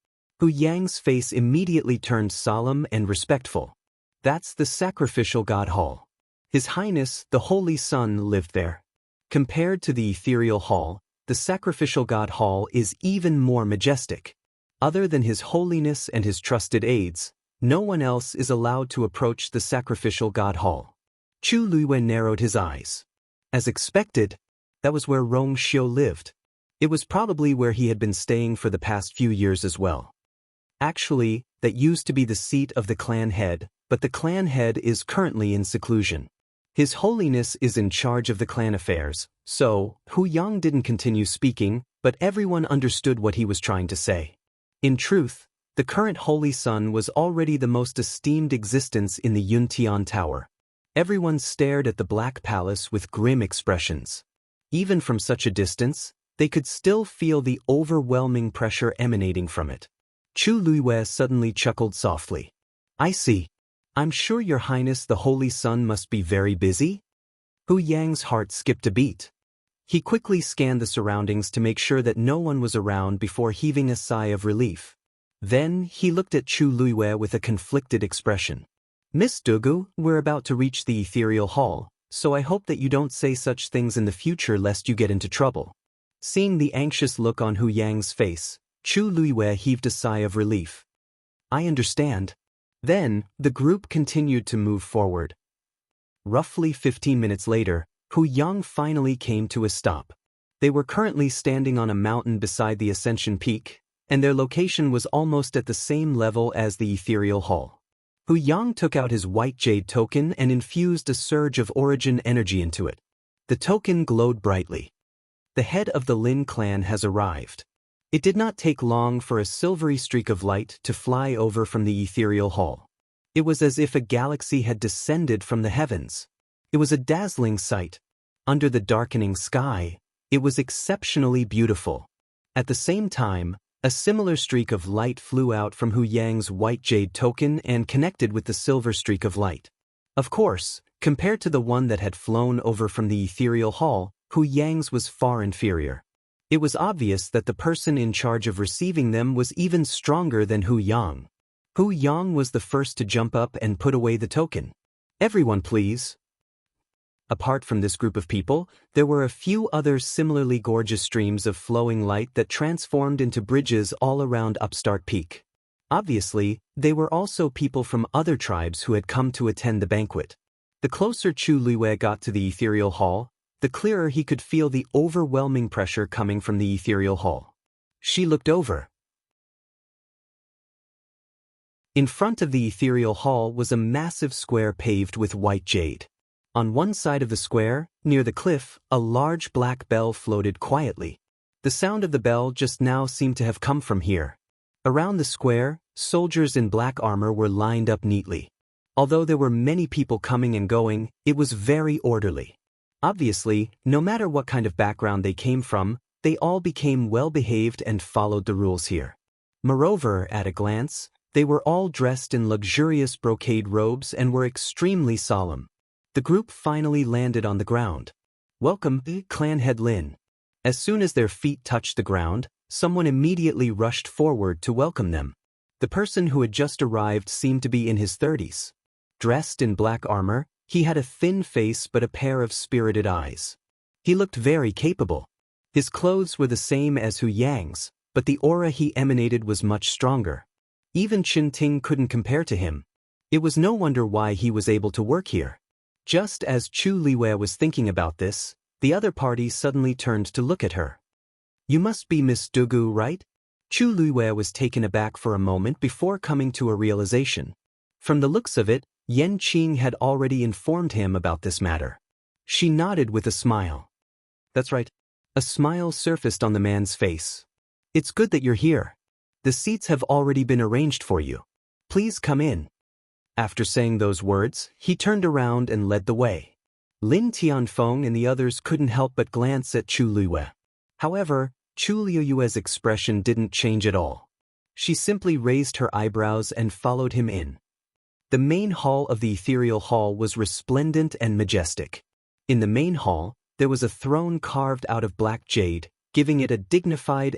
Hu Yang's face immediately turned solemn and respectful. That's the Sacrificial God Hall. His Highness, the Holy Sun, lived there. Compared to the Ethereal Hall, the Sacrificial God Hall is even more majestic. Other than His Holiness and his trusted aides, no one else is allowed to approach the Sacrificial God Hall. Chu Liwei narrowed his eyes. As expected, that was where Rong Xiu lived. It was probably where he had been staying for the past few years as well. Actually, that used to be the seat of the clan head, but the clan head is currently in seclusion. His Holiness is in charge of the clan affairs, so Hu Yang didn't continue speaking, but everyone understood what he was trying to say. In truth, the current Holy Sun was already the most esteemed existence in the Yuntian Tower. Everyone stared at the Black Palace with grim expressions. Even from such a distance, they could still feel the overwhelming pressure emanating from it. Chu Liwei suddenly chuckled softly. I see. I'm sure Your Highness the Holy Sun must be very busy? Hu Yang's heart skipped a beat. He quickly scanned the surroundings to make sure that no one was around before heaving a sigh of relief. Then, he looked at Chu Liwei with a conflicted expression. Miss Dugu, we're about to reach the Ethereal Hall, so I hope that you don't say such things in the future lest you get into trouble. Seeing the anxious look on Hu Yang's face, Chu Liwei heaved a sigh of relief. I understand. Then, the group continued to move forward. Roughly 15 minutes later, Hu Yang finally came to a stop. They were currently standing on a mountain beside the Ascension Peak, and their location was almost at the same level as the Ethereal Hall. Hu Yang took out his white jade token and infused a surge of origin energy into it. The token glowed brightly. The head of the Lin clan has arrived. It did not take long for a silvery streak of light to fly over from the Ethereal Hall. It was as if a galaxy had descended from the heavens. It was a dazzling sight. Under the darkening sky, it was exceptionally beautiful. At the same time, a similar streak of light flew out from Hu Yang's white jade token and connected with the silver streak of light. Of course, Compared to the one that had flown over from the ethereal hall, Hu Yang's was far inferior. It was obvious that the person in charge of receiving them was even stronger than Hu Yang. Hu Yang was the first to jump up and put away the token. Everyone please. Apart from this group of people, there were a few other similarly gorgeous streams of flowing light that transformed into bridges all around Upstart Peak. Obviously, they were also people from other tribes who had come to attend the banquet. The closer Chu Luiwei got to the ethereal hall, the clearer he could feel the overwhelming pressure coming from the ethereal hall. She looked over. In front of the ethereal hall was a massive square paved with white jade. On one side of the square, near the cliff, a large black bell floated quietly. The sound of the bell just now seemed to have come from here. Around the square, soldiers in black armor were lined up neatly. Although there were many people coming and going, it was very orderly. Obviously, no matter what kind of background they came from, they all became well-behaved and followed the rules here. Moreover, at a glance, they were all dressed in luxurious brocade robes and were extremely solemn. The group finally landed on the ground. Welcome, Clan Head Lin. As soon as their feet touched the ground, someone immediately rushed forward to welcome them. The person who had just arrived seemed to be in his 30s. Dressed in black armor, he had a thin face but a pair of spirited eyes. He looked very capable. His clothes were the same as Hu Yang's, but the aura he emanated was much stronger. Even Qin Ting couldn't compare to him. It was no wonder why he was able to work here. Just as Chu Liwei was thinking about this, the other party suddenly turned to look at her. You must be Miss Dugu, right? Chu Liwei was taken aback for a moment before coming to a realization. From the looks of it, Yan Qing had already informed him about this matter. She nodded with a smile. That's right. A smile surfaced on the man's face. It's good that you're here. The seats have already been arranged for you. Please come in. After saying those words, he turned around and led the way. Lin Tianfeng and the others couldn't help but glance at Chu Liwei. However, Chu Liu's expression didn't change at all. She simply raised her eyebrows and followed him in. The main hall of the ethereal hall was resplendent and majestic. In the main hall, there was a throne carved out of black jade, giving it a dignified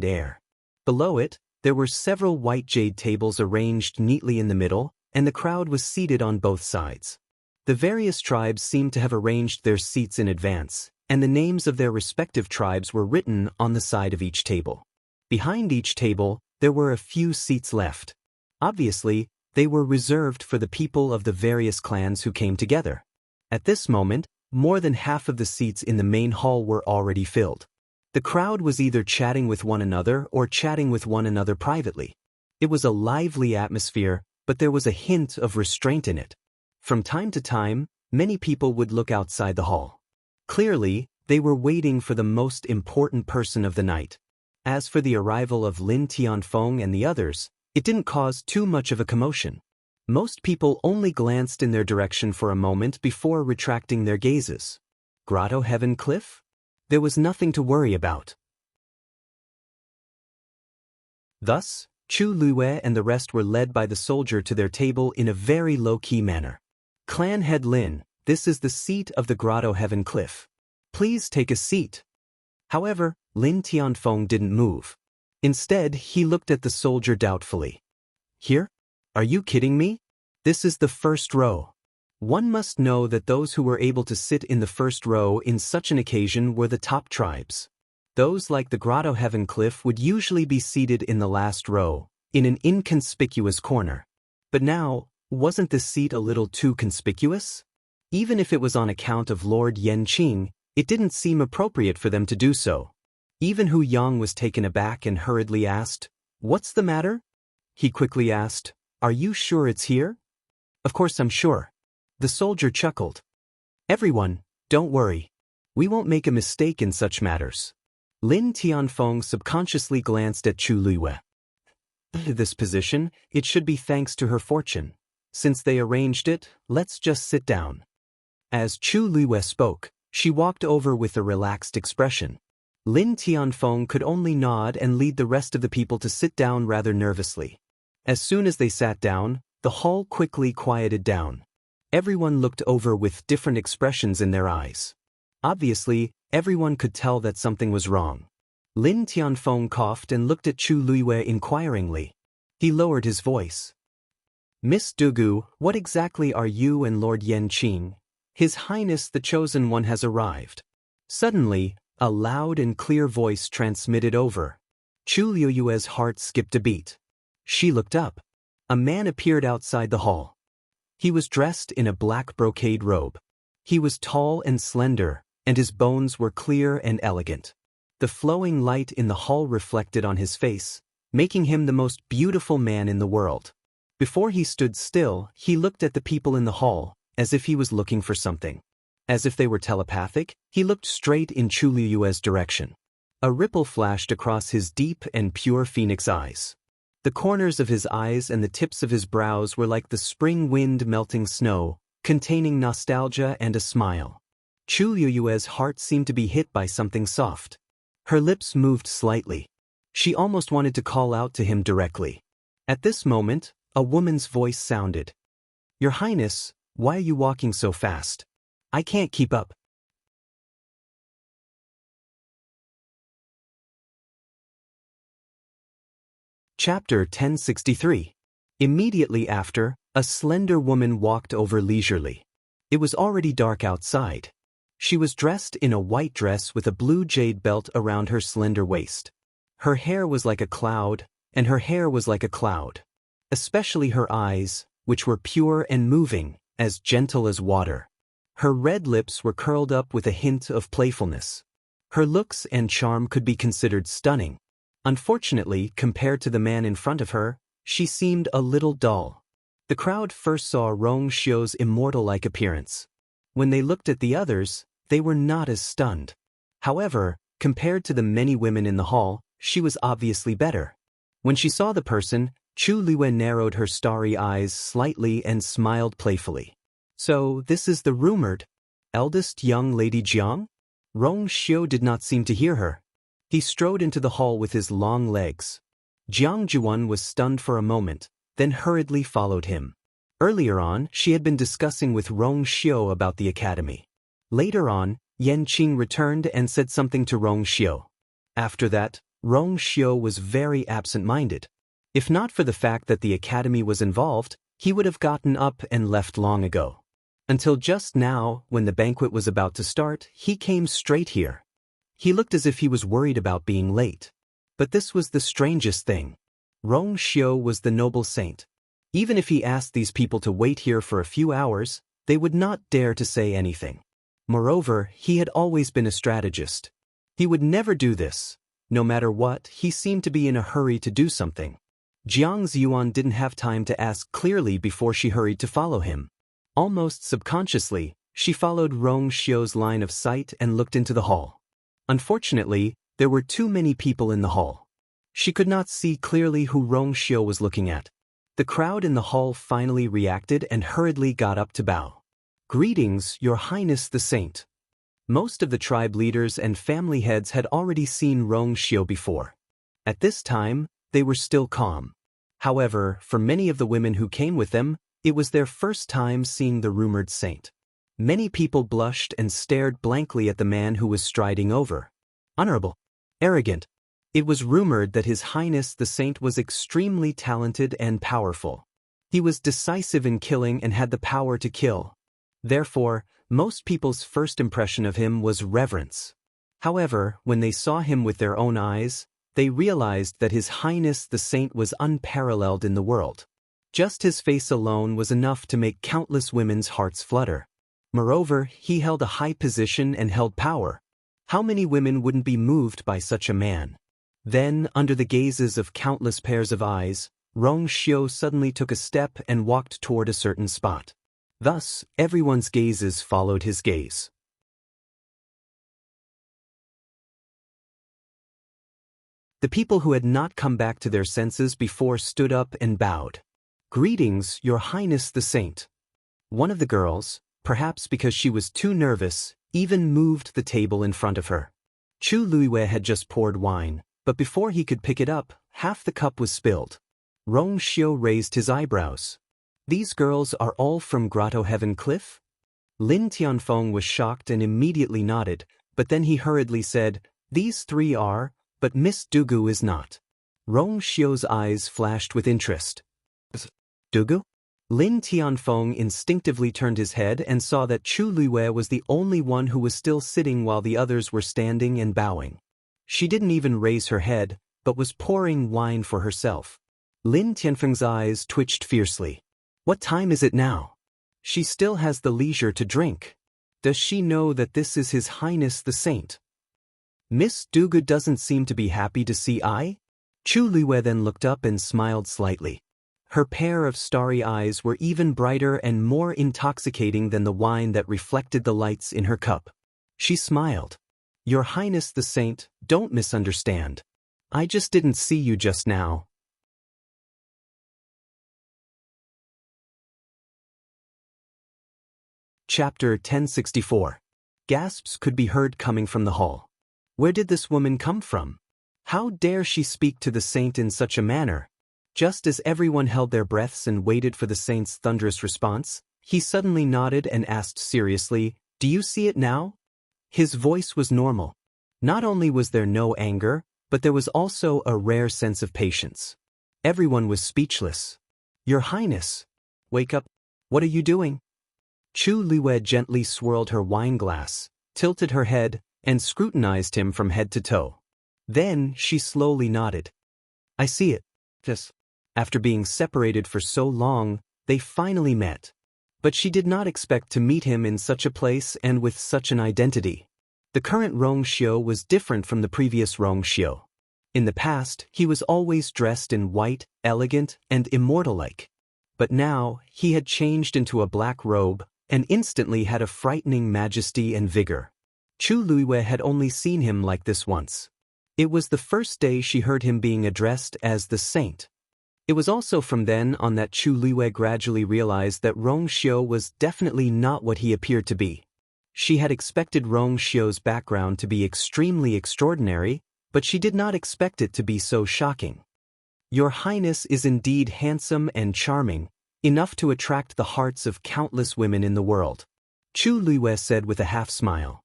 air. Below it, there were several white jade tables arranged neatly in the middle, and the crowd was seated on both sides. The various tribes seemed to have arranged their seats in advance, and the names of their respective tribes were written on the side of each table. Behind each table, there were a few seats left. Obviously, they were reserved for the people of the various clans who came together. At this moment, more than half of the seats in the main hall were already filled. The crowd was either chatting with one another or chatting with one another privately. It was a lively atmosphere, but there was a hint of restraint in it. From time to time, many people would look outside the hall. Clearly, they were waiting for the most important person of the night. As for the arrival of Lin Tianfeng and the others, it didn't cause too much of a commotion. Most people only glanced in their direction for a moment before retracting their gazes. Grotto Heaven Cliff? There was nothing to worry about. Thus, Chu Liwei and the rest were led by the soldier to their table in a very low-key manner. Clan Head Lin, this is the seat of the Grotto Heaven Cliff. Please take a seat. However, Lin Tianfeng didn't move. Instead, he looked at the soldier doubtfully. Here? Are you kidding me? This is the first row. One must know that those who were able to sit in the first row in such an occasion were the top tribes. Those like the Grotto Heaven Cliff would usually be seated in the last row, in an inconspicuous corner. But now, wasn't this seat a little too conspicuous? Even if it was on account of Lord Yan Qing, it didn't seem appropriate for them to do so. Even Hu Yang was taken aback and hurriedly asked, "What's the matter?" He quickly asked, "Are you sure it's here?" "Of course I'm sure." The soldier chuckled. "Everyone, don't worry. We won't make a mistake in such matters." Lin Tianfeng subconsciously glanced at Chu Liwei. This position, it should be thanks to her fortune. Since they arranged it, let's just sit down. As Chu Liwei spoke, she walked over with a relaxed expression. Lin Tianfeng could only nod and lead the rest of the people to sit down rather nervously. As soon as they sat down, the hall quickly quieted down. Everyone looked over with different expressions in their eyes. Obviously, everyone could tell that something was wrong. Lin Tianfeng coughed and looked at Chu Luiwei inquiringly. He lowered his voice. Miss Dugu, what exactly are you and Lord Yanqing? His Highness the Chosen One has arrived. Suddenly, a loud and clear voice transmitted over. Chu Luiwei's heart skipped a beat. She looked up. A man appeared outside the hall. He was dressed in a black brocade robe. He was tall and slender, and his bones were clear and elegant. The flowing light in the hall reflected on his face, making him the most beautiful man in the world. Before he stood still, he looked at the people in the hall, as if he was looking for something. As if they were telepathic, he looked straight in Chu Luiwei's direction. A ripple flashed across his deep and pure phoenix eyes. The corners of his eyes and the tips of his brows were like the spring wind melting snow, containing nostalgia and a smile. Chu Luiwei's heart seemed to be hit by something soft. Her lips moved slightly. She almost wanted to call out to him directly. At this moment, a woman's voice sounded. Your Highness, why are you walking so fast? I can't keep up. Chapter 1063. Immediately after, a slender woman walked over leisurely. It was already dark outside. She was dressed in a white dress with a blue jade belt around her slender waist. Her hair was like a cloud, and her hair was like a cloud. Especially her eyes, which were pure and moving, as gentle as water. Her red lips were curled up with a hint of playfulness. Her looks and charm could be considered stunning. Unfortunately, compared to the man in front of her, she seemed a little dull. The crowd first saw Rong Xiu's immortal-like appearance. When they looked at the others, they were not as stunned. However, compared to the many women in the hall, she was obviously better. When she saw the person, Chu Luiwei narrowed her starry eyes slightly and smiled playfully. So, this is the rumored eldest young Lady Jiang? Rong Xiu did not seem to hear her. He strode into the hall with his long legs. Jiang Juan was stunned for a moment, then hurriedly followed him. Earlier on, she had been discussing with Rong Xiu about the academy. Later on, Yanqing returned and said something to Rong Xiu. After that, Rong Xiu was very absent-minded. If not for the fact that the academy was involved, he would have gotten up and left long ago. Until just now, when the banquet was about to start, he came straight here. He looked as if he was worried about being late. But this was the strangest thing. Rong Xiu was the noble saint. Even if he asked these people to wait here for a few hours, they would not dare to say anything. Moreover, he had always been a strategist. He would never do this. No matter what, he seemed to be in a hurry to do something. Jiang Ziyuan didn't have time to ask clearly before she hurried to follow him. Almost subconsciously, she followed Rong Xiu's line of sight and looked into the hall. Unfortunately, there were too many people in the hall. She could not see clearly who Rong Xiu was looking at. The crowd in the hall finally reacted and hurriedly got up to bow. Greetings, Your Highness the Saint. Most of the tribe leaders and family heads had already seen Rong Xiu before. At this time, they were still calm. However, for many of the women who came with them, it was their first time seeing the rumored saint. Many people blushed and stared blankly at the man who was striding over. Honorable. Arrogant. It was rumored that His Highness the Saint was extremely talented and powerful. He was decisive in killing and had the power to kill. Therefore, most people's first impression of him was reverence. However, when they saw him with their own eyes, they realized that His Highness the Saint was unparalleled in the world. Just his face alone was enough to make countless women's hearts flutter. Moreover, he held a high position and held power. How many women wouldn't be moved by such a man? Then, under the gazes of countless pairs of eyes, Rong Xiu suddenly took a step and walked toward a certain spot. Thus, everyone's gazes followed his gaze. The people who had not come back to their senses before stood up and bowed. Greetings, Your Highness the Saint. One of the girls, perhaps because she was too nervous, even moved the table in front of her. Chu Luiwei had just poured wine, but before he could pick it up, half the cup was spilled. Rong Xiu raised his eyebrows. These girls are all from Grotto Heaven Cliff? Lin Tianfeng was shocked and immediately nodded, but then he hurriedly said, "These three are, but Miss Dugu is not." Rong Xiu's eyes flashed with interest. Dugu? Lin Tianfeng instinctively turned his head and saw that Chu Luiwei was the only one who was still sitting while the others were standing and bowing. She didn't even raise her head, but was pouring wine for herself. Lin Tianfeng's eyes twitched fiercely. What time is it now? She still has the leisure to drink. Does she know that this is His Highness the Saint? Miss Dugu doesn't seem to be happy to see I? Chu Luiwei then looked up and smiled slightly. Her pair of starry eyes were even brighter and more intoxicating than the wine that reflected the lights in her cup. She smiled. Your Highness the Saint, don't misunderstand. I just didn't see you just now. Chapter 1064. Gasps could be heard coming from the hall. Where did this woman come from? How dare she speak to the saint in such a manner? Just as everyone held their breaths and waited for the saint's thunderous response, he suddenly nodded and asked seriously, "Do you see it now?" His voice was normal. Not only was there no anger, but there was also a rare sense of patience. Everyone was speechless. Your Highness! Wake up! What are you doing? Chu Luiwei gently swirled her wine glass, tilted her head, and scrutinized him from head to toe. Then she slowly nodded. I see it. Yes. After being separated for so long, they finally met. But she did not expect to meet him in such a place and with such an identity. The current Rong Xiu was different from the previous Rong Xiu. In the past, he was always dressed in white, elegant, and immortal-like. But now, he had changed into a black robe, and instantly had a frightening majesty and vigor. Chu Luiwei had only seen him like this once. It was the first day she heard him being addressed as the saint. It was also from then on that Chu Luiwei gradually realized that Rong Xiu was definitely not what he appeared to be. She had expected Rong Xiu's background to be extremely extraordinary, but she did not expect it to be so shocking. Your Highness is indeed handsome and charming, enough to attract the hearts of countless women in the world. Chu Luiwei said with a half-smile.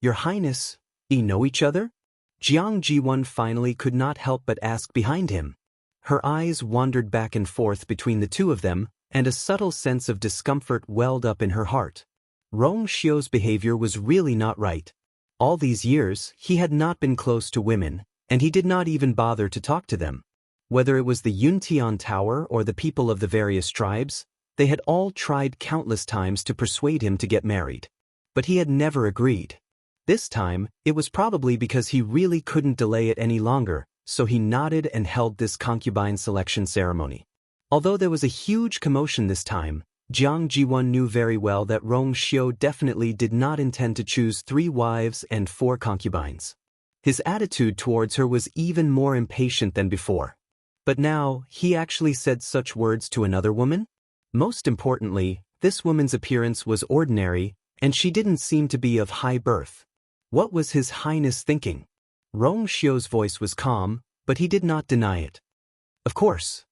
Your Highness, you know each other? Jiang Jiwon finally could not help but ask behind him. Her eyes wandered back and forth between the two of them, and a subtle sense of discomfort welled up in her heart. Rong Xiu's behavior was really not right. All these years, he had not been close to women, and he did not even bother to talk to them. Whether it was the Yuntian Tower or the people of the various tribes, they had all tried countless times to persuade him to get married. But he had never agreed. This time, it was probably because he really couldn't delay it any longer, so he nodded and held this concubine selection ceremony. Although there was a huge commotion this time, Jiang Jiwon knew very well that Rong Xiu definitely did not intend to choose 3 wives and 4 concubines. His attitude towards her was even more impatient than before. But now, he actually said such words to another woman? Most importantly, this woman's appearance was ordinary, and she didn't seem to be of high birth. What was His Highness thinking? Rong Xiu's voice was calm, but he did not deny it. Of course.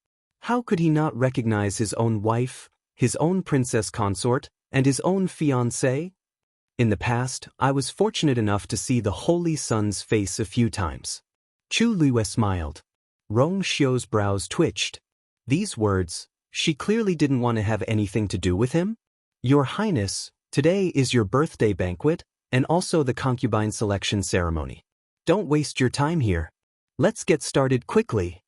How could he not recognize his own wife, his own princess consort, and his own fiancée? In the past, I was fortunate enough to see the Holy Sun's face a few times. Chu Luiwei smiled. Rong Xiu's brows twitched. These words, she clearly didn't want to have anything to do with him? Your Highness, today is your birthday banquet, and also the concubine selection ceremony. Don't waste your time here. Let's get started quickly.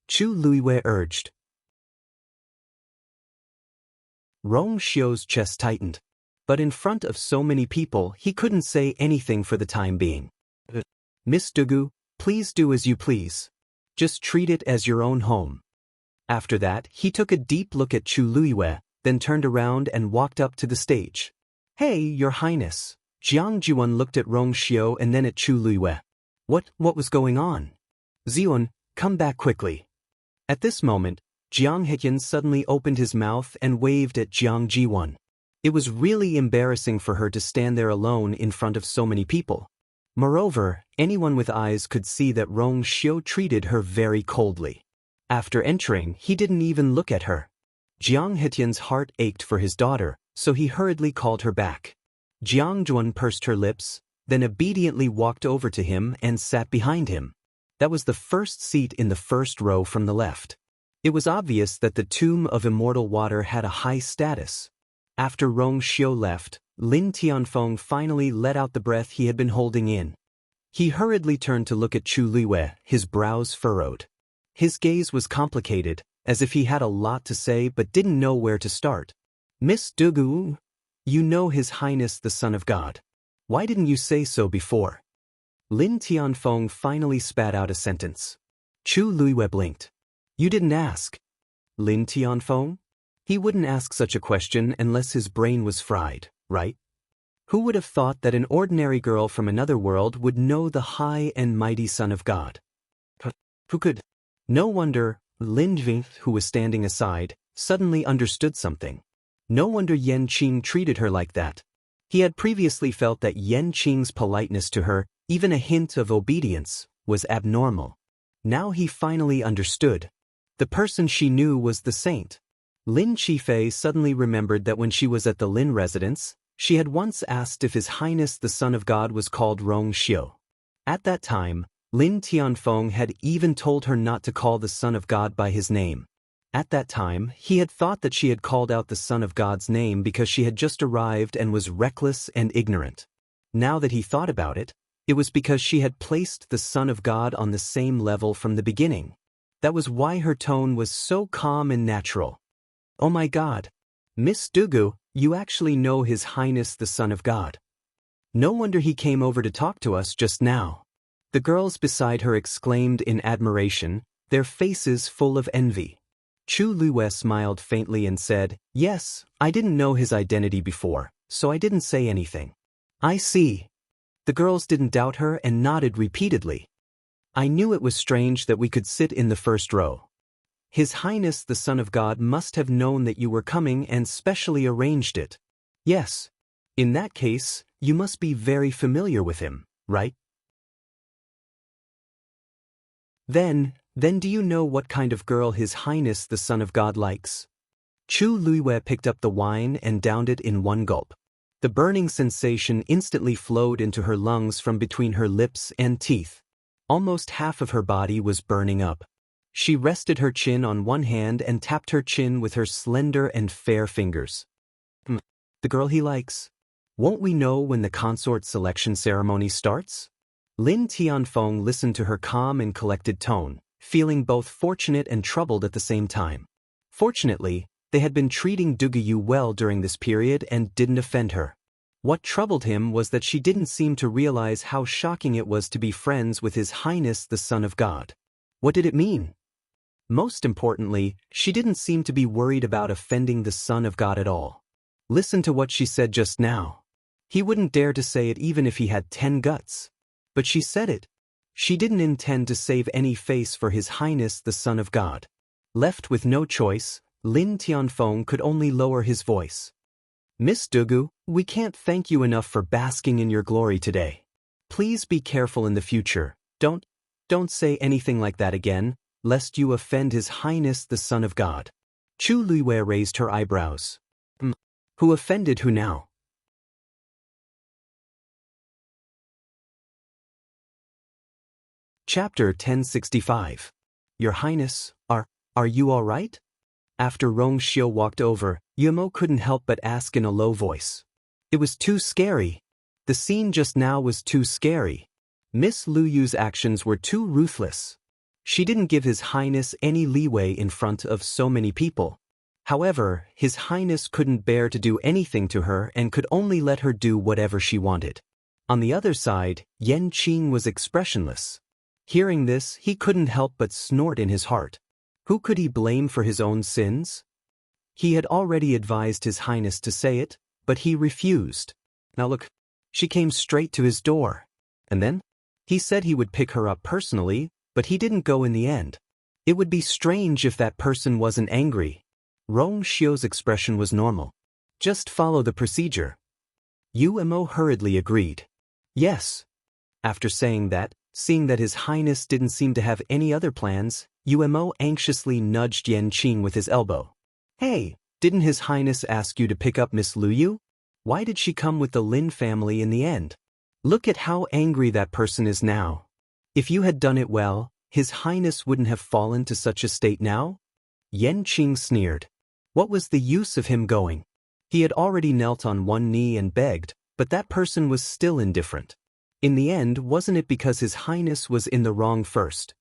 Chu Luiwei urged. Rong Xiu's chest tightened. But in front of so many people, he couldn't say anything for the time being. Miss Dugu, please do as you please. Just treat it as your own home. After that, he took a deep look at Chu Luiwei, then turned around and walked up to the stage. Hey, Your Highness. Jiang Jiwon looked at Rong Xiu and then at Chu Luiwei. What was going on? Zion, come back quickly. At this moment, Jiang Heqian suddenly opened his mouth and waved at Jiang Jiwon. It was really embarrassing for her to stand there alone in front of so many people. Moreover, anyone with eyes could see that Rong Xiu treated her very coldly. After entering, he didn't even look at her. Jiang Hetian's heart ached for his daughter, so he hurriedly called her back. Jiang Juan pursed her lips, then obediently walked over to him and sat behind him. That was the first seat in the first row from the left. It was obvious that the tomb of immortal water had a high status. After Rong Xiu left, Lin Tianfeng finally let out the breath he had been holding in. He hurriedly turned to look at Chu Luiyue, his brows furrowed. His gaze was complicated, as if he had a lot to say but didn't know where to start. Miss Dugu, you know His Highness the Son of God. Why didn't you say so before? Lin Tianfeng finally spat out a sentence. Chu Luiyue blinked. You didn't ask. Lin Tianfeng? He wouldn't ask such a question unless his brain was fried, right? Who would have thought that an ordinary girl from another world would know the high and mighty Son of God? Who could? No wonder Lin Jing, who was standing aside, suddenly understood something. No wonder Yan Qing treated her like that. He had previously felt that Yan Qing's politeness to her, even a hint of obedience, was abnormal. Now he finally understood. The person she knew was the saint. Lin Qifei suddenly remembered that when she was at the Lin residence, she had once asked if His Highness the Son of God was called Rong Xiu. At that time, Lin Tianfeng had even told her not to call the Son of God by his name. At that time, he had thought that she had called out the Son of God's name because she had just arrived and was reckless and ignorant. Now that he thought about it, it was because she had placed the Son of God on the same level from the beginning. That was why her tone was so calm and natural. Oh my God! Miss Dugu, you actually know His Highness the Son of God. No wonder he came over to talk to us just now. The girls beside her exclaimed in admiration, their faces full of envy. Chu Luiyue smiled faintly and said, Yes, I didn't know his identity before, so I didn't say anything. I see. The girls didn't doubt her and nodded repeatedly. I knew it was strange that we could sit in the first row. His Highness the Son of God must have known that you were coming and specially arranged it. Yes. In that case, you must be very familiar with him, right? Then do you know what kind of girl His Highness the Son of God likes? Chu Luiyue picked up the wine and downed it in one gulp. The burning sensation instantly flowed into her lungs from between her lips and teeth. Almost half of her body was burning up. She rested her chin on one hand and tapped her chin with her slender and fair fingers. The girl he likes. Won't we know when the consort selection ceremony starts? Lin Tianfeng listened to her calm and collected tone, feeling both fortunate and troubled at the same time. Fortunately, they had been treating Dugu well during this period and didn't offend her. What troubled him was that she didn't seem to realize how shocking it was to be friends with His Highness the Son of God. What did it mean? Most importantly, she didn't seem to be worried about offending the Son of God at all. Listen to what she said just now. He wouldn't dare to say it even if he had 10 guts. But she said it. She didn't intend to save any face for His Highness the Son of God. Left with no choice, Lin Tianfeng could only lower his voice. Miss Dugu, we can't thank you enough for basking in your glory today. Please be careful in the future. Don't say anything like that again, lest you offend His Highness the Son of God. Chu Luiyue raised her eyebrows. Who offended who now? Chapter 1065. Your Highness, are you all right? After Rong Xiu walked over, Yumo couldn't help but ask in a low voice. It was too scary. The scene just now was too scary. Miss Lu Yu's actions were too ruthless. She didn't give His Highness any leeway in front of so many people. However, His Highness couldn't bear to do anything to her and could only let her do whatever she wanted. On the other side, Yan Qing was expressionless. Hearing this, he couldn't help but snort in his heart. Who could he blame for his own sins? He had already advised His Highness to say it, but he refused. Now look, she came straight to his door. And then? He said he would pick her up personally, but he didn't go in the end. It would be strange if that person wasn't angry. Rong Xiu's expression was normal. Just follow the procedure. Umo hurriedly agreed. Yes. After saying that, seeing that His Highness didn't seem to have any other plans, Umo anxiously nudged Yan Qing with his elbow. Hey, didn't His Highness ask you to pick up Miss Luyu? Why did she come with the Lin family in the end? Look at how angry that person is now. If you had done it well, His Highness wouldn't have fallen to such a state now? Yanqing sneered. What was the use of him going? He had already knelt on one knee and begged, but that person was still indifferent. In the end, wasn't it because His Highness was in the wrong first?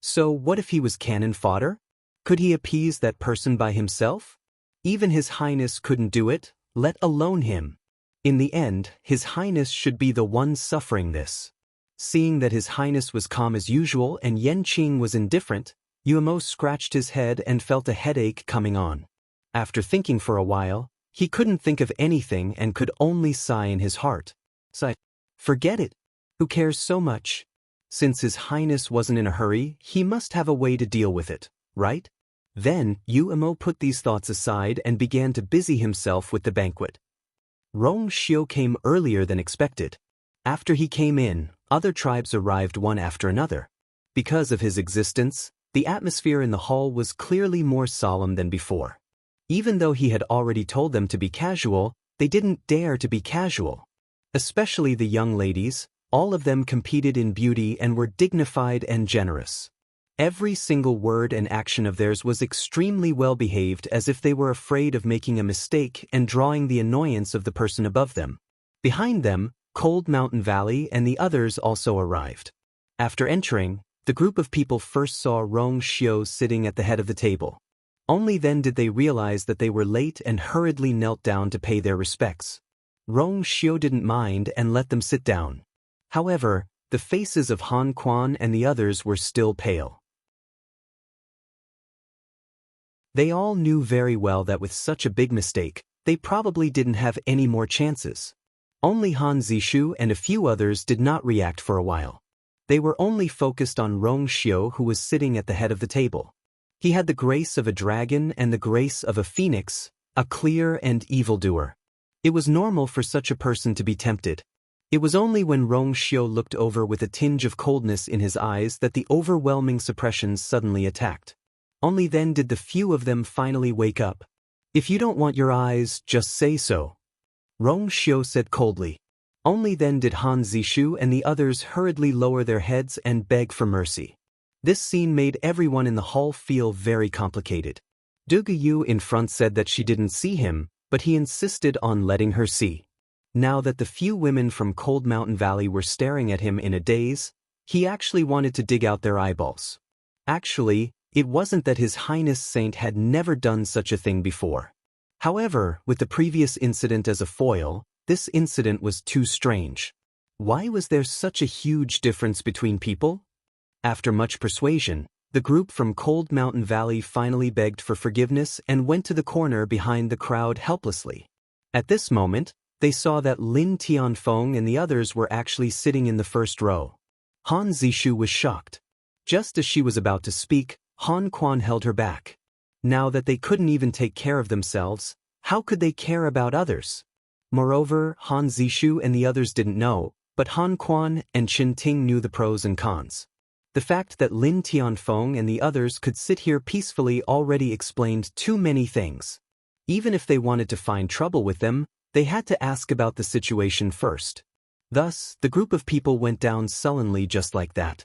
So what if he was cannon fodder? Could he appease that person by himself? Even His Highness couldn't do it, let alone him. In the end, His Highness should be the one suffering this. Seeing that His Highness was calm as usual and Yanqing was indifferent, Yuemo scratched his head and felt a headache coming on. After thinking for a while, he couldn't think of anything and could only sigh in his heart. Sigh. Forget it. Who cares so much? Since His Highness wasn't in a hurry, he must have a way to deal with it, right? Then, Yuemo put these thoughts aside and began to busy himself with the banquet. Rong Xiu came earlier than expected. After he came in, other tribes arrived one after another. Because of his existence, the atmosphere in the hall was clearly more solemn than before. Even though he had already told them to be casual, they didn't dare to be casual. Especially the young ladies, all of them competed in beauty and were dignified and generous. Every single word and action of theirs was extremely well behaved, as if they were afraid of making a mistake and drawing the annoyance of the person above them. Behind them, Cold Mountain Valley and the others also arrived. After entering, the group of people first saw Rong Xiu sitting at the head of the table. Only then did they realize that they were late and hurriedly knelt down to pay their respects. Rong Xiu didn't mind and let them sit down. However, the faces of Han Quan and the others were still pale. They all knew very well that with such a big mistake, they probably didn't have any more chances. Only Han Zishu and a few others did not react for a while. They were only focused on Rong Xiu, who was sitting at the head of the table. He had the grace of a dragon and the grace of a phoenix, a clear and evildoer. It was normal for such a person to be tempted. It was only when Rong Xiu looked over with a tinge of coldness in his eyes that the overwhelming suppressions suddenly attacked. Only then did the few of them finally wake up. If you don't want your eyes, just say so. Rong Xiu said coldly. Only then did Han Zishu and the others hurriedly lower their heads and beg for mercy. This scene made everyone in the hall feel very complicated. Dugu Yu in front said that she didn't see him, but he insisted on letting her see. Now that the few women from Cold Mountain Valley were staring at him in a daze, he actually wanted to dig out their eyeballs. Actually, it wasn't that His Highness Saint had never done such a thing before. However, with the previous incident as a foil, this incident was too strange. Why was there such a huge difference between people? After much persuasion, the group from Cold Mountain Valley finally begged for forgiveness and went to the corner behind the crowd helplessly. At this moment, they saw that Lin Tianfeng and the others were actually sitting in the first row. Han Zishu was shocked. Just as she was about to speak, Han Quan held her back. Now that they couldn't even take care of themselves, how could they care about others? Moreover, Han Zishu and the others didn't know, but Han Quan and Qin Ting knew the pros and cons. The fact that Lin Tianfeng and the others could sit here peacefully already explained too many things. Even if they wanted to find trouble with them, they had to ask about the situation first. Thus, the group of people went down sullenly just like that.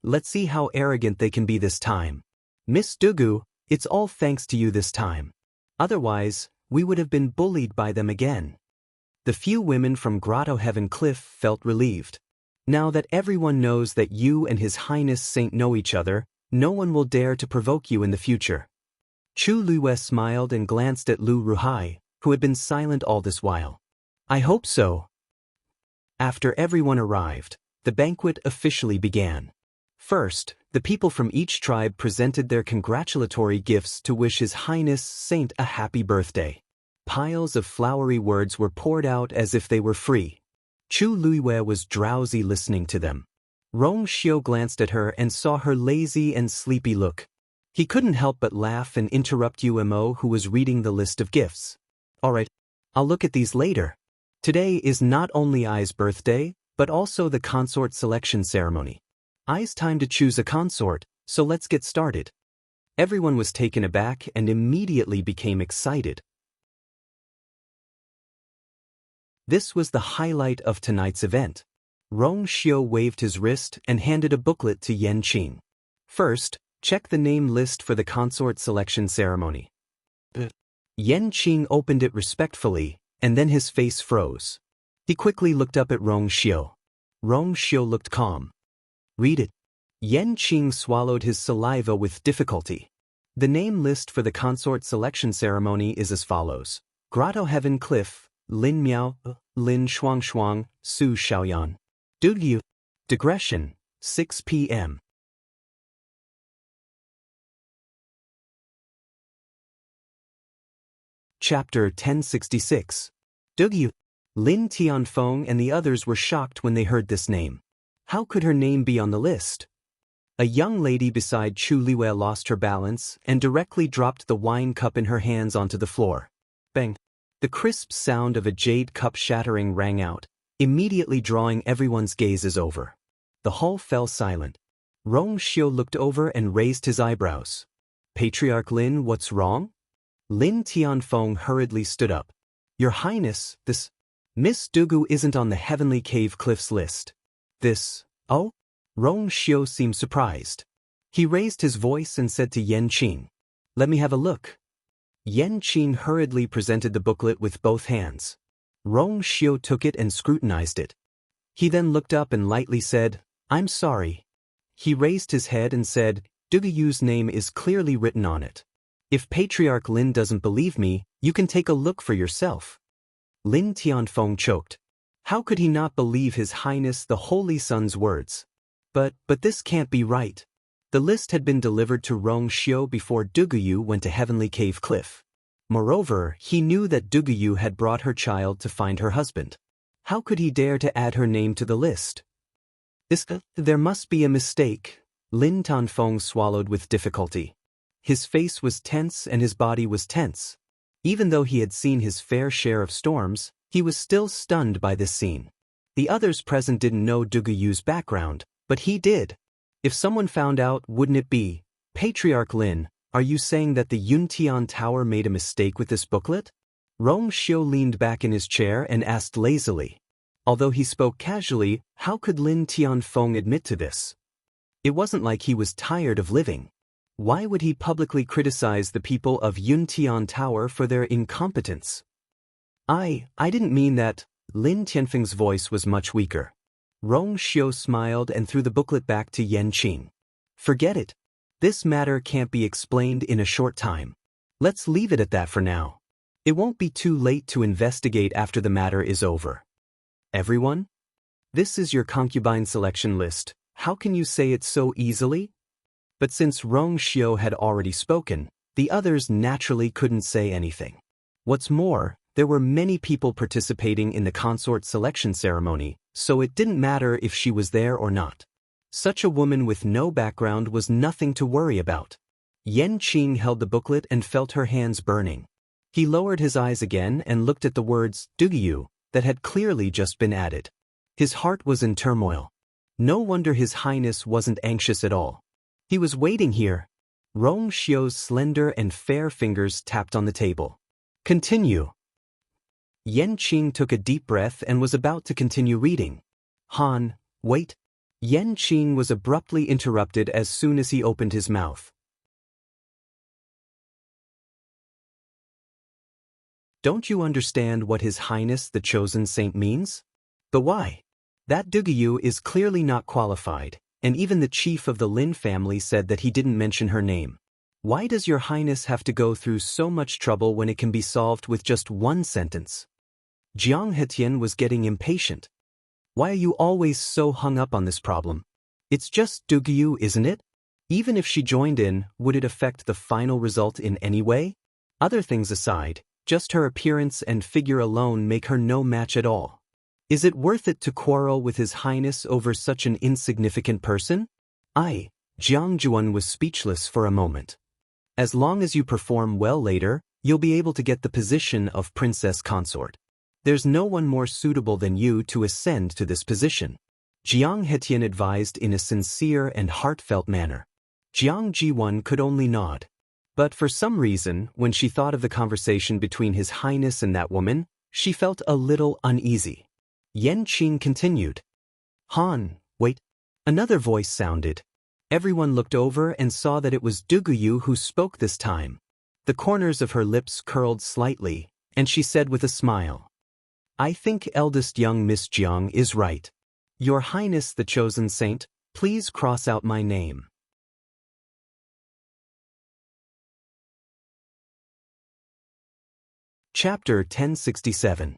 Let's see how arrogant they can be this time. Miss Dugu, it's all thanks to you this time. Otherwise, we would have been bullied by them again. The few women from Grotto Heaven Cliff felt relieved. Now that everyone knows that you and His Highness Saint know each other, no one will dare to provoke you in the future. Chu Luwe smiled and glanced at Lu Ruhai, who had been silent all this while. I hope so. After everyone arrived, the banquet officially began. First, the people from each tribe presented their congratulatory gifts to wish His Highness Saint a happy birthday. Piles of flowery words were poured out as if they were free. Chu Luiwei was drowsy listening to them. Rong Xiu glanced at her and saw her lazy and sleepy look. He couldn't help but laugh and interrupt Umo, who was reading the list of gifts. Alright, I'll look at these later. Today is not only Ai's birthday, but also the consort selection ceremony. Ai's time to choose a consort, so let's get started. Everyone was taken aback and immediately became excited. This was the highlight of tonight's event. Rong Xiu waved his wrist and handed a booklet to Yan Qing. First, check the name list for the consort selection ceremony. Yan Qing opened it respectfully, and then his face froze. He quickly looked up at Rong Xiu. Rong Xiu looked calm. Read it. Yan Qing swallowed his saliva with difficulty. The name list for the consort selection ceremony is as follows: Grotto Heaven Cliff, Lin Miao, Lin Shuangshuang, Su Xiaoyan. Dugyu. Digression, 6 p.m. Chapter 1066. Dugyu. Lin Tianfeng and the others were shocked when they heard this name. How could her name be on the list? A young lady beside Chu Liwei lost her balance and directly dropped the wine cup in her hands onto the floor. Bang! The crisp sound of a jade cup shattering rang out, immediately drawing everyone's gazes over. The hall fell silent. Rong Xiu looked over and raised his eyebrows. Patriarch Lin, what's wrong? Lin Tianfeng hurriedly stood up. Your Highness, this Miss Dugu isn't on the Heavenly Cave Cliffs list. This, oh? Rong Xiu seemed surprised. He raised his voice and said to Yan Qing, let me have a look. Yan Qing hurriedly presented the booklet with both hands. Rong Xiu took it and scrutinized it. He then looked up and lightly said, I'm sorry. He raised his head and said, Duguyu's name is clearly written on it. If Patriarch Lin doesn't believe me, you can take a look for yourself. Lin Tianfeng choked. How could he not believe His Highness the Holy Sun's words? But this can't be right. The list had been delivered to Rong Xiu before Duguyu went to Heavenly Cave Cliff. Moreover, he knew that Duguyu had brought her child to find her husband. How could he dare to add her name to the list? There must be a mistake. Lin Tianfeng swallowed with difficulty. His face was tense and his body was tense. Even though he had seen his fair share of storms, he was still stunned by this scene. The others present didn't know Duguyu's background, but he did. If someone found out, wouldn't it be, Patriarch Lin, are you saying that the Yuntian Tower made a mistake with this booklet? Rong Xiu leaned back in his chair and asked lazily. Although he spoke casually, how could Lin Tianfeng admit to this? It wasn't like he was tired of living. Why would he publicly criticize the people of Yuntian Tower for their incompetence? I didn't mean that. Lin Tianfeng's voice was much weaker. Rong Xiu smiled and threw the booklet back to Yan Qing. Forget it. This matter can't be explained in a short time. Let's leave it at that for now. It won't be too late to investigate after the matter is over. Everyone? This is your concubine selection list. How can you say it so easily? But since Rong Xiu had already spoken, the others naturally couldn't say anything. What's more, there were many people participating in the consort selection ceremony, so it didn't matter if she was there or not. Such a woman with no background was nothing to worry about. Yan Qing held the booklet and felt her hands burning. He lowered his eyes again and looked at the words, Duguyu, that had clearly just been added. His heart was in turmoil. No wonder His Highness wasn't anxious at all. He was waiting here. Rong Xiu's slender and fair fingers tapped on the table. Continue. Yan Qing took a deep breath and was about to continue reading. Han, wait. Yan Qing was abruptly interrupted as soon as he opened his mouth. Don't you understand what His Highness the Chosen Saint means? But why? That Duguyu is clearly not qualified, and even the chief of the Lin family said that he didn't mention her name. Why does your Highness have to go through so much trouble when it can be solved with just one sentence? Jiang Hetian was getting impatient. Why are you always so hung up on this problem? It's just Duguyu, isn't it? Even if she joined in, would it affect the final result in any way? Other things aside, just her appearance and figure alone make her no match at all. Is it worth it to quarrel with His Highness over such an insignificant person? Jiang Juan was speechless for a moment. As long as you perform well later, you'll be able to get the position of princess consort. There's no one more suitable than you to ascend to this position. Jiang Hetian advised in a sincere and heartfelt manner. Jiang Jiwan could only nod. But for some reason, when she thought of the conversation between His Highness and that woman, she felt a little uneasy. Yan Qing continued. Han, wait. Another voice sounded. Everyone looked over and saw that it was Duguyu who spoke this time. The corners of her lips curled slightly, and she said with a smile. I think eldest young Miss Jiang is right. Your Highness the Chosen Saint, please cross out my name. Chapter 1067.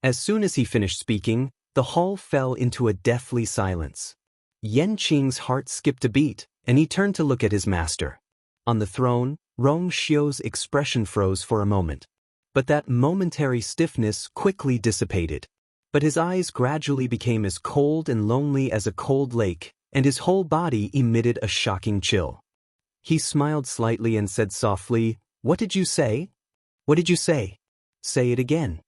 As soon as he finished speaking, the hall fell into a deathly silence. Yan Qing's heart skipped a beat, and he turned to look at his master. On the throne, Rong Xiu's expression froze for a moment. But that momentary stiffness quickly dissipated. But his eyes gradually became as cold and lonely as a cold lake, and his whole body emitted a shocking chill. He smiled slightly and said softly, What did you say? What did you say? Say it again.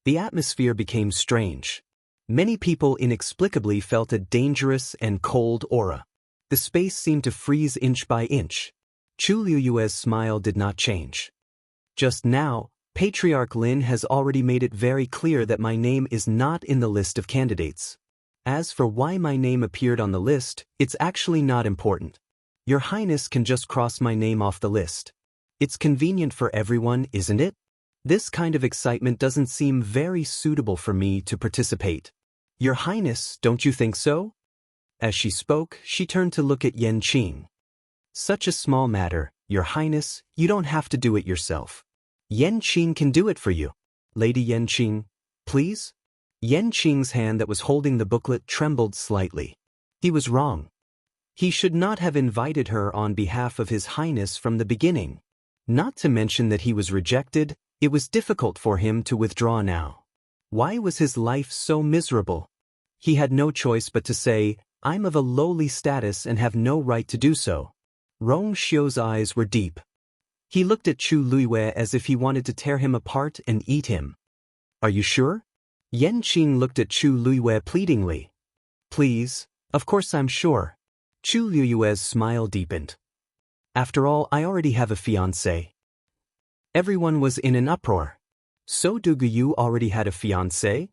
The atmosphere became strange. Many people inexplicably felt a dangerous and cold aura. The space seemed to freeze inch by inch. Chu Liuyue's smile did not change. Just now, Patriarch Lin has already made it very clear that my name is not in the list of candidates. As for why my name appeared on the list, it's actually not important. Your Highness can just cross my name off the list. It's convenient for everyone, isn't it? This kind of excitement doesn't seem very suitable for me to participate. Your Highness, don't you think so? As she spoke, she turned to look at Yan Qing. Such a small matter, Your Highness, you don't have to do it yourself. Yan Qing can do it for you. Lady Yan Qing, please? Yan Qing's hand that was holding the booklet trembled slightly. He was wrong. He should not have invited her on behalf of His Highness from the beginning. Not to mention that he was rejected, it was difficult for him to withdraw now. Why was his life so miserable? He had no choice but to say, I'm of a lowly status and have no right to do so. Rong Xiu's eyes were deep. He looked at Chu Luiyue as if he wanted to tear him apart and eat him. Are you sure? Yan Qing looked at Chu Luiyue pleadingly. Please, of course I'm sure. Chu Liuyue's smile deepened. After all, I already have a fiancé. Everyone was in an uproar. So Duguyu already had a fiancé?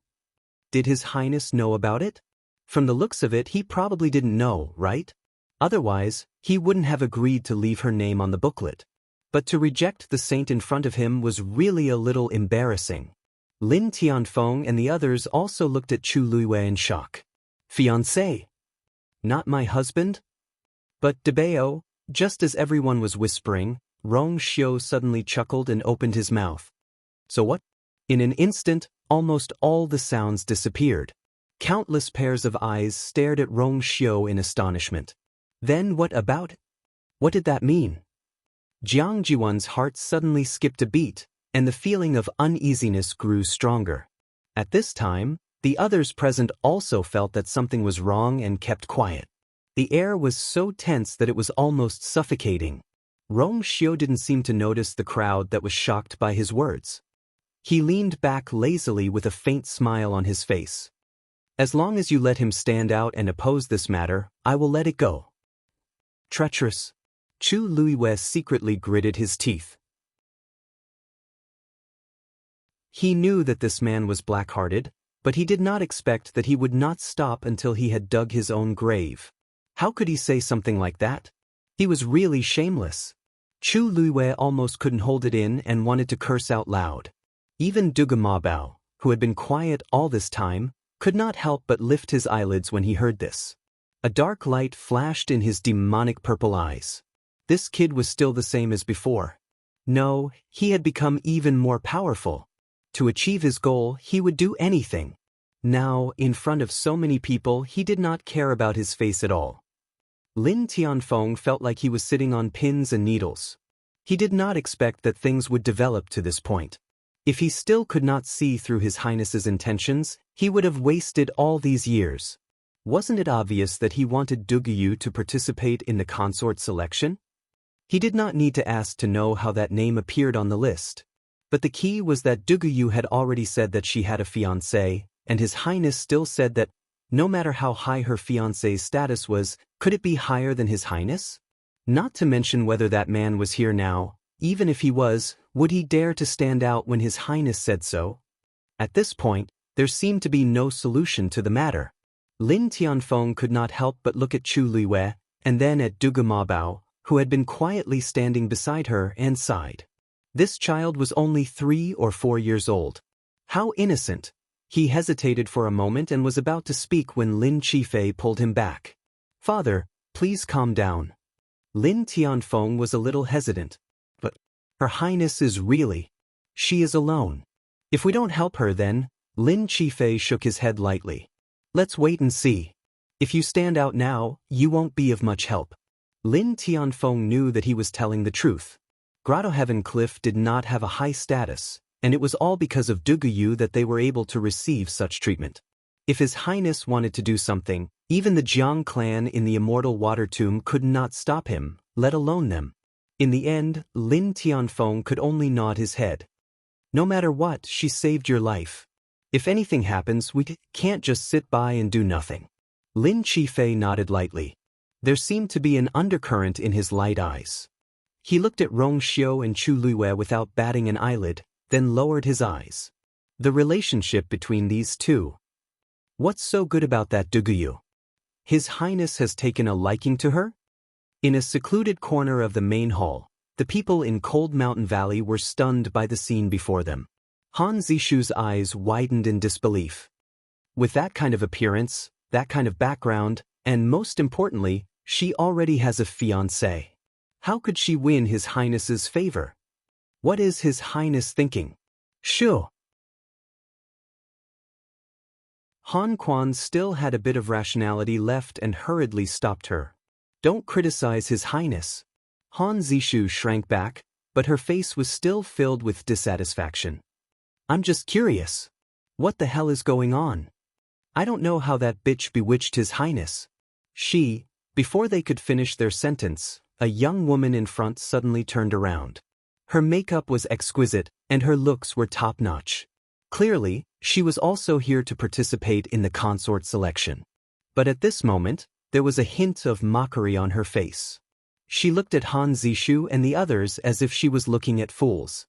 Did His Highness know about it? From the looks of it, he probably didn't know, right? Otherwise, he wouldn't have agreed to leave her name on the booklet. But to reject the saint in front of him was really a little embarrassing. Lin Tianfeng and the others also looked at Chu Luiyue in shock. Fiancé? Not my husband? But Debao, just as everyone was whispering, Rong Xiu suddenly chuckled and opened his mouth. So what? In an instant, almost all the sounds disappeared. Countless pairs of eyes stared at Rong Xiu in astonishment. Then what about? What did that mean? Jiang Jiwan's heart suddenly skipped a beat, and the feeling of uneasiness grew stronger. At this time, the others present also felt that something was wrong and kept quiet. The air was so tense that it was almost suffocating. Rong Xiu didn't seem to notice the crowd that was shocked by his words. He leaned back lazily with a faint smile on his face. As long as you let him stand out and oppose this matter, I will let it go. Treacherous. Chu Luiyue secretly gritted his teeth. He knew that this man was black-hearted, but he did not expect that he would not stop until he had dug his own grave. How could he say something like that? He was really shameless. Chu Luiyue almost couldn't hold it in and wanted to curse out loud. Even Duga Mabao, who had been quiet all this time, could not help but lift his eyelids when he heard this. A dark light flashed in his demonic purple eyes. This kid was still the same as before. No, he had become even more powerful. To achieve his goal, he would do anything. Now, in front of so many people, he did not care about his face at all. Lin Tianfeng felt like he was sitting on pins and needles. He did not expect that things would develop to this point. If he still could not see through His Highness's intentions, he would have wasted all these years. Wasn't it obvious that he wanted Duguyu to participate in the consort selection? He did not need to ask to know how that name appeared on the list. But the key was that Duguyu had already said that she had a fiancé, and His Highness still said that, no matter how high her fiancé's status was, could it be higher than His Highness? Not to mention whether that man was here now. Even if he was, would he dare to stand out when His Highness said so? At this point, there seemed to be no solution to the matter. Lin Tianfeng could not help but look at Chu Luiwei, and then at Dugu Mabao, who had been quietly standing beside her, and sighed. This child was only 3 or 4 years old. How innocent! He hesitated for a moment and was about to speak when Lin Qifei pulled him back. Father, please calm down. Lin Tianfeng was a little hesitant. But Her Highness is really... She is alone. If we don't help her then... Lin Qifei shook his head lightly. Let's wait and see. If you stand out now, you won't be of much help. Lin Tianfeng knew that he was telling the truth. Grotto Heaven Cliff did not have a high status, and it was all because of Duguyu that they were able to receive such treatment. If His Highness wanted to do something, even the Jiang clan in the Immortal Water Tomb could not stop him, let alone them. In the end, Lin Tianfeng could only nod his head. No matter what, she saved your life. If anything happens, we can't just sit by and do nothing. Lin Qifei nodded lightly. There seemed to be an undercurrent in his light eyes. He looked at Rong Xiu and Chu Luiwei without batting an eyelid, then lowered his eyes. The relationship between these two. What's so good about that Duguyu? His Highness has taken a liking to her? In a secluded corner of the main hall, the people in Cold Mountain Valley were stunned by the scene before them. Han Zishu's eyes widened in disbelief. With that kind of appearance, that kind of background, and most importantly, she already has a fiancé. How could she win His Highness's favor? What is His Highness thinking? Shoo! Han Quan still had a bit of rationality left and hurriedly stopped her. Don't criticize His Highness. Han Zishu shrank back, but her face was still filled with dissatisfaction. I'm just curious. What the hell is going on? I don't know how that bitch bewitched His Highness. Before they could finish their sentence, a young woman in front suddenly turned around. Her makeup was exquisite, and her looks were top-notch. Clearly, she was also here to participate in the consort selection. But at this moment, there was a hint of mockery on her face. She looked at Han Zishu and the others as if she was looking at fools.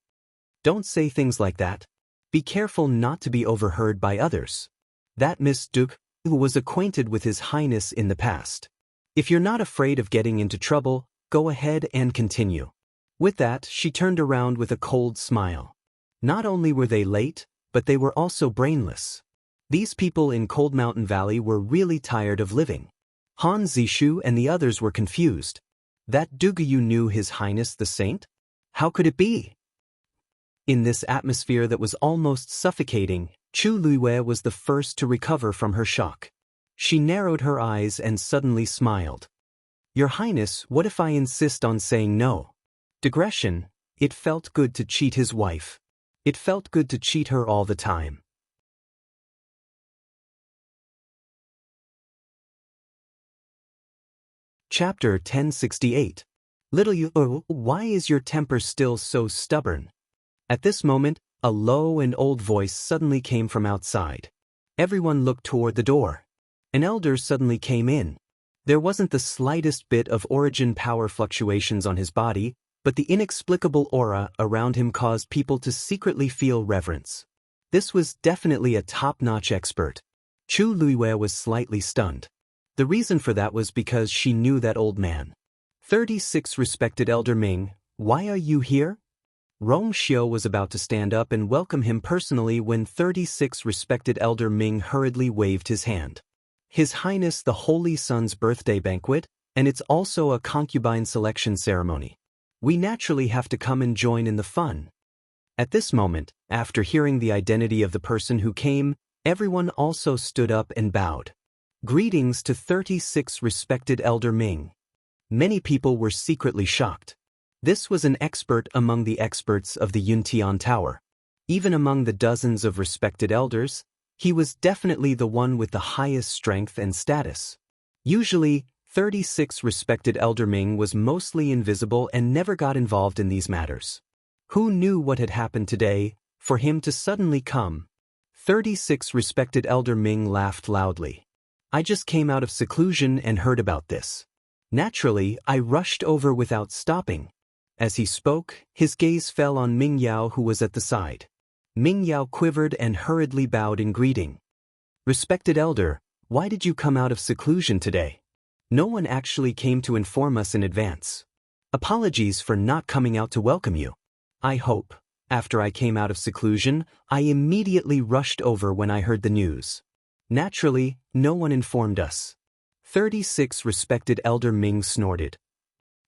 Don't say things like that. Be careful not to be overheard by others. That Miss Duke was acquainted with His Highness in the past. If you're not afraid of getting into trouble, go ahead and continue. With that, she turned around with a cold smile. Not only were they late, but they were also brainless. These people in Cold Mountain Valley were really tired of living. Han Zishu and the others were confused. That Duguyu knew His Highness the Saint? How could it be? In this atmosphere that was almost suffocating, Chu Luiwei was the first to recover from her shock. She narrowed her eyes and suddenly smiled. Your Highness, what if I insist on saying no? Digression, it felt good to cheat his wife. It felt good to cheat her all the time. Chapter 1068. Little you, why is your temper still so stubborn? At this moment, a low and old voice suddenly came from outside. Everyone looked toward the door. An elder suddenly came in. There wasn't the slightest bit of origin power fluctuations on his body, but the inexplicable aura around him caused people to secretly feel reverence. This was definitely a top-notch expert. Chu Luiwei was slightly stunned. The reason for that was because she knew that old man. 36 Respected Elder Ming, why are you here? Rong Xiu was about to stand up and welcome him personally when 36 Respected Elder Ming hurriedly waved his hand. His Highness the Holy Sun's birthday banquet, and it's also a concubine selection ceremony. We naturally have to come and join in the fun. At this moment, after hearing the identity of the person who came, everyone also stood up and bowed. Greetings to 36 Respected Elder Ming. Many people were secretly shocked. This was an expert among the experts of the Yuntian Tower. Even among the dozens of respected elders, he was definitely the one with the highest strength and status. Usually, 36 Respected Elder Ming was mostly invisible and never got involved in these matters. Who knew what had happened today, for him to suddenly come? 36 Respected Elder Ming laughed loudly. I just came out of seclusion and heard about this. Naturally, I rushed over without stopping. As he spoke, his gaze fell on Ming Yao, who was at the side. Ming Yao quivered and hurriedly bowed in greeting. "Respected elder, why did you come out of seclusion today? No one actually came to inform us in advance. Apologies for not coming out to welcome you. I hope, after I came out of seclusion, I immediately rushed over when I heard the news. Naturally, no one informed us." 36 Respected Elder Ming snorted.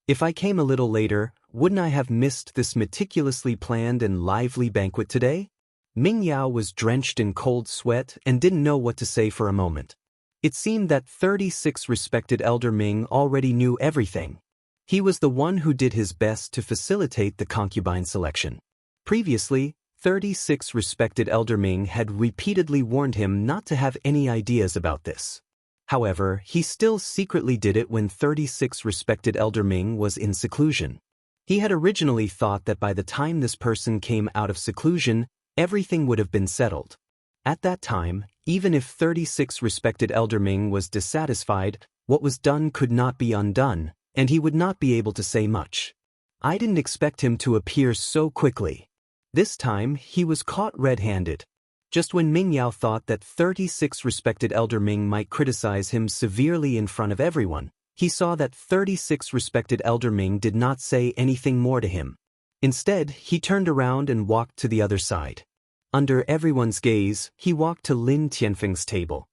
"If I came a little later, wouldn't I have missed this meticulously planned and lively banquet today?" Ming Yao was drenched in cold sweat and didn't know what to say for a moment. It seemed that 36 Respected Elder Ming already knew everything. He was the one who did his best to facilitate the concubine selection. Previously, 36 Respected Elder Ming had repeatedly warned him not to have any ideas about this. However, he still secretly did it when 36 Respected Elder Ming was in seclusion. He had originally thought that by the time this person came out of seclusion, everything would have been settled. At that time, even if 36 Respected Elder Ming was dissatisfied, what was done could not be undone, and he would not be able to say much. I didn't expect him to appear so quickly. This time, he was caught red-handed. Just when Ming Yao thought that 36 Respected Elder Ming might criticize him severely in front of everyone, he saw that 36 Respected Elder Ming did not say anything more to him. Instead, he turned around and walked to the other side. Under everyone's gaze, he walked to Lin Tianfeng's table.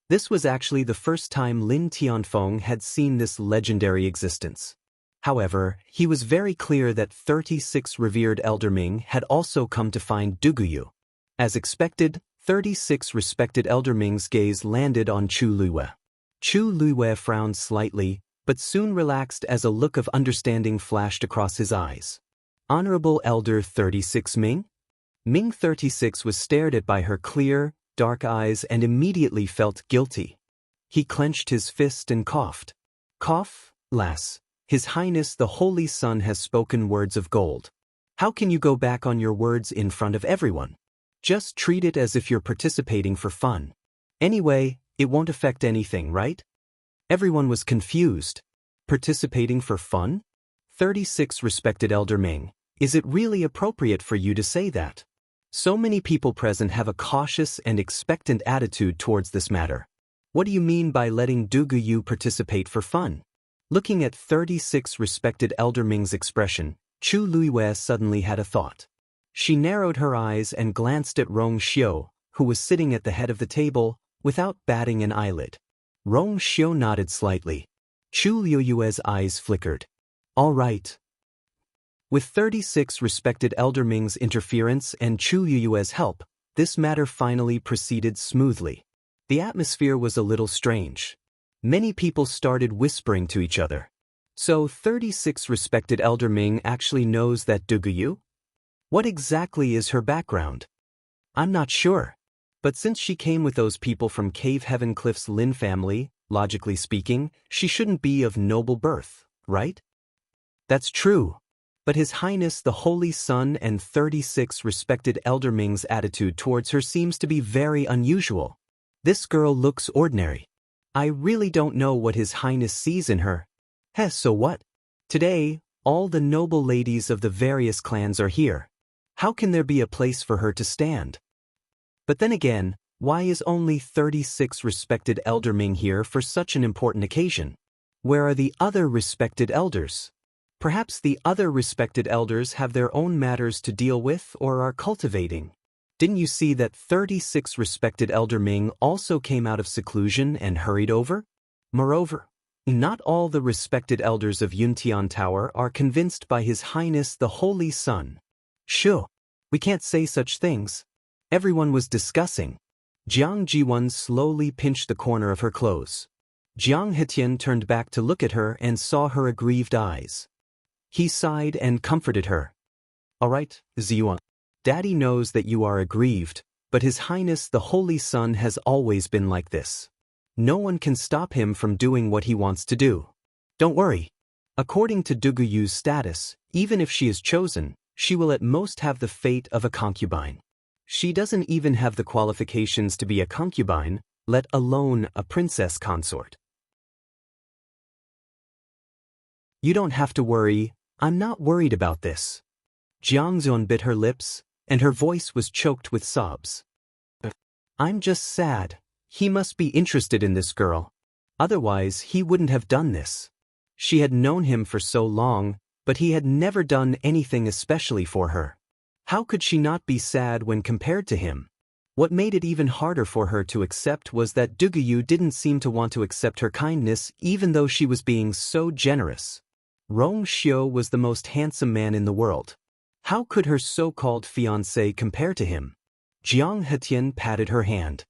This was actually the first time Lin Tianfeng had seen this legendary existence. However, he was very clear that 36 revered Elder Ming had also come to find Duguyu. As expected, 36 Respected Elder Ming's gaze landed on Chu Luiyue. Chu Luiyue frowned slightly, but soon relaxed as a look of understanding flashed across his eyes. "Honorable Elder 36 Ming?" Ming 36 was stared at by her clear, dark eyes and immediately felt guilty. He clenched his fist and coughed. "Cough, lass. His Highness the Holy Sun has spoken words of gold. How can you go back on your words in front of everyone? Just treat it as if you're participating for fun. Anyway, it won't affect anything, right?" Everyone was confused. Participating for fun? 36 Respected Elder Ming, is it really appropriate for you to say that? So many people present have a cautious and expectant attitude towards this matter. What do you mean by letting Duguyu participate for fun? Looking at 36 Respected Elder Ming's expression, Chu Luiyue suddenly had a thought. She narrowed her eyes and glanced at Rong Xiu, who was sitting at the head of the table, without batting an eyelid. Rong Xiu nodded slightly. Chu Luiyue's eyes flickered. "All right." With 36 Respected Elder Ming's interference and Chu Luiyue's help, this matter finally proceeded smoothly. The atmosphere was a little strange. Many people started whispering to each other. So 36 Respected Elder Ming actually knows that Duguyu? What exactly is her background? I'm not sure. But since she came with those people from Cave Heaven Cliff's Lin family, logically speaking, she shouldn't be of noble birth, right? That's true. But His Highness the Holy Sun and 36 Respected Elder Ming's attitude towards her seems to be very unusual. This girl looks ordinary. I really don't know what His Highness sees in her. Heh, so what? Today, all the noble ladies of the various clans are here. How can there be a place for her to stand? But then again, why is only 36 Respected Elder Ming here for such an important occasion? Where are the other respected elders? Perhaps the other respected elders have their own matters to deal with or are cultivating. Didn't you see that 36 Respected Elder Ming also came out of seclusion and hurried over? Moreover, not all the respected elders of Yuntian Tower are convinced by His Highness the Holy Sun. Shoo, we can't say such things. Everyone was discussing. Jiang Jiwan slowly pinched the corner of her clothes. Jiang Hetian turned back to look at her and saw her aggrieved eyes. He sighed and comforted her. All right, Ziyuan. Daddy knows that you are aggrieved, but His Highness the Holy Sun has always been like this. No one can stop him from doing what he wants to do. Don't worry. According to Duguyu's status, even if she is chosen, she will at most have the fate of a concubine. She doesn't even have the qualifications to be a concubine, let alone a princess consort. You don't have to worry, I'm not worried about this. Jiangzhuan bit her lips, and her voice was choked with sobs. I'm just sad. He must be interested in this girl. Otherwise, he wouldn't have done this. She had known him for so long, but he had never done anything especially for her. How could she not be sad when compared to him? What made it even harder for her to accept was that Duguyu didn't seem to want to accept her kindness even though she was being so generous. Rong Xiu was the most handsome man in the world. How could her so-called fiancé compare to him? Jiang Hetian patted her hand.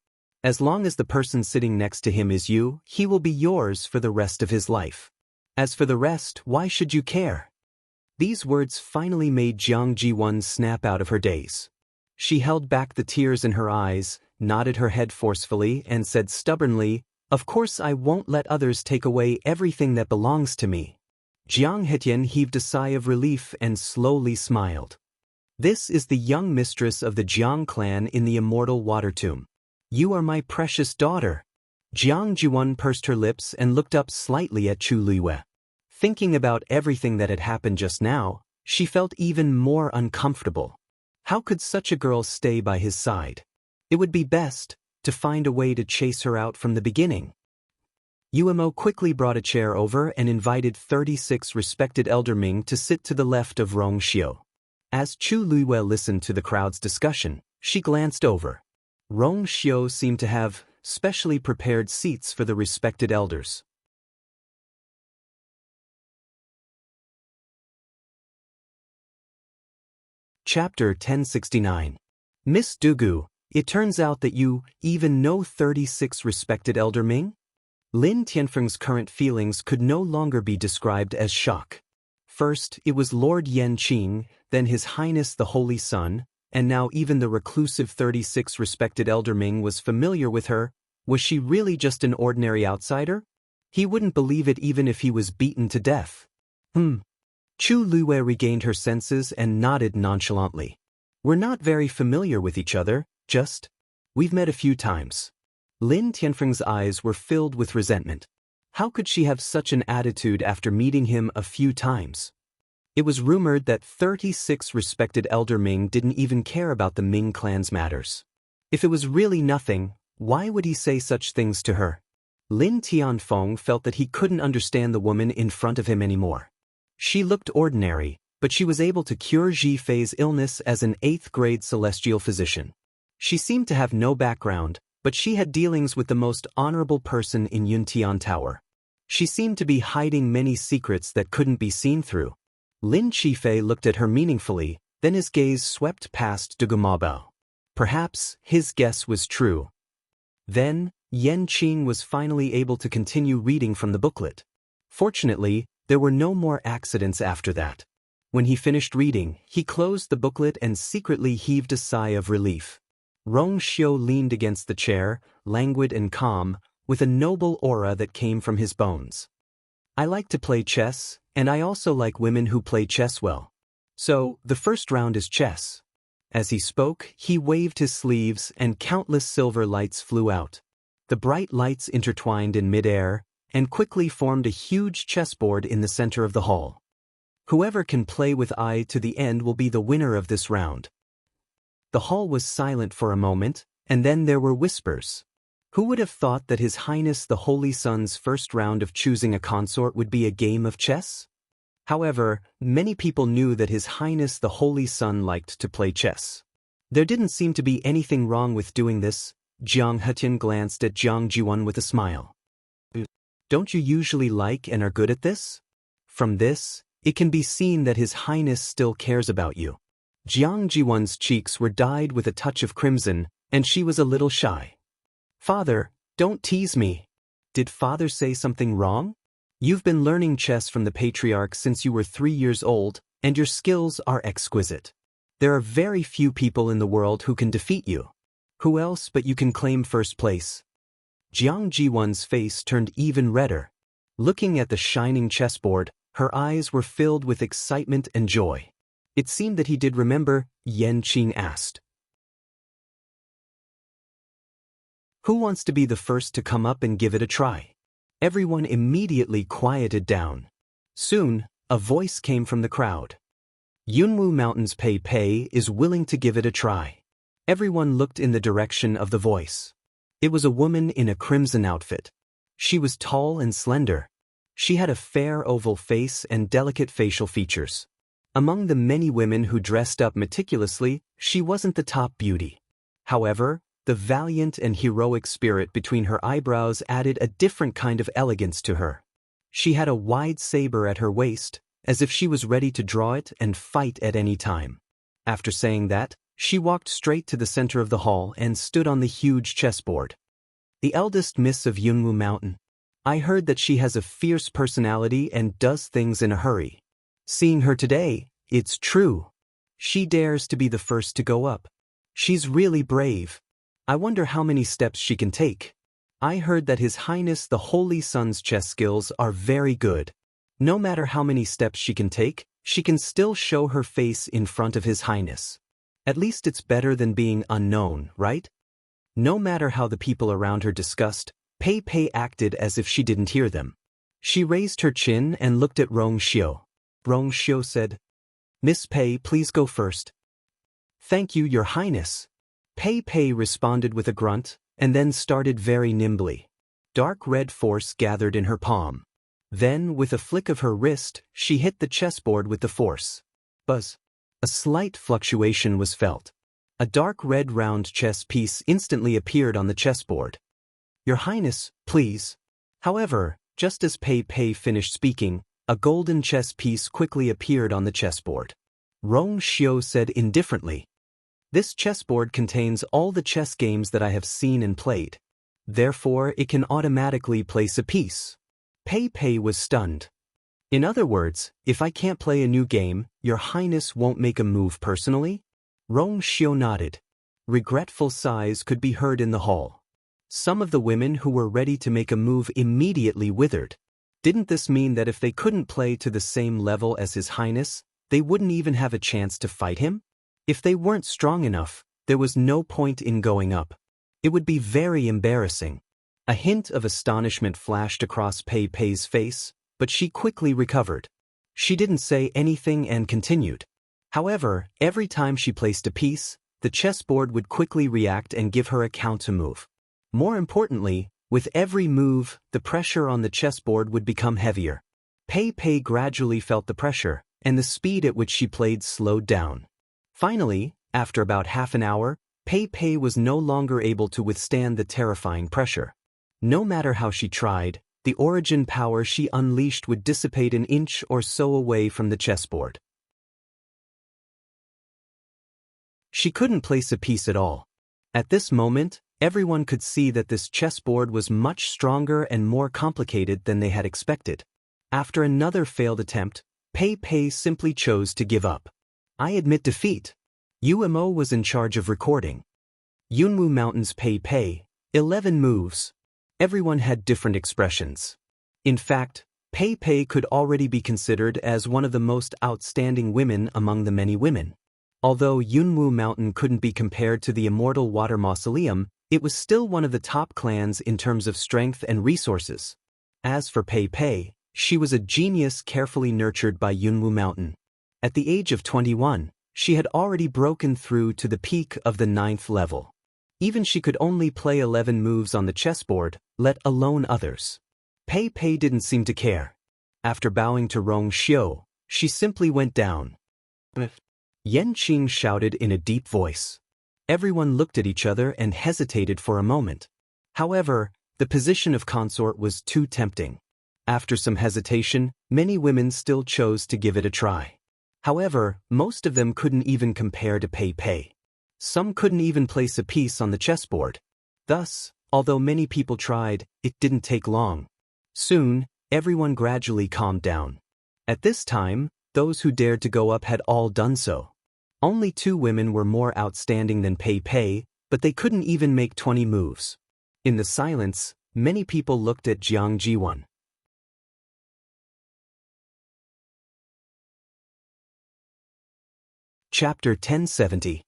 As long as the person sitting next to him is you, he will be yours for the rest of his life. As for the rest, why should you care? These words finally made Jiang Jiwan snap out of her daze. She held back the tears in her eyes, nodded her head forcefully, and said stubbornly, "Of course I won't let others take away everything that belongs to me." Jiang Hetian heaved a sigh of relief and slowly smiled. This is the young mistress of the Jiang clan in the Immortal water tomb. You are my precious daughter. Jiang Jiwan pursed her lips and looked up slightly at Chu Luiyue. Thinking about everything that had happened just now, she felt even more uncomfortable. How could such a girl stay by his side? It would be best to find a way to chase her out from the beginning. Umo quickly brought a chair over and invited 36 respected elder Ming to sit to the left of Rong Xiu. As Chu Luiyue listened to the crowd's discussion, she glanced over. Rong Xiu seemed to have specially prepared seats for the respected elders. Chapter 1069. Miss Dugu, it turns out that you even know 36 respected elder Ming? Lin Tianfeng's current feelings could no longer be described as shock. First, it was Lord Yanqing, then His Highness the Holy Sun, and now even the reclusive 36 respected elder Ming was familiar with her. Was she really just an ordinary outsider? He wouldn't believe it even if he was beaten to death. Chu Luiyue regained her senses and nodded nonchalantly. We're not very familiar with each other, we've met a few times. Lin Tianfeng's eyes were filled with resentment. How could she have such an attitude after meeting him a few times? It was rumored that 36 respected elder Ming didn't even care about the Ming clan's matters. If it was really nothing, why would he say such things to her? Lin Tianfeng felt that he couldn't understand the woman in front of him anymore. She looked ordinary, but she was able to cure Ji Fei's illness as an 8th-grade celestial physician. She seemed to have no background, but she had dealings with the most honorable person in Yuntian Tower. She seemed to be hiding many secrets that couldn't be seen through. Lin Qifei looked at her meaningfully, then his gaze swept past Dugumabao. Perhaps his guess was true. Then, Yanqing was finally able to continue reading from the booklet. Fortunately, there were no more accidents after that. When he finished reading, he closed the booklet and secretly heaved a sigh of relief. Rong Xiu leaned against the chair, languid and calm, with a noble aura that came from his bones. I like to play chess, and I also like women who play chess well. So, the first round is chess. As he spoke, he waved his sleeves and countless silver lights flew out. The bright lights intertwined in midair and quickly formed a huge chessboard in the center of the hall. Whoever can play with eye to the end will be the winner of this round. The hall was silent for a moment, and then there were whispers. Who would have thought that His Highness the Holy Sun's first round of choosing a consort would be a game of chess? However, many people knew that His Highness the Holy Sun liked to play chess. There didn't seem to be anything wrong with doing this. Jiang Hetian glanced at Jiang Jiwan with a smile. Don't you usually like and are good at this? From this, it can be seen that His Highness still cares about you. Jiang Jiwan's cheeks were dyed with a touch of crimson, and she was a little shy. Father, don't tease me. Did father say something wrong? You've been learning chess from the patriarch since you were 3 years old, and your skills are exquisite. There are very few people in the world who can defeat you. Who else but you can claim first place? Jiang Jiwan's face turned even redder. Looking at the shining chessboard, her eyes were filled with excitement and joy. It seemed that he did remember. Yanqing asked. Who wants to be the first to come up and give it a try? Everyone immediately quieted down. Soon, a voice came from the crowd. Yunwu Mountain's Pei Pei is willing to give it a try. Everyone looked in the direction of the voice. It was a woman in a crimson outfit. She was tall and slender. She had a fair oval face and delicate facial features. Among the many women who dressed up meticulously, she wasn't the top beauty. However, the valiant and heroic spirit between her eyebrows added a different kind of elegance to her. She had a wide saber at her waist, as if she was ready to draw it and fight at any time. After saying that, she walked straight to the center of the hall and stood on the huge chessboard. The eldest miss of Yunwu Mountain. I heard that she has a fierce personality and does things in a hurry. Seeing her today, it's true. She dares to be the first to go up. She's really brave. I wonder how many steps she can take. I heard that His Highness the Holy Sun's chess skills are very good. No matter how many steps she can take, she can still show her face in front of His Highness. At least it's better than being unknown, right? No matter how the people around her discussed, Pei Pei acted as if she didn't hear them. She raised her chin and looked at Rong Xiu. Rong Xiu said, "Miss Pei, please go first." "Thank you, Your Highness." Pei Pei responded with a grunt, and then started very nimbly. Dark red force gathered in her palm. Then, with a flick of her wrist, she hit the chessboard with the force. Buzz. A slight fluctuation was felt. A dark red round chess piece instantly appeared on the chessboard. "Your Highness, please." However, just as Pei Pei finished speaking, a golden chess piece quickly appeared on the chessboard. Rong Xiu said indifferently, "This chessboard contains all the chess games that I have seen and played. Therefore, it can automatically place a piece." Pei Pei was stunned. "In other words, if I can't play a new game, Your Highness won't make a move personally?" Rong Xiu nodded. Regretful sighs could be heard in the hall. Some of the women who were ready to make a move immediately withered. Didn't this mean that if they couldn't play to the same level as His Highness, they wouldn't even have a chance to fight him? If they weren't strong enough, there was no point in going up. It would be very embarrassing. A hint of astonishment flashed across Pei Pei's face, but she quickly recovered. She didn't say anything and continued. However, every time she placed a piece, the chessboard would quickly react and give her a counter move. More importantly, with every move, the pressure on the chessboard would become heavier. Pei Pei gradually felt the pressure, and the speed at which she played slowed down. Finally, after about half an hour, Pei Pei was no longer able to withstand the terrifying pressure. No matter how she tried, the origin power she unleashed would dissipate an inch or so away from the chessboard. She couldn't place a piece at all. At this moment, everyone could see that this chessboard was much stronger and more complicated than they had expected. After another failed attempt, Pei Pei simply chose to give up. "I admit defeat." UMO was in charge of recording. Yunwu Mountain's Pei Pei, 11 moves. Everyone had different expressions. In fact, Pei Pei could already be considered as one of the most outstanding women among the many women. Although Yunwu Mountain couldn't be compared to the Immortal Water Mausoleum, it was still one of the top clans in terms of strength and resources. As for Pei Pei, she was a genius carefully nurtured by Yunwu Mountain. At the age of 21, she had already broken through to the peak of the 9th level. Even she could only play 11 moves on the chessboard, let alone others. Pei Pei didn't seem to care. After bowing to Rong Xiu, she simply went down. Yan Qing shouted in a deep voice. Everyone looked at each other and hesitated for a moment. However, the position of consort was too tempting. After some hesitation, many women still chose to give it a try. However, most of them couldn't even compare to Pei Pei. Some couldn't even place a piece on the chessboard. Thus, although many people tried, it didn't take long. Soon, everyone gradually calmed down. At this time, those who dared to go up had all done so. Only 2 women were more outstanding than Pei Pei, but they couldn't even make 20 moves. In the silence, many people looked at Jiang Jiwan. Chapter 1070.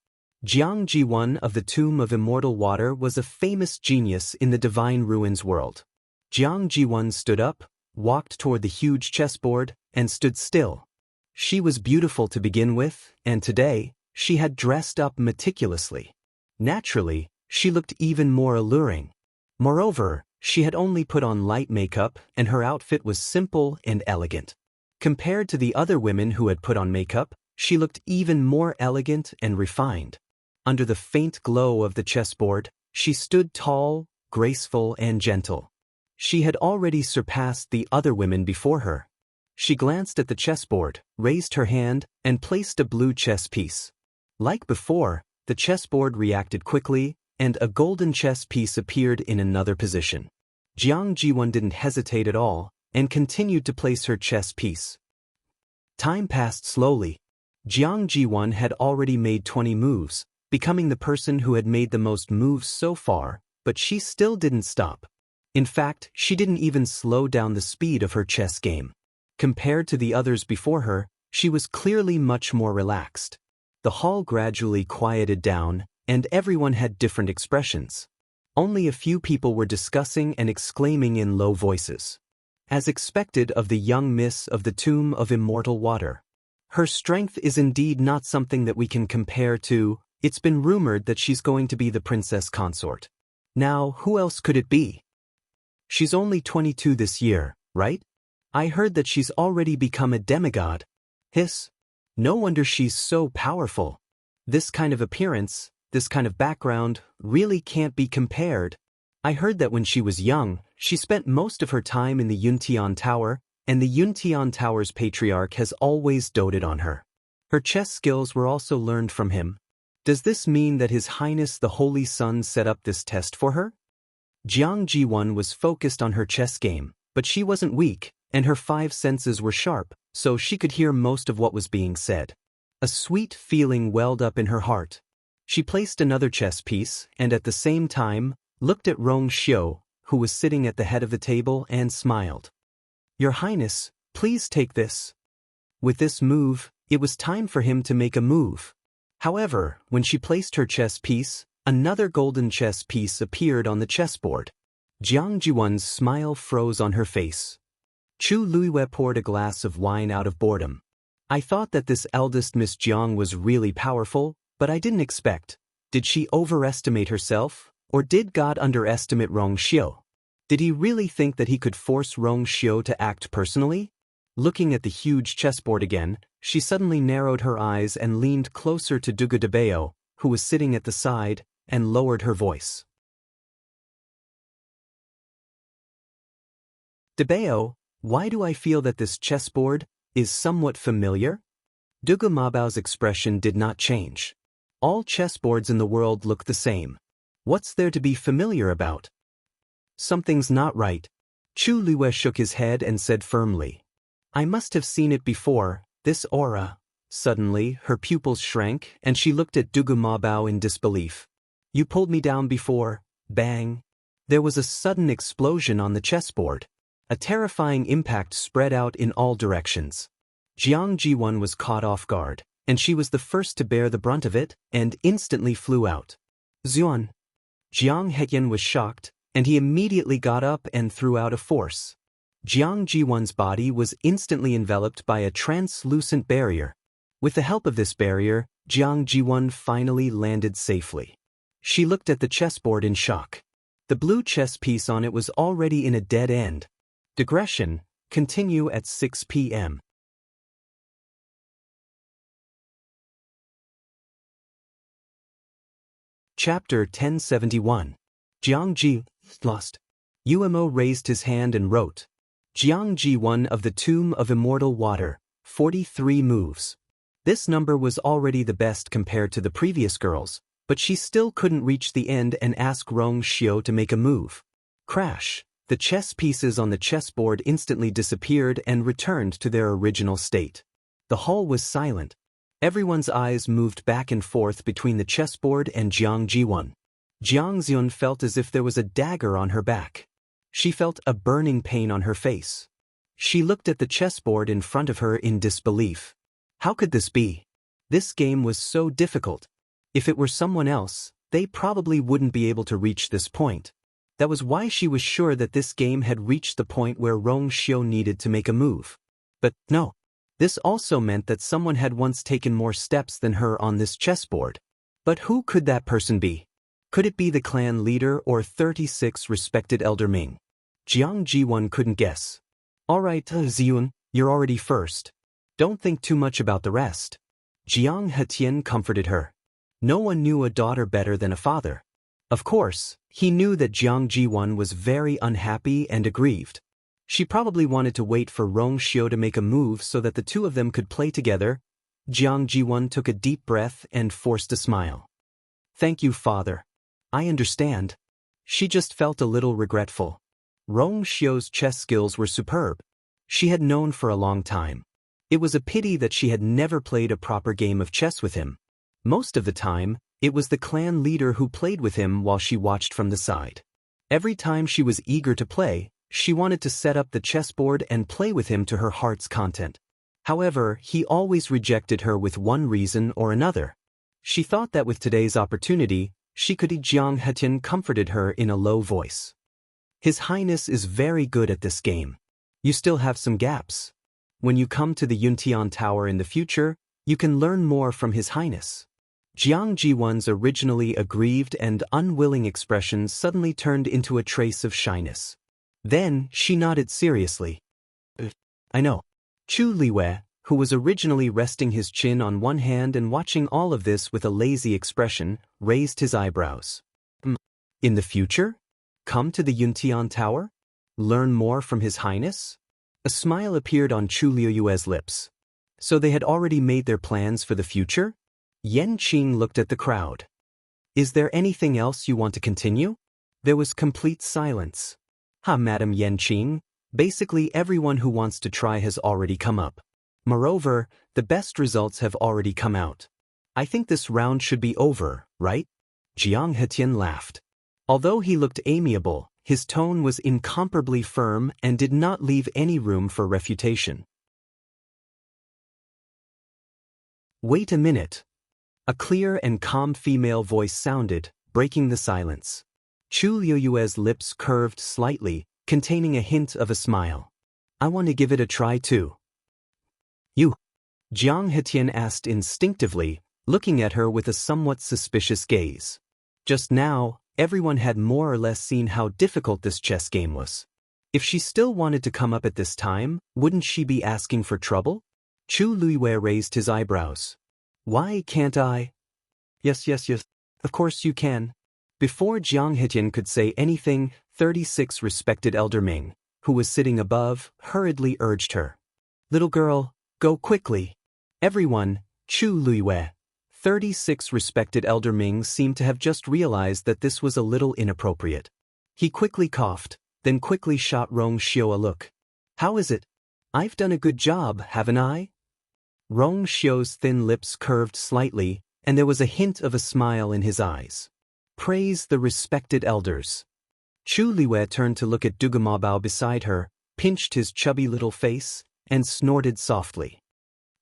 Jiang Jiwan of the Tomb of Immortal Water was a famous genius in the Divine Ruins world. Jiang Jiwan stood up, walked toward the huge chessboard, and stood still. She was beautiful to begin with, and today, she had dressed up meticulously. Naturally, she looked even more alluring. Moreover, she had only put on light makeup, and her outfit was simple and elegant. Compared to the other women who had put on makeup, she looked even more elegant and refined. Under the faint glow of the chessboard, she stood tall, graceful, and gentle. She had already surpassed the other women before her. She glanced at the chessboard, raised her hand, and placed a blue chess piece. Like before, the chessboard reacted quickly, and a golden chess piece appeared in another position. Jiang Jiwan didn't hesitate at all, and continued to place her chess piece. Time passed slowly. Jiang Jiwan had already made 20 moves, becoming the person who had made the most moves so far, but she still didn't stop. In fact, she didn't even slow down the speed of her chess game. Compared to the others before her, she was clearly much more relaxed. The hall gradually quieted down, and everyone had different expressions. Only a few people were discussing and exclaiming in low voices. As expected of the young miss of the Tomb of Immortal Water. Her strength is indeed not something that we can compare to. It's been rumored that she's going to be the princess consort. Now, who else could it be? She's only 22 this year, right? I heard that she's already become a demigod. Hiss. No wonder she's so powerful. This kind of appearance, this kind of background, really can't be compared. I heard that when she was young, she spent most of her time in the Yuntian Tower, and the Yuntian Tower's patriarch has always doted on her. Her chess skills were also learned from him. Does this mean that His Highness the Holy Sun set up this test for her? Jiang Jiwan was focused on her chess game, but she wasn't weak, and her 5 senses were sharp, so she could hear most of what was being said. A sweet feeling welled up in her heart. She placed another chess piece, and at the same time, looked at Rong Xiu, who was sitting at the head of the table, and smiled. Your Highness, please take this. With this move, it was time for him to make a move. However, when she placed her chess piece, another golden chess piece appeared on the chessboard. Jiang Jiwan's smile froze on her face. Chu Luiwei poured a glass of wine out of boredom. I thought that this eldest Miss Jiang was really powerful, but I didn't expect. Did she overestimate herself, or did God underestimate Rong Xiu? Did he really think that he could force Rong Xiu to act personally? Looking at the huge chessboard again, she suddenly narrowed her eyes and leaned closer to Debeo, who was sitting at the side, and lowered her voice. Debeo, why do I feel that this chessboard is somewhat familiar? Mabao's expression did not change. All chessboards in the world look the same. What's there to be familiar about? Something's not right. Chu Luiwei shook his head and said firmly. I must have seen it before, this aura. Suddenly, her pupils shrank, and she looked at Mabao in disbelief. You pulled me down before. Bang. There was a sudden explosion on the chessboard. A terrifying impact spread out in all directions. Jiang Jiwan was caught off guard, and she was the first to bear the brunt of it, and instantly flew out. Zuan. Jiang Hetyan was shocked, and he immediately got up and threw out a force. Jiang Jiwan's body was instantly enveloped by a translucent barrier. With the help of this barrier, Jiang Jiwan finally landed safely. She looked at the chessboard in shock. The blue chess piece on it was already in a dead end. Digression, continue at 6 p.m. Chapter 1071. Jiang Ji, lost. Umo raised his hand and wrote. Jiang Ji1 of the Tomb of Immortal Water, 43 moves. This number was already the best compared to the previous girls, but she still couldn't reach the end and ask Rong Xiu to make a move. Crash. The chess pieces on the chessboard instantly disappeared and returned to their original state. The hall was silent. Everyone's eyes moved back and forth between the chessboard and Jiang Ji1. Jiang Xiun felt as if there was a dagger on her back. She felt a burning pain on her face. She looked at the chessboard in front of her in disbelief. How could this be? This game was so difficult. If it were someone else, they probably wouldn't be able to reach this point. That was why she was sure that this game had reached the point where Rong Xiu needed to make a move. But no. This also meant that someone had once taken more steps than her on this chessboard. But who could that person be? Could it be the clan leader or 36 respected elder Ming? Jiang Jiwon couldn't guess. Alright, Ziyun, you're already first. Don't think too much about the rest. Jiang Hetian comforted her. No one knew a daughter better than a father. Of course, he knew that Jiang Jiwon was very unhappy and aggrieved. She probably wanted to wait for Rong Xiu to make a move so that the two of them could play together. Jiang Jiwon took a deep breath and forced a smile. Thank you, father. I understand. She just felt a little regretful. Rong Xiu's chess skills were superb. She had known for a long time. It was a pity that she had never played a proper game of chess with him. Most of the time, it was the clan leader who played with him while she watched from the side. Every time she was eager to play, she wanted to set up the chessboard and play with him to her heart's content. However, he always rejected her with one reason or another. She thought that with today's opportunity, she could. Jiang Hetian comforted her in a low voice. His Highness is very good at this game. You still have some gaps. When you come to the Yuntian Tower in the future, you can learn more from His Highness. Jiang Jiwon's originally aggrieved and unwilling expression suddenly turned into a trace of shyness. Then, she nodded seriously. I know. Chu Liwei, who was originally resting his chin on one hand and watching all of this with a lazy expression, raised his eyebrows. In the future? Come to the Yuntian Tower? Learn more from His Highness? A smile appeared on Chu Liu's lips. So they had already made their plans for the future? Yan Qing looked at the crowd. Is there anything else you want to continue? There was complete silence. Madam Yan Qing, basically everyone who wants to try has already come up. Moreover, the best results have already come out. I think this round should be over, right? Jiang Hetian laughed. Although he looked amiable, his tone was incomparably firm and did not leave any room for refutation. Wait a minute. A clear and calm female voice sounded, breaking the silence. Chu Liu's lips curved slightly, containing a hint of a smile. I want to give it a try too. You? Jiang Hetian asked instinctively, looking at her with a somewhat suspicious gaze. Just now, everyone had more or less seen how difficult this chess game was. If she still wanted to come up at this time, wouldn't she be asking for trouble? Chu Liwei raised his eyebrows. Why can't I? Yes. Of course you can. Before Jiang Hetian could say anything, 36 respected elder Ming, who was sitting above, hurriedly urged her. Little girl, go quickly. Everyone, Chu Liwei. 36 respected elder Ming seemed to have just realized that this was a little inappropriate. He quickly coughed, then quickly shot Rong Xiu a look. How is it? I've done a good job, haven't I? Rong Xiu's thin lips curved slightly, and there was a hint of a smile in his eyes. Praise the respected elders. Chu Liwei turned to look at Dugamabao beside her, pinched his chubby little face, and snorted softly.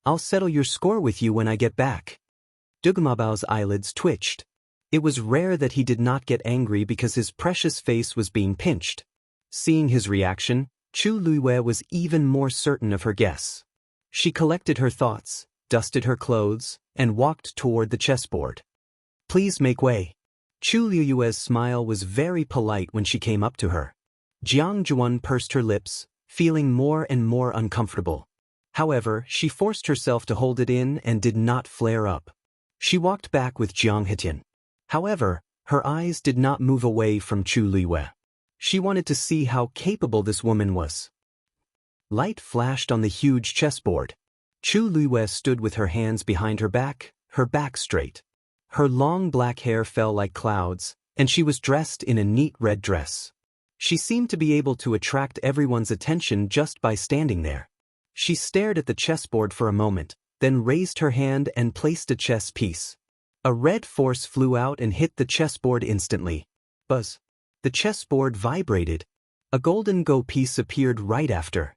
I'll settle your score with you when I get back. Dugamabao's eyelids twitched. It was rare that he did not get angry because his precious face was being pinched. Seeing his reaction, Chu Liwei was even more certain of her guess. She collected her thoughts, dusted her clothes, and walked toward the chessboard. Please make way. Chu Liu's smile was very polite when she came up to her. Jiang Jiwon pursed her lips, feeling more and more uncomfortable. However, she forced herself to hold it in and did not flare up. She walked back with Jiang Hetian. However, her eyes did not move away from Chu Liwei. She wanted to see how capable this woman was. Light flashed on the huge chessboard. Chu Liwei stood with her hands behind her back straight. Her long black hair fell like clouds, and she was dressed in a neat red dress. She seemed to be able to attract everyone's attention just by standing there. She stared at the chessboard for a moment, then raised her hand and placed a chess piece. A red force flew out and hit the chessboard instantly. Buzz. The chessboard vibrated. A golden go piece appeared right after.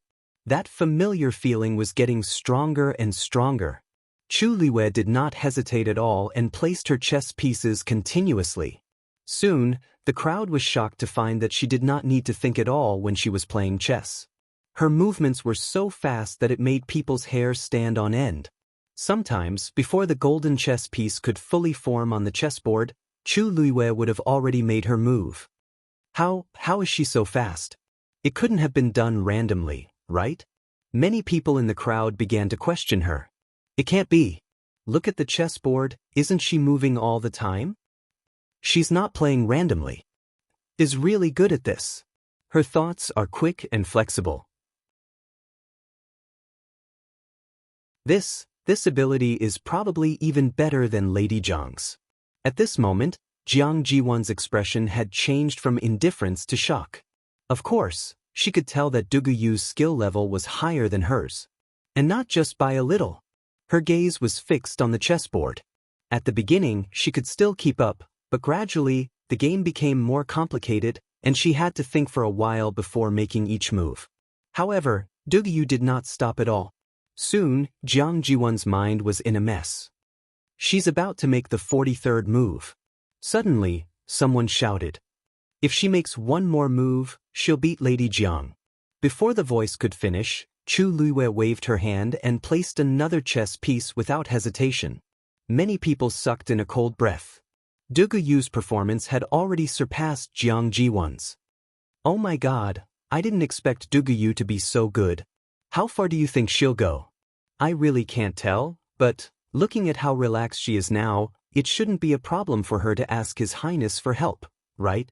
That familiar feeling was getting stronger and stronger. Chu Liwei did not hesitate at all and placed her chess pieces continuously. Soon, the crowd was shocked to find that she did not need to think at all when she was playing chess. Her movements were so fast that it made people's hair stand on end. Sometimes, before the golden chess piece could fully form on the chessboard, Chu Liwei would have already made her move. How is she so fast? It couldn't have been done randomly, right? Many people in the crowd began to question her. It can't be. Look at the chessboard, isn't she moving all the time? She's not playing randomly. Is really good at this. Her thoughts are quick and flexible. This ability is probably even better than Lady Jiang's. At this moment, Jiang Jiwan's expression had changed from indifference to shock. Of course, she could tell that Duguyu's skill level was higher than hers. And not just by a little. Her gaze was fixed on the chessboard. At the beginning, she could still keep up, but gradually, the game became more complicated, and she had to think for a while before making each move. However, Duguyu did not stop at all. Soon, Jiang Jiwan's mind was in a mess. She's about to make the 43rd move. Suddenly, someone shouted. If she makes one more move, she'll beat Lady Jiang. Before the voice could finish, Chu Liwei waved her hand and placed another chess piece without hesitation. Many people sucked in a cold breath. Duguyu's performance had already surpassed Jiang Jiwan's. Oh my god, I didn't expect Duguyu to be so good. How far do you think she'll go? I really can't tell, but, looking at how relaxed she is now, it shouldn't be a problem for her to ask His Highness for help, right?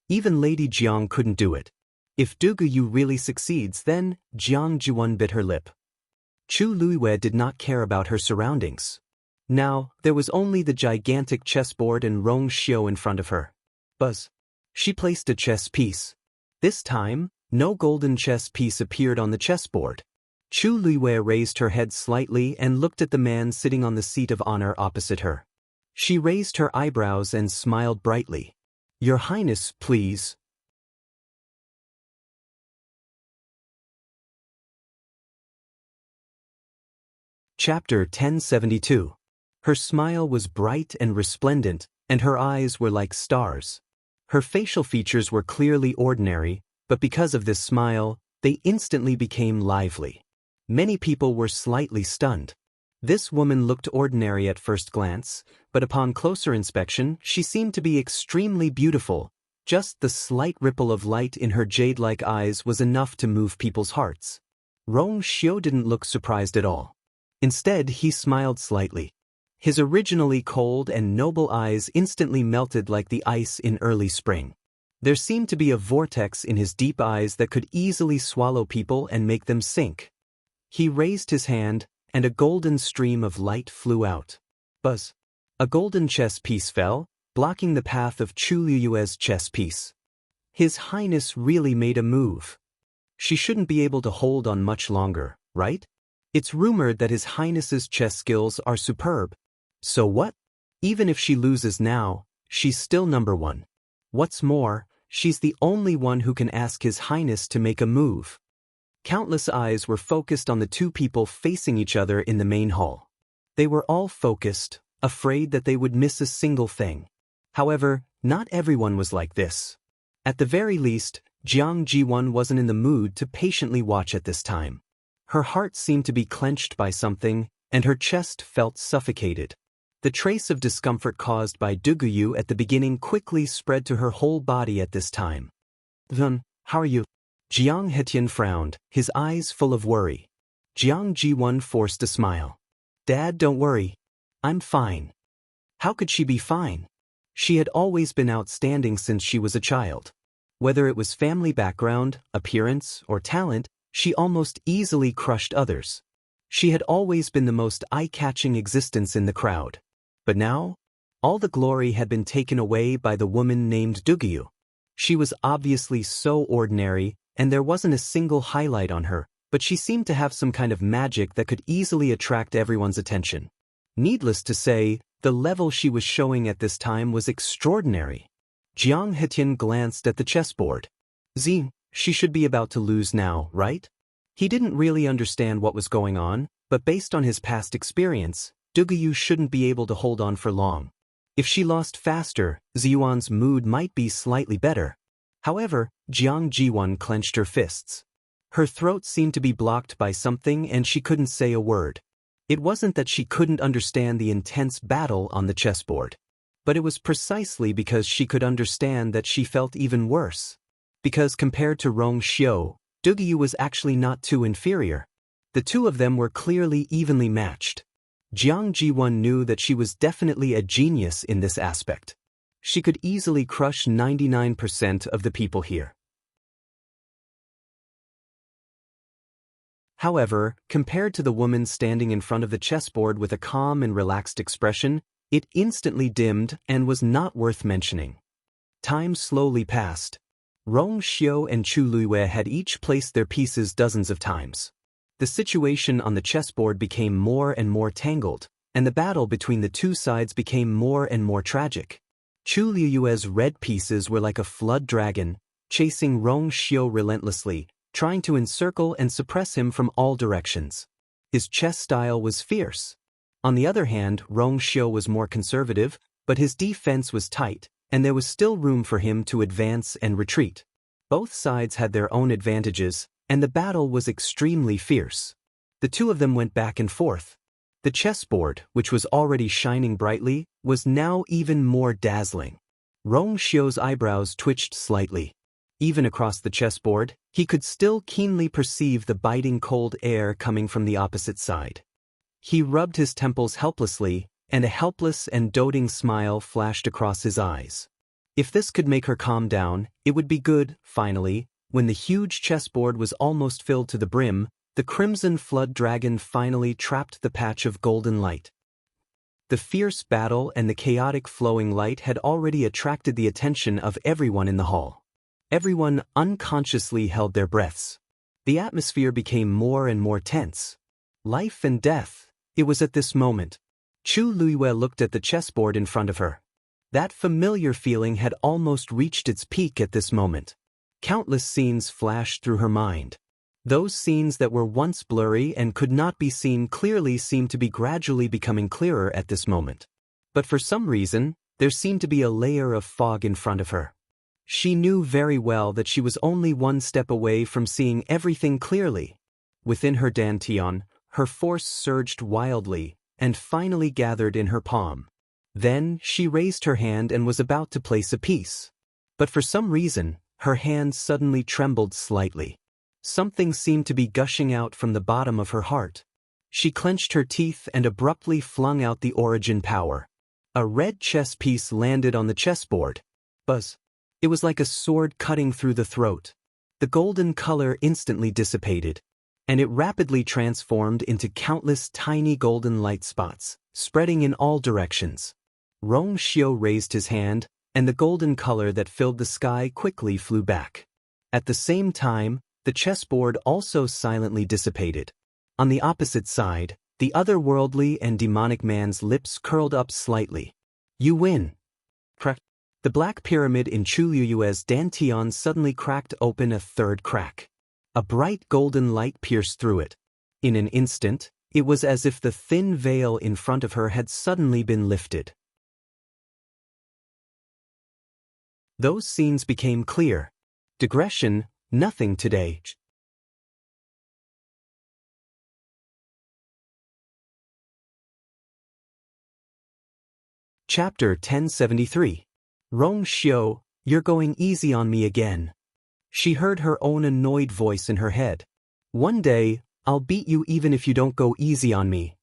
Even Lady Jiang couldn't do it. If Duguyu really succeeds, then, Jiang Jiwan bit her lip. Chu Liwei did not care about her surroundings. Now, there was only the gigantic chessboard and Rong Xiu in front of her. Buzz. She placed a chess piece. This time, no golden chess piece appeared on the chessboard. Chu Liwei raised her head slightly and looked at the man sitting on the seat of honor opposite her. She raised her eyebrows and smiled brightly. Your Highness, please. Chapter 1072. Her smile was bright and resplendent, and her eyes were like stars. Her facial features were clearly ordinary, but because of this smile, they instantly became lively. Many people were slightly stunned. This woman looked ordinary at first glance, but upon closer inspection, she seemed to be extremely beautiful. Just the slight ripple of light in her jade-like eyes was enough to move people's hearts. Rong Xiu didn't look surprised at all. Instead, he smiled slightly. His originally cold and noble eyes instantly melted like the ice in early spring. There seemed to be a vortex in his deep eyes that could easily swallow people and make them sink. He raised his hand, and a golden stream of light flew out. Buzz. A golden chess piece fell, blocking the path of Chu Liue's chess piece. His Highness really made a move. She shouldn't be able to hold on much longer, right? It's rumored that His Highness's chess skills are superb. So what? Even if she loses now, she's still number one. What's more, she's the only one who can ask His Highness to make a move. Countless eyes were focused on the two people facing each other in the main hall. They were all focused, afraid that they would miss a single thing. However, not everyone was like this. At the very least, Jiang Jiwan wasn't in the mood to patiently watch at this time. Her heart seemed to be clenched by something, and her chest felt suffocated. The trace of discomfort caused by Duguyu at the beginning quickly spread to her whole body at this time. Then, how are you? Jiang Hetian frowned, his eyes full of worry. Jiang Jiwan forced a smile. Dad, don't worry. I'm fine. How could she be fine? She had always been outstanding since she was a child. Whether it was family background, appearance, or talent, she almost easily crushed others. She had always been the most eye-catching existence in the crowd. But now, all the glory had been taken away by the woman named Duguyu. She was obviously so ordinary, and there wasn't a single highlight on her, but she seemed to have some kind of magic that could easily attract everyone's attention. Needless to say, the level she was showing at this time was extraordinary. Jiang Hetian glanced at the chessboard. She should be about to lose now, right? He didn't really understand what was going on, but based on his past experience, Duguyu shouldn't be able to hold on for long. If she lost faster, Ziyuan's mood might be slightly better. However, Jiang Jiwan clenched her fists. Her throat seemed to be blocked by something and she couldn't say a word. It wasn't that she couldn't understand the intense battle on the chessboard. But it was precisely because she could understand that she felt even worse. Because compared to Rong Xiu, Duguyu was actually not too inferior. The two of them were clearly evenly matched. Jiang Jiwan knew that she was definitely a genius in this aspect. She could easily crush 99% of the people here. However, compared to the woman standing in front of the chessboard with a calm and relaxed expression, it instantly dimmed and was not worth mentioning. Time slowly passed. Rong Xiu and Chu Luiwei had each placed their pieces dozens of times. The situation on the chessboard became more and more tangled, and the battle between the two sides became more and more tragic. Chu Luiwei's red pieces were like a flood dragon, chasing Rong Xiu relentlessly, trying to encircle and suppress him from all directions. His chess style was fierce. On the other hand, Rong Xiu was more conservative, but his defense was tight, and there was still room for him to advance and retreat. Both sides had their own advantages, and the battle was extremely fierce. The two of them went back and forth. The chessboard, which was already shining brightly, was now even more dazzling. Rong Xiu's eyebrows twitched slightly. Even across the chessboard, he could still keenly perceive the biting cold air coming from the opposite side. He rubbed his temples helplessly, and a helpless and doting smile flashed across his eyes. If this could make her calm down, it would be good. Finally, when the huge chessboard was almost filled to the brim, the crimson flood dragon finally trapped the patch of golden light. The fierce battle and the chaotic flowing light had already attracted the attention of everyone in the hall. Everyone unconsciously held their breaths. The atmosphere became more and more tense. Life and death. It was at this moment. Chu Luiwei looked at the chessboard in front of her. That familiar feeling had almost reached its peak at this moment. Countless scenes flashed through her mind. Those scenes that were once blurry and could not be seen clearly seemed to be gradually becoming clearer at this moment. But for some reason, there seemed to be a layer of fog in front of her. She knew very well that she was only one step away from seeing everything clearly. Within her dantian, her force surged wildly, and finally gathered in her palm. Then, she raised her hand and was about to place a piece. But for some reason, her hand suddenly trembled slightly. Something seemed to be gushing out from the bottom of her heart. She clenched her teeth and abruptly flung out the origin power. A red chess piece landed on the chessboard. Buzz. It was like a sword cutting through the throat. The golden color instantly dissipated, and it rapidly transformed into countless tiny golden light spots, spreading in all directions. Rong Xiu raised his hand, and the golden color that filled the sky quickly flew back. At the same time, the chessboard also silently dissipated. On the opposite side, the otherworldly and demonic man's lips curled up slightly. You win. Crack. The black pyramid in Chu Luiwei's dantian suddenly cracked open a third crack. A bright golden light pierced through it. In an instant, it was as if the thin veil in front of her had suddenly been lifted. Those scenes became clear. Digression, nothing today. Chapter 1073. Rong Xiu, you're going easy on me again. She heard her own annoyed voice in her head. One day, I'll beat you even if you don't go easy on me.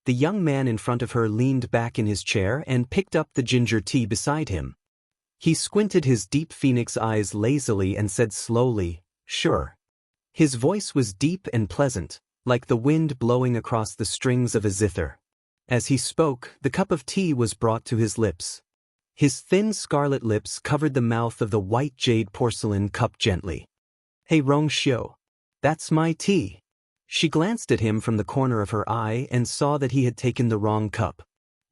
The young man in front of her leaned back in his chair and picked up the ginger tea beside him. He squinted his deep phoenix eyes lazily and said slowly, "Sure." His voice was deep and pleasant, like the wind blowing across the strings of a zither. As he spoke, the cup of tea was brought to his lips. His thin scarlet lips covered the mouth of the white jade porcelain cup gently. "Hey Rong Xiu, that's my tea." She glanced at him from the corner of her eye and saw that he had taken the wrong cup.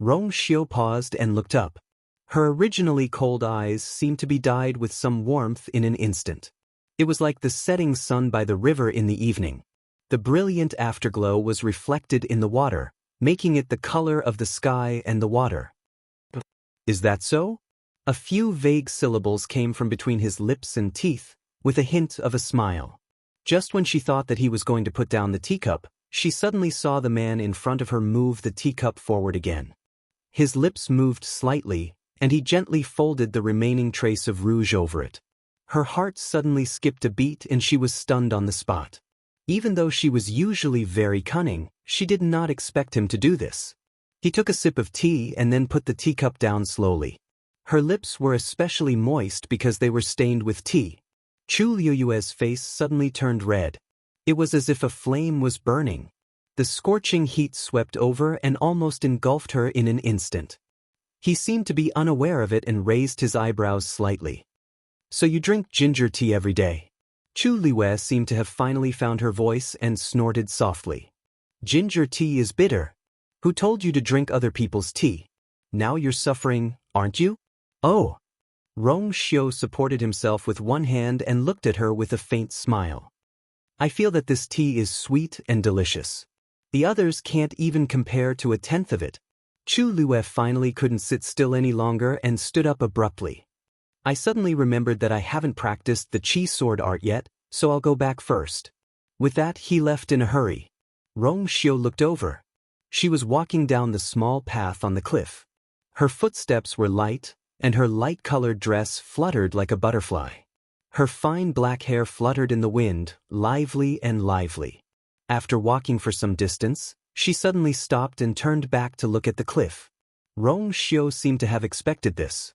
Rong Xiu paused and looked up. Her originally cold eyes seemed to be dyed with some warmth in an instant. It was like the setting sun by the river in the evening. The brilliant afterglow was reflected in the water, making it the color of the sky and the water. Is that so? A few vague syllables came from between his lips and teeth, with a hint of a smile. Just when she thought that he was going to put down the teacup, she suddenly saw the man in front of her move the teacup forward again. His lips moved slightly, and he gently folded the remaining trace of rouge over it. Her heart suddenly skipped a beat and she was stunned on the spot. Even though she was usually very cunning, she did not expect him to do this. He took a sip of tea and then put the teacup down slowly. Her lips were especially moist because they were stained with tea. Chu Liuyue's face suddenly turned red. It was as if a flame was burning. The scorching heat swept over and almost engulfed her in an instant. He seemed to be unaware of it and raised his eyebrows slightly. So you drink ginger tea every day? Chu Liue seemed to have finally found her voice and snorted softly. Ginger tea is bitter. Who told you to drink other people's tea? Now you're suffering, aren't you? Oh. Rong Xiu supported himself with one hand and looked at her with a faint smile. I feel that this tea is sweet and delicious. The others can't even compare to a tenth of it. Chu Liue finally couldn't sit still any longer and stood up abruptly. I suddenly remembered that I haven't practiced the chi sword art yet, so I'll go back first. With that, he left in a hurry. Rong Xiu looked over. She was walking down the small path on the cliff. Her footsteps were light, and her light-colored dress fluttered like a butterfly. Her fine black hair fluttered in the wind, lively and lively. After walking for some distance, she suddenly stopped and turned back to look at the cliff. Rong Xiu seemed to have expected this.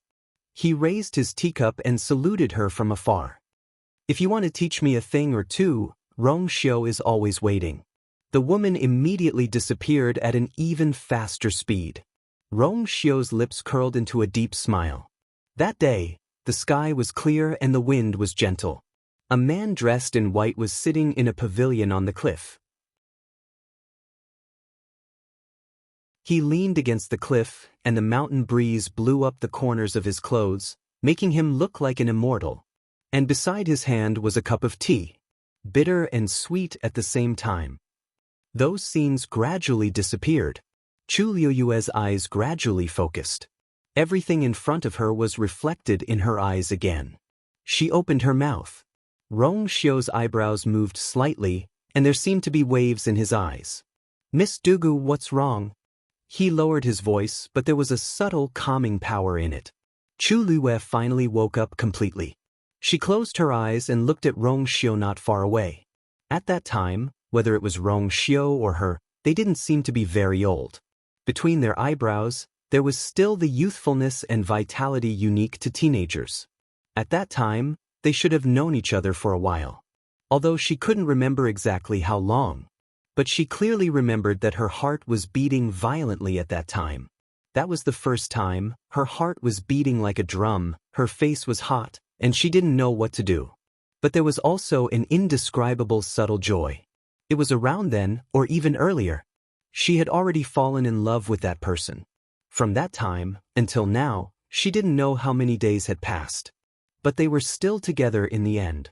He raised his teacup and saluted her from afar. If you want to teach me a thing or two, Rong Xiu is always waiting. The woman immediately disappeared at an even faster speed. Rong Xiu's lips curled into a deep smile. That day, the sky was clear and the wind was gentle. A man dressed in white was sitting in a pavilion on the cliff. He leaned against the cliff, and the mountain breeze blew up the corners of his clothes, making him look like an immortal. And beside his hand was a cup of tea, bitter and sweet at the same time. Those scenes gradually disappeared. Chu Liuyue's eyes gradually focused. Everything in front of her was reflected in her eyes again. She opened her mouth. Rong Xiu's eyebrows moved slightly, and there seemed to be waves in his eyes. Miss Dugu, what's wrong? He lowered his voice, but there was a subtle calming power in it. Chu Liue finally woke up completely. She closed her eyes and looked at Rong Xiu not far away. At that time, whether it was Rong Xiu or her, they didn't seem to be very old. Between their eyebrows, there was still the youthfulness and vitality unique to teenagers. At that time, they should have known each other for a while. Although she couldn't remember exactly how long. But she clearly remembered that her heart was beating violently at that time. That was the first time. Her heart was beating like a drum, her face was hot, and she didn't know what to do. But there was also an indescribable subtle joy. It was around then, or even earlier. She had already fallen in love with that person. From that time, until now, she didn't know how many days had passed. But they were still together in the end.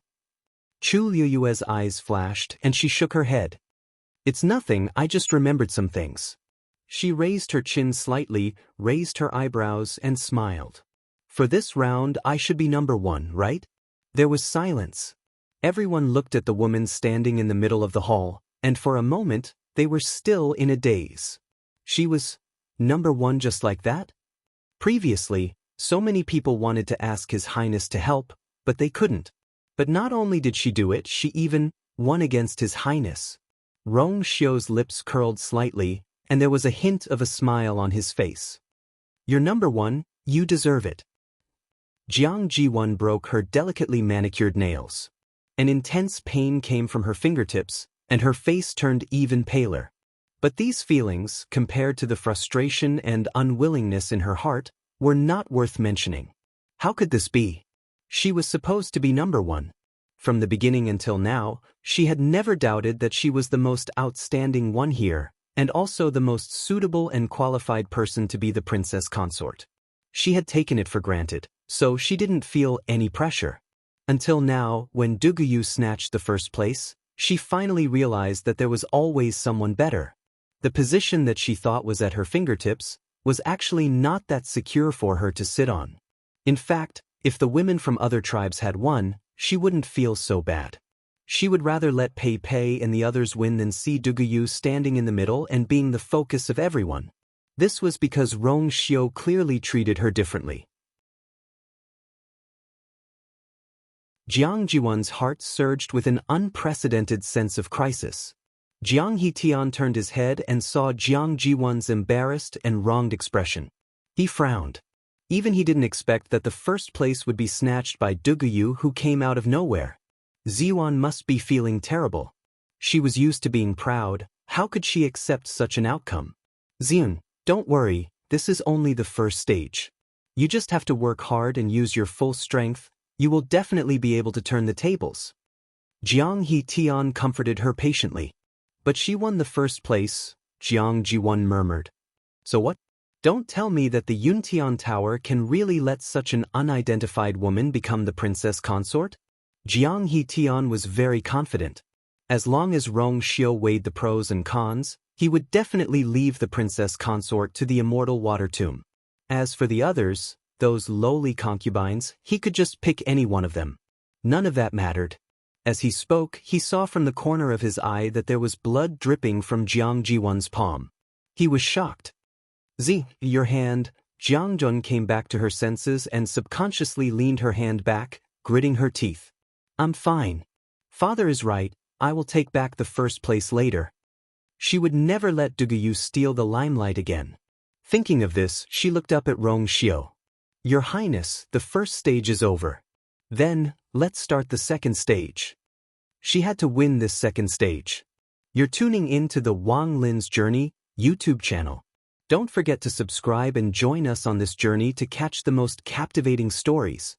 Chu Liuyue's eyes flashed, and she shook her head. It's nothing, I just remembered some things. She raised her chin slightly, raised her eyebrows, and smiled. For this round, I should be number one, right? There was silence. Everyone looked at the woman standing in the middle of the hall, and for a moment, they were still in a daze. She was number one just like that? Previously, so many people wanted to ask His Highness to help, but they couldn't. But not only did she do it, she even won against His Highness. Rong Xiu's lips curled slightly, and there was a hint of a smile on his face. You're number one, you deserve it. Jiang Jiwan broke her delicately manicured nails. An intense pain came from her fingertips, and her face turned even paler. But these feelings, compared to the frustration and unwillingness in her heart, were not worth mentioning. How could this be? She was supposed to be number one. From the beginning until now, she had never doubted that she was the most outstanding one here, and also the most suitable and qualified person to be the princess consort. She had taken it for granted, so she didn't feel any pressure. Until now, when Duguyu snatched the first place, She finally realized that there was always someone better. The position that she thought was at her fingertips was actually not that secure for her to sit on. In fact, if the women from other tribes had won, she wouldn't feel so bad. She would rather let Pei Pei and the others win than see Duguyu standing in the middle and being the focus of everyone. This was because Rong Xiu clearly treated her differently. Jiang Jiwan's heart surged with an unprecedented sense of crisis. Jiang Hitian turned his head and saw Jiang Jiwan's embarrassed and wronged expression. He frowned. Even he didn't expect that the first place would be snatched by Duguyu, who came out of nowhere. Ziwan must be feeling terrible. She was used to being proud. How could she accept such an outcome? Ziun, don't worry, this is only the first stage. You just have to work hard and use your full strength. You will definitely be able to turn the tables. Jiang Hitian comforted her patiently. But she won the first place, Jiang Jiwan murmured. So what? Don't tell me that the Yuntian Tower can really let such an unidentified woman become the princess consort? Jiang Hitian was very confident. As long as Rong Xiu weighed the pros and cons, he would definitely leave the princess consort to the immortal water tomb. As for the others, those lowly concubines, he could just pick any one of them. None of that mattered. As he spoke, he saw from the corner of his eye that there was blood dripping from Jiang Jiwan's palm. He was shocked. Your hand. Jiang Jun came back to her senses and subconsciously leaned her hand back, gritting her teeth. I'm fine. Father is right, I will take back the first place later. She would never let Duguyu steal the limelight again. Thinking of this, she looked up at Rong Xiu. Your Highness, the first stage is over. Then, let's start the second stage. She had to win this second stage. You're tuning in to the Wang Lin's Journey YouTube channel. Don't forget to subscribe and join us on this journey to catch the most captivating stories.